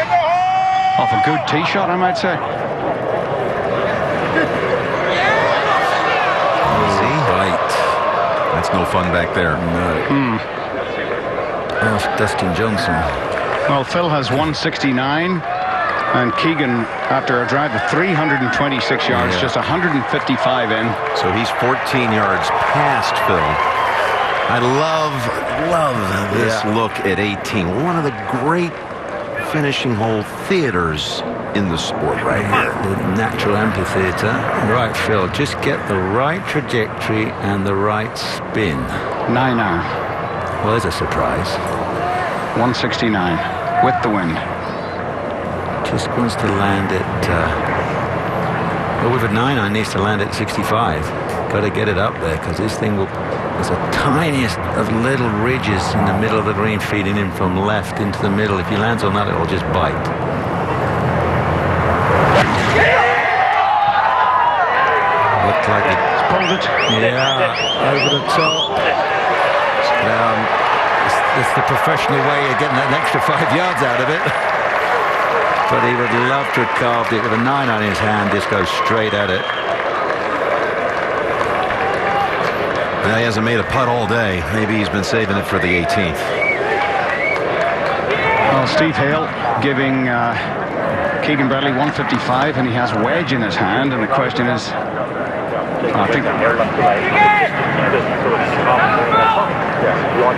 Off a good tee shot, I might say. See? Right. That's no fun back there. No. Ask Dustin Johnson. Well, Phil has 169. And Keegan, after a drive of 326 yards, just 155 in. So he's 14 yards past Phil. I love this look at 18. One of the great finishing hole theaters in the sport right here. The natural amphitheater. Right, Phil, just get the right trajectory and the right spin. 9-iron. Well, there's a surprise. 169 with the wind. Just wants to land it. Well, with a 9-iron, needs to land at 65. Got to get it up there because this thing will. There's the tiniest of little ridges in the middle of the green feeding in from left into the middle. If he lands on that, it'll just bite. Looked like it. Pulled it. Yeah, over the top. It's the professional way of getting that extra 5 yards out of it. But he would love to have carved it with a 9 on his hand, just go straight at it. Now, he hasn't made a putt all day. Maybe he's been saving it for the 18th. Well, Steve Hale giving Keegan Bradley 155, and he has wedge in his hand, and the question is, I think...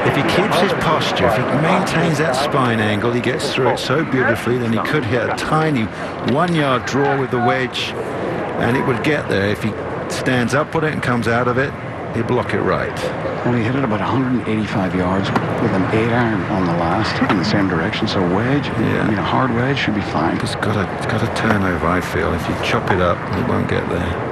If he keeps his posture, if he maintains that spine angle, he gets through it so beautifully, then he could hit a tiny 1-yard draw with the wedge, and it would get there. If he stands up with it and comes out of it, he'll block it right. Well, he hit it about 185 yards with an 8-iron on the last in the same direction, so wedge, I mean, a hard wedge should be fine. It's got a turnover, I feel. If you chop it up, it won't get there.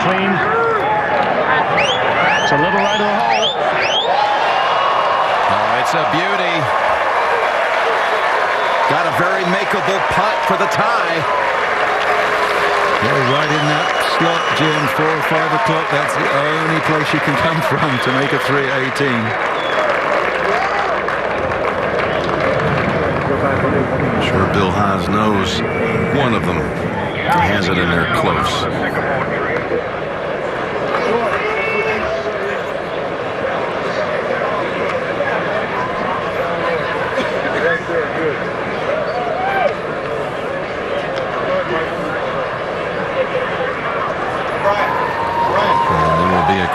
Clean. It's a little right of the hole. Oh, it's a beauty. Got a very makeable putt for the tie. Yeah, right in that slot, Jim, 4 or 5 o'clock. That's the only place you can come from to make a 3 at 18. I'm sure Bill Haas knows one of them has it in there close.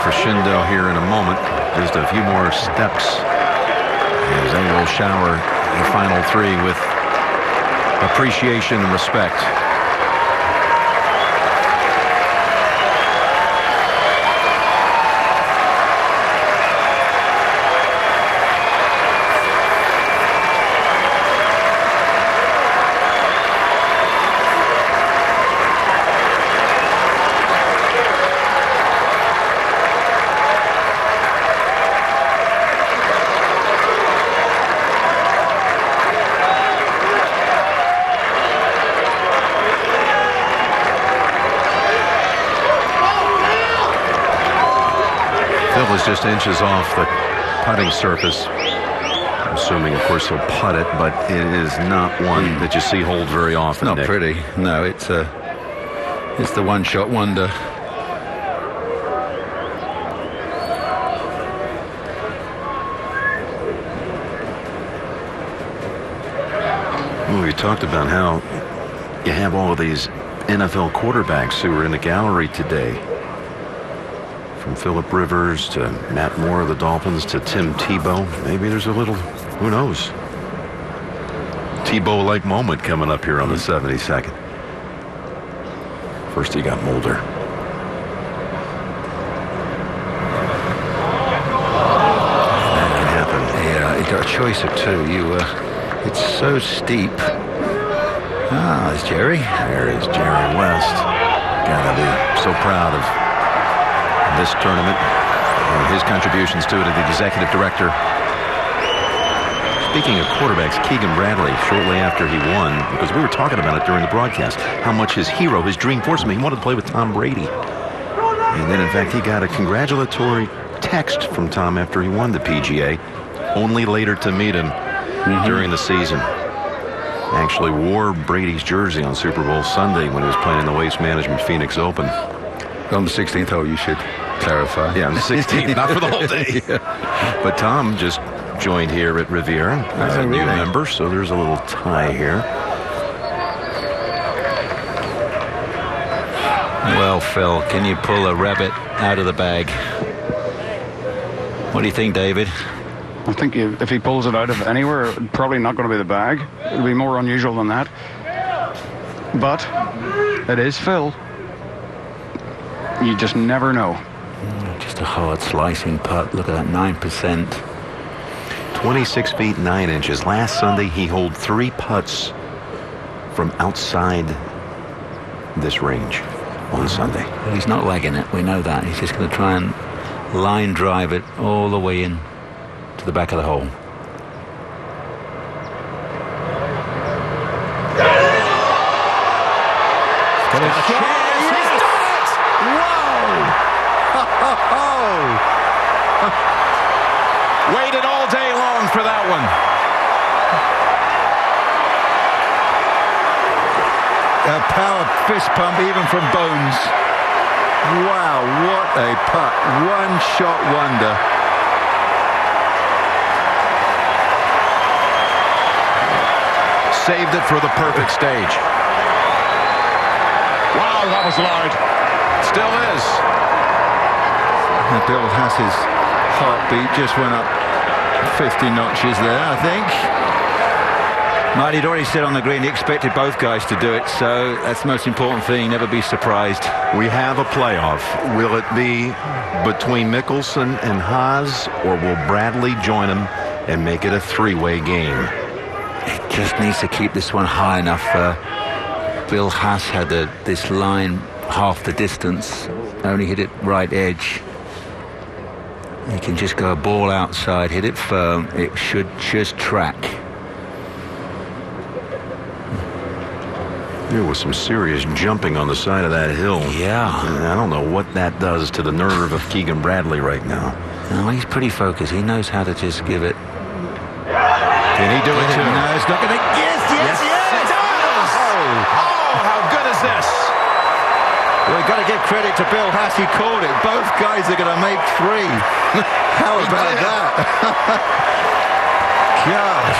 Crescendo here in a moment. Just a few more steps as they will shower the final 3 with appreciation and respect. Just inches off the putting surface. I'm assuming, of course, he'll putt it, but it is not one that you see hold very often. Not Nick. pretty. No, it's the one-shot wonder. Well, we talked about how you have all of these NFL quarterbacks who were in the gallery today. From Phillip Rivers to Matt Moore of the Dolphins to Tim Tebow. Maybe there's a little, who knows, Tebow-like moment coming up here on the 72nd. First he got Mulder. That can happen. Yeah, you got a choice of two. It's so steep. There's Jerry. There is Jerry West. Gotta be so proud of this tournament and his contributions to it as the executive director. Speaking of quarterbacks, Keegan Bradley, shortly after he won, because we were talking about it during the broadcast, how much his hero, his dream force him. He wanted to play with Tom Brady. And then, in fact, he got a congratulatory text from Tom after he won the PGA, only later to meet him during the season. Actually wore Brady's jersey on Super Bowl Sunday when he was playing in the Waste Management Phoenix Open. On the 16th hole, you should clarify. Yeah, on the 16th, not for the whole day. Yeah. But Tom just joined here at Riviera as a new member, so there's a little tie here. Well, Phil, can you pull a rabbit out of the bag? What do you think, David? I think if he pulls it out of anywhere, probably not going to be the bag. It'll be more unusual than that. But it is Phil. You just never know. Just a hard slicing putt. Look at that, 9%. 26 feet 9 inches. Last Sunday, he holed 3 putts from outside this range on Sunday. Well, he's not legging it. We know that. He's just going to try and line drive it all the way in to the back of the hole. Got a chance. He's done it! Whoa! Waited all day long for that one. A power fist pump even from Bones. Wow, what a putt. One shot wonder. Saved it for the perfect stage. Wow, that was loud. Still is. Bill Hass's heartbeat just went up 50 notches there, I think. Marty had already said on the green he expected both guys to do it, so that's the most important thing. Never be surprised. We have a playoff. Will it be between Mickelson and Haas, or will Bradley join him and make it a 3-way game? It just needs to keep this one high enough. Bill Haas had this line half the distance, only hit it right edge. He can just go a ball outside, hit it firm. It should just track. There was some serious jumping on the side of that hill. Yeah. I don't know what that does to the nerve of Keegan Bradley right now. No, he's pretty focused. He knows how to just give it. Can he do it too? No, it's not going to. Yes, it does! Oh, how good is this? Well, we've got to give credit to Bill Hass. He called it. Both guys are going to make 3. How about that? Gosh.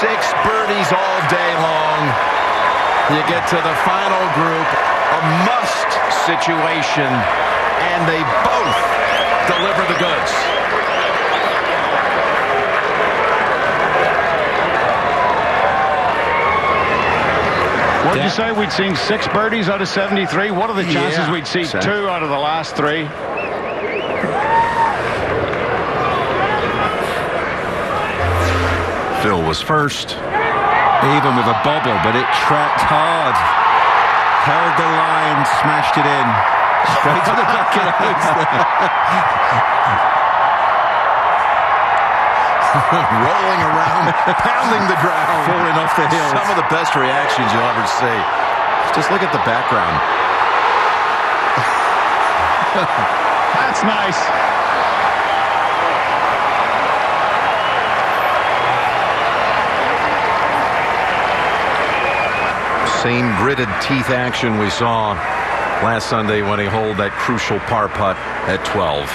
6 birdies all day long. You get to the final group, a must situation, and they both deliver the goods. What did you say? We'd seen 6 birdies out of 73. What are the chances we'd see 2 out of the last 3? Phil was first. Even with a bobble, but it tracked hard. Held the line, smashed it in. Straight to the back of the house there. Rolling around, pounding the ground. Falling off the hill. Some of the best reactions you'll ever see. Just look at the background. That's nice. Same gritted teeth action we saw last Sunday when he holed that crucial par putt at 12.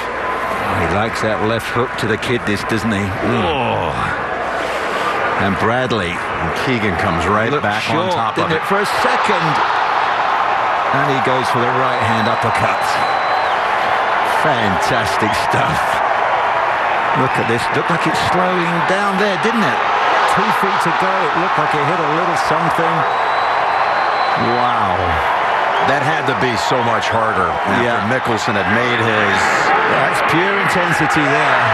He likes that left hook to the kidneys, doesn't he? Oh. And Bradley. And Keegan comes right back on top of it. For a second. And he goes for the right-hand uppercut. Fantastic stuff. Look at this. Looked like it's slowing down there, didn't it? 2 feet to go. It looked like it hit a little something. Wow. That had to be so much harder after Mickelson had made his. That's pure intensity there.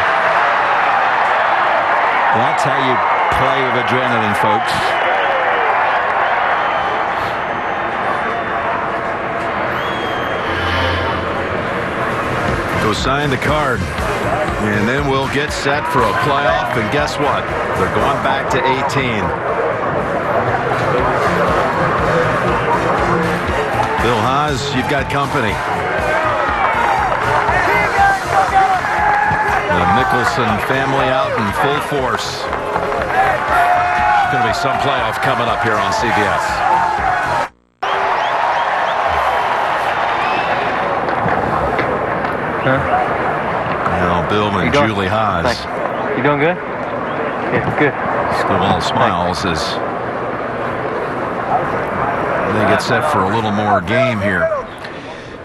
That's how you play with adrenaline, folks. Go sign the card. And then we'll get set for a playoff. And guess what? They're going back to 18. Bill Haas, you've got company. The Mickelson family out in full force. There's going to be some playoff coming up here on CBS. Now Bill and Julie Haas. You doing good? Yeah, good. Still all smiles as they get set for a little more game here.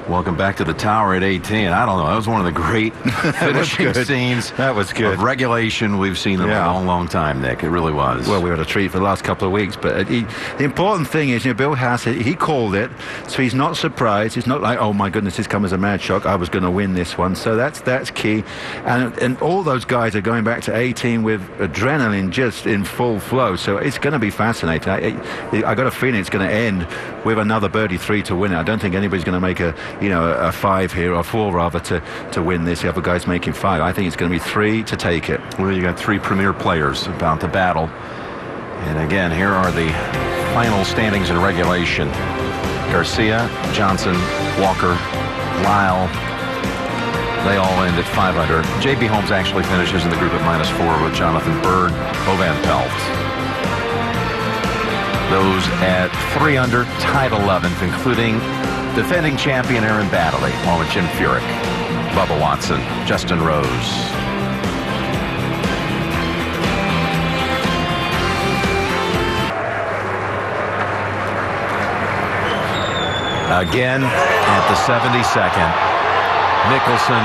Welcome back to the tower at 18. I don't know. That was one of the great finishing scenes. That was good. Of regulation we've seen in a long, long time, Nick. It really was. Well, we had a treat for the last couple of weeks. But the important thing is, Bill Haas, he called it, so he's not surprised. He's not like, oh my goodness, this come as a mad shock. I was going to win this one. So that's key. And all those guys are going back to 18 with adrenaline just in full flow. So it's going to be fascinating. I got a feeling it's going to end with another birdie 3 to win it. I don't think anybody's going to make a 5 here, or 4 rather, to win this. The other guy's making 5. I think it's going to be 3 to take it. Well, you got 3 premier players about to battle. And again, here are the final standings in regulation. Garcia, Johnson, Walker, Lyle, they all end at 5 under. J.B. Holmes actually finishes in the group at -4 with Jonathan Bird, Bo Van Pelt. Those at 3 under, tied 11th, including defending champion Aaron Baddeley, along with Jim Furyk, Bubba Watson, Justin Rose. Again, at the 72nd, Mickelson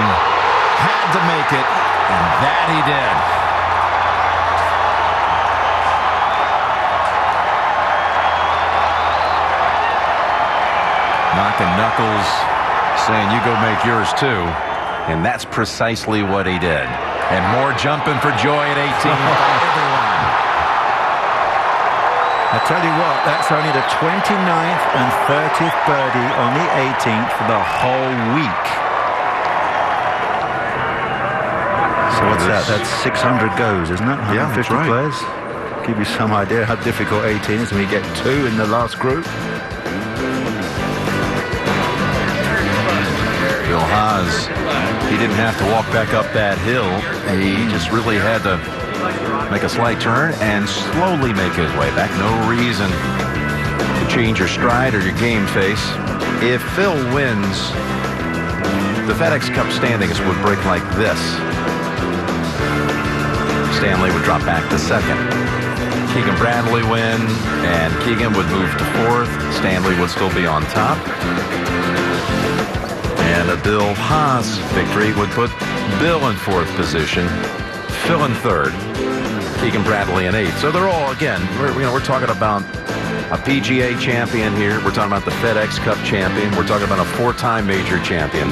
had to make it, and that he did. Knocking knuckles, saying you go make yours too. And that's precisely what he did. And more jumping for joy at 18 by everyone. I tell you what, that's only the 29th and 30th birdie on the 18th for the whole week. So what's that? That's 600 goes, isn't it? 150 yeah, that's right. players. Give you some idea how difficult 18 is when you get 2 in the last group. Bill Haas, he didn't have to walk back up that hill. He just really had to make a slight turn and slowly make his way back. No reason to change your stride or your game face. If Phil wins, the FedEx Cup standings would break like this. Stanley would drop back to 2nd. Keegan Bradley win, and Keegan would move to 4th. Stanley would still be on top. And a Bill Haas victory would put Bill in 4th position, Phil in 3rd, Keegan Bradley in 8th. So they're all, again, we're talking about a PGA champion here. We're talking about the FedEx Cup champion. We're talking about a 4-time major champion.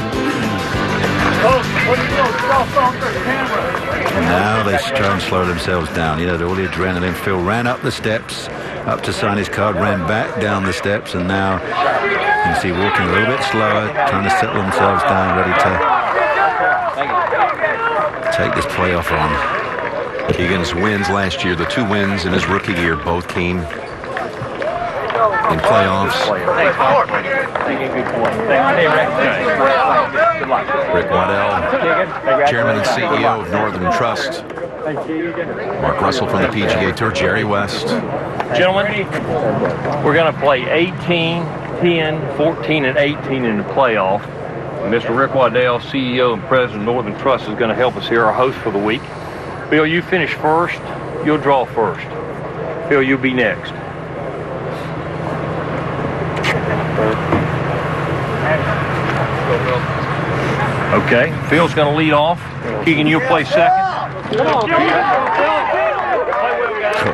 Now they try and slow themselves down. All the adrenaline. Phil ran up the steps, up to sign his card, ran back down the steps, and now you can see walking a little bit slower, trying to settle themselves down, ready to take this playoff on. Keegan's wins last year, the 2 wins in his rookie year, both came in playoffs. Rick Waddell, Chairman and CEO of Northern Trust. Mark Russell from the PGA Tour, Jerry West. Gentlemen, we're going to play 18, 10, 14, and 18 in the playoff. Mr. Rick Waddell, CEO and President of Northern Trust, is going to help us here, our host for the week. Bill, you finish first. You'll draw first. Phil, you'll be next. Okay, Phil's going to lead off. Keegan, you'll play second.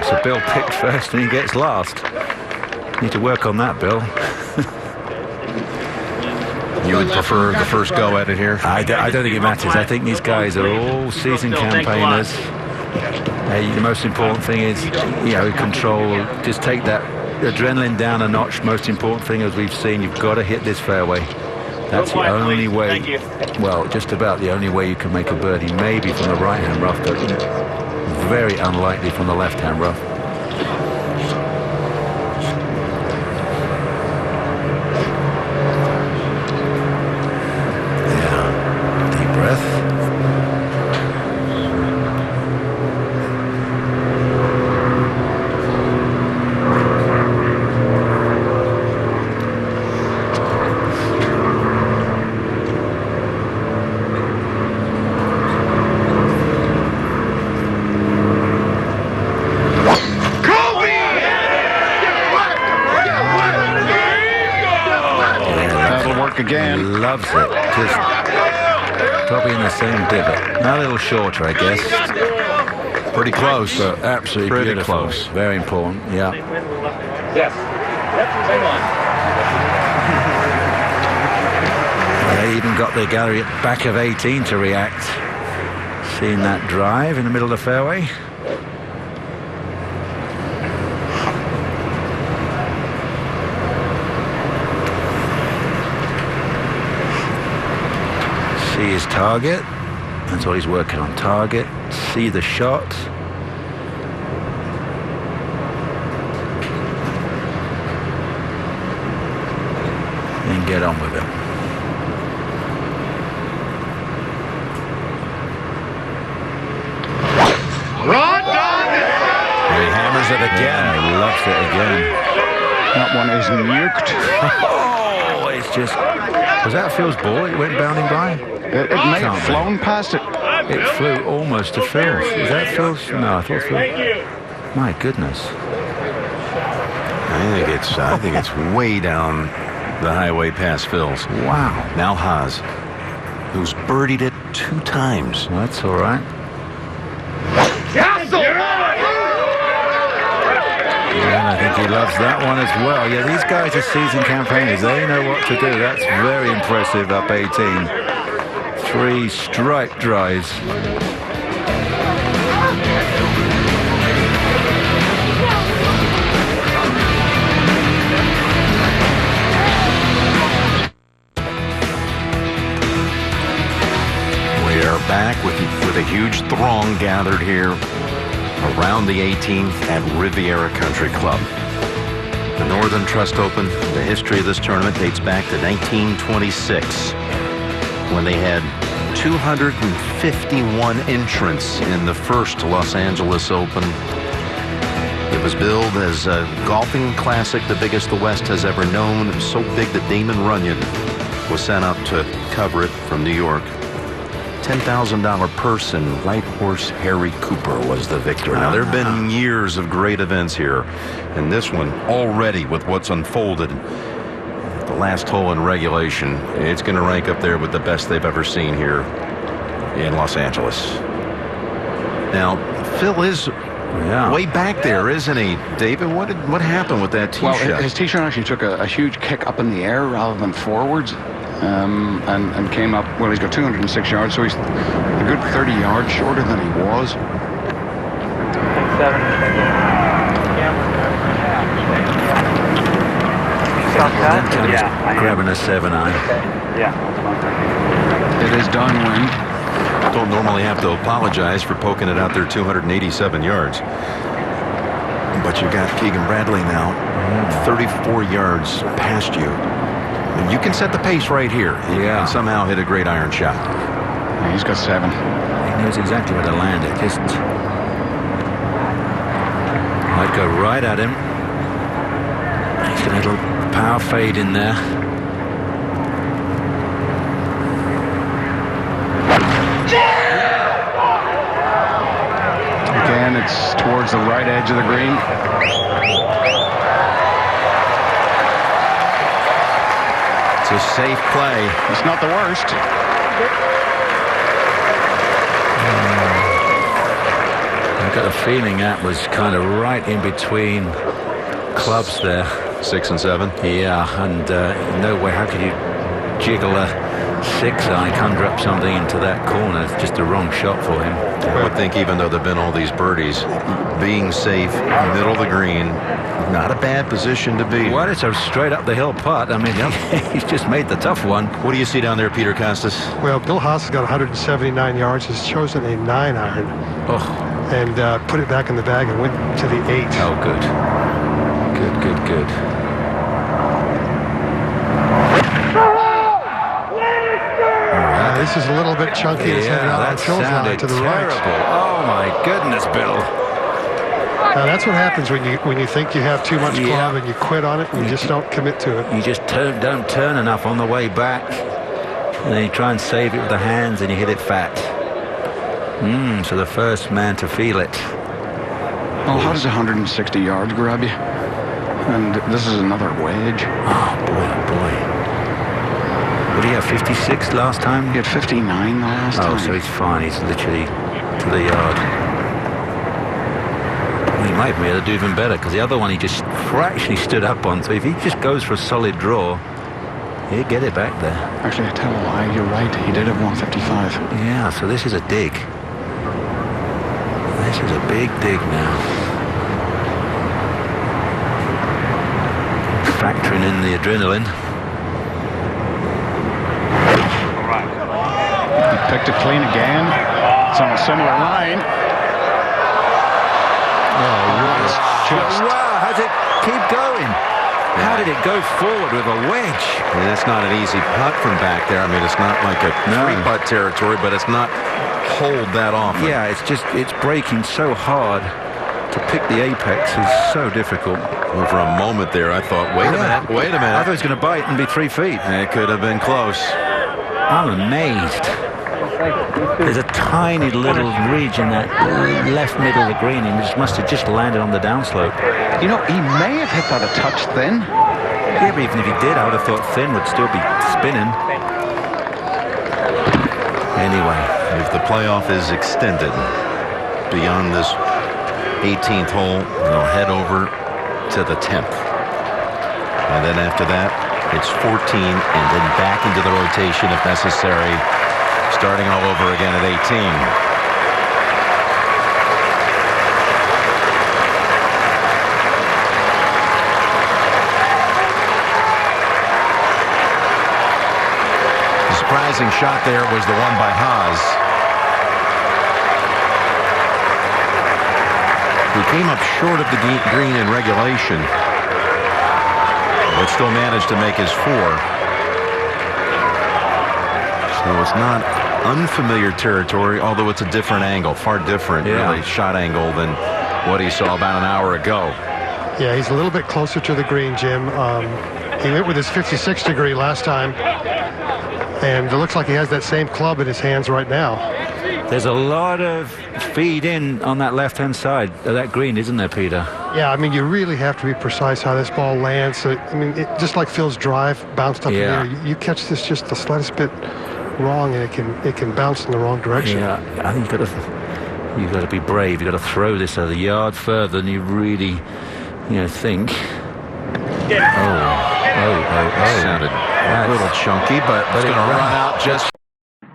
So Bill picked first and he gets last. Need to work on that, Bill. You would prefer the first go at it here? I don't think it matters. I think these guys are all seasoned campaigners. The most important thing is, control. Just take that adrenaline down a notch. Most important thing, as we've seen, you've got to hit this fairway. That's the only way. Well, just about the only way you can make a birdie. Maybe from the right-hand rough, but very unlikely from the left-hand rough. Yeah. Deep breath. Again. Loves it. Just probably in the same divot. A little shorter, I guess. Pretty close. But absolutely pretty beautiful. Close. Very important. Yeah. Yes. They even got the gallery at back of 18 to react. Seeing that drive in the middle of the fairway. See his target. That's what he's working on. Target. See the shot. And get on with it. He hammers it again. He loves it again. That one is nuked. Oh, it's just... Was that Phil's ball? It went bounding by? It may have flown past it. It flew almost to Phil's. Is that Phil's? No, I thought Phil. My goodness. I think it's way down the highway past Phil's. Wow. Now Haas, who's birdied it 2 times. Well, that's all right. Yeah, I think he loves that one as well. Yeah, these guys are seasoned campaigners. They know what to do. That's very impressive up 18. 3 strike drives. We are back with a huge throng gathered here around the 18th at Riviera Country Club. The Northern Trust Open, the history of this tournament dates back to 1926, when they had 251 entrants in the first Los Angeles Open. It was billed as a golfing classic, the biggest the West has ever known. It was so big that Damon Runyon was sent up to cover it from New York. $10,000 purse, and Light Horse Harry Cooper was the victor. Now, there have been years of great events here, and this one already, with what's unfolded, the last hole in regulation, it's going to rank up there with the best they've ever seen here in Los Angeles. Now, Phil is way back there, isn't he, David? What happened with that tee shot? Well, his tee shot actually took a huge kick up in the air rather than forwards. And came up, well, he's got 206 yards, so he's a good 30 yards shorter than he was. 7. Grabbing a 7-iron. Yeah. It is downwind. Don't normally have to apologize for poking it out there 287 yards. But you got Keegan Bradley now, 34 yards past you. You can set the pace right here. And somehow hit a great iron shot. Yeah, he's got 7. He knows exactly where to land it. Just I'd go right at him. He's got a little power fade in there. Again, It's towards the right edge of the green. It's a safe play. It's not the worst. I've got a feeling that was kind of right in between clubs there. 6 and 7. Yeah, and no way, how could you jiggle a 6-eye, conjure up something into that corner? It's just the wrong shot for him. I would think even though there have been all these birdies, being safe, middle of the green, not a bad position to be. Well, it's a straight up the hill putt. I mean, he's just made the tough one. What do you see down there, Peter Costas? Well, Bill Haas has got 179 yards. He's chosen a 9-iron. Oh. And put it back in the bag and went to the 8. Oh, good. Good. This is a little bit chunky. It's headed out on Phil's line to the terrible. right. Oh my goodness, Bill. Now that's what happens when you think you have too much club and you quit on it and you just don't commit to it. You just don't turn enough on the way back, and then you try and save it with the hands and you hit it fat. So the first man to feel it. Well, how does 160 yards grab you? And this is another wedge. Oh boy. What did he have, 56 last time? He had 59 the last time. Oh, so he's fine. He's literally to the yard. Well, he might be able to do even better, because the other one he just fractionally stood up on. So if he just goes for a solid draw, he'll get it back there. Actually, I tell you why, you're right. He did have 155. Yeah, so this is a dig. This is a big dig now. Factoring in the adrenaline. Picked it clean again. It's on a similar line. Wow, how did it keep going? How did it go forward with a wedge? And that's not an easy putt from back there. I mean, it's not like a three-putt territory, but it's not hold that often. Yeah, it's breaking so hard. To pick the apex is so difficult. Well, for a moment there, I thought, wait a minute. I thought it was going to bite and be 3 feet. It could have been close. I'm amazed. There's a tiny little ridge in that left middle of the green, and it must have just landed on the downslope. You know, he may have hit that a touch thin. Yeah, but even if he did, I would have thought thin would still be spinning. Anyway, if the playoff is extended beyond this 18th hole, they'll head over to the 10th. And then after that, it's 14, and then back into the rotation if necessary, starting all over again at 18. The surprising shot there was the one by Haas. He came up short of the green in regulation, but still managed to make his 4. So it's not unfamiliar territory, although it's a different angle, far different, really, shot angle than what he saw about an hour ago. Yeah, he's a little bit closer to the green, Jim. He went with his 56 degree last time, and it looks like he has that same club in his hands right now. There's a lot of feed in on that left-hand side of that green, isn't there, Peter? Yeah, I mean, you really have to be precise how this ball lands. So, I mean, just like Phil's drive bounced up in the air, you catch this just the slightest bit wrong, and it can bounce in the wrong direction. Yeah, I think you've got to be brave. You've got to throw this a yard further than you really, think. Sounded a little chunky, but it's going to run out just.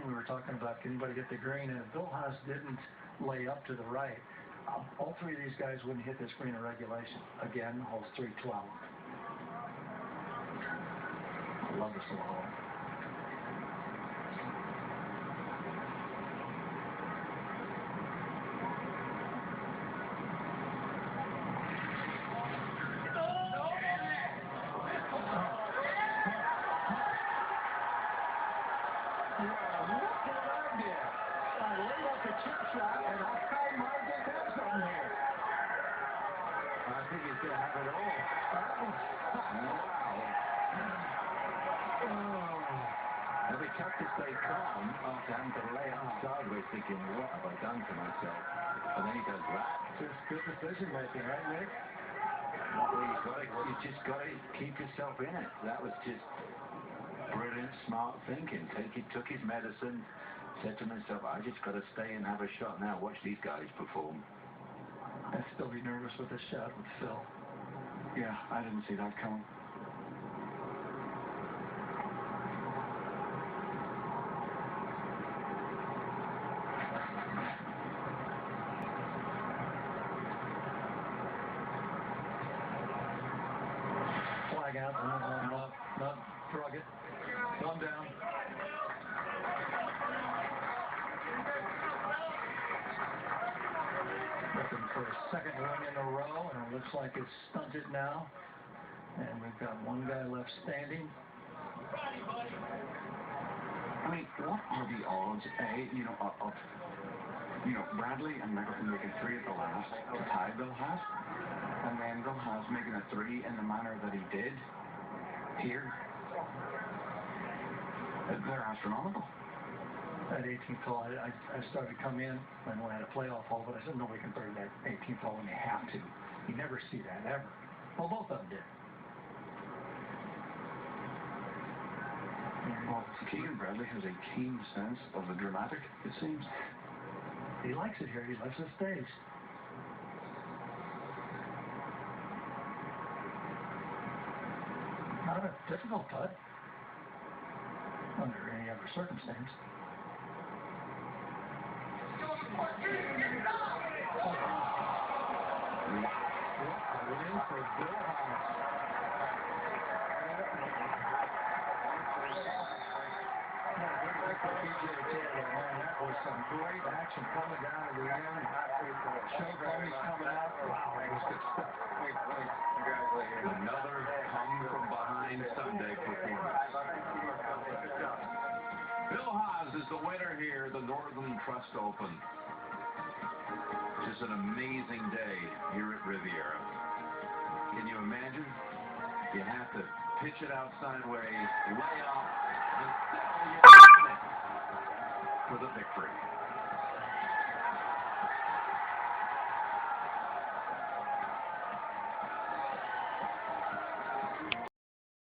We were talking about can anybody get the green, and Bill Haas didn't lay up to the right. All three of these guys wouldn't hit this green in regulation. Again, holes 312. I love this little hole. to stay calm after having to lay out sideways thinking, what have I done to myself? And then he does that. Just good decision making, right, Nick? Well, you just got to keep yourself in it. That was just brilliant, smart thinking. Took his medicine, said to himself, I just got to stay and have a shot now. Watch these guys perform. I'd still be nervous with this shot with Phil. Yeah, I didn't see that coming. Flag out. Not drug it. One down. Looking for a second win in a row, and it looks like it's stunted now. And we've got one guy left standing. I mean, what are the odds, of Bradley and Mickelson making 3 at the last to tie Bill Haas, and then Bill Haas making a 3 in the manner that he did here? They're astronomical. That 18th hole, I started to come in and we had a playoff hole, but I said nobody can birdie that 18th hole when they have to. You never see that, ever. Well, both of them did. Well, Keegan Bradley has a keen sense of the dramatic, it seems. He likes it here. He loves the stage. Not a difficult putt under any other circumstance. For Bill That was some great action coming down at the end. Show Barney's coming out. Wow, that was good stuff. Congratulations. Another come from behind Sunday performance. Bill Haas is the winner here, the Northern Trust Open. Just an amazing day here at Riviera. Can you imagine? You have to pitch it out sideways, lay off, and still you win it for the victory.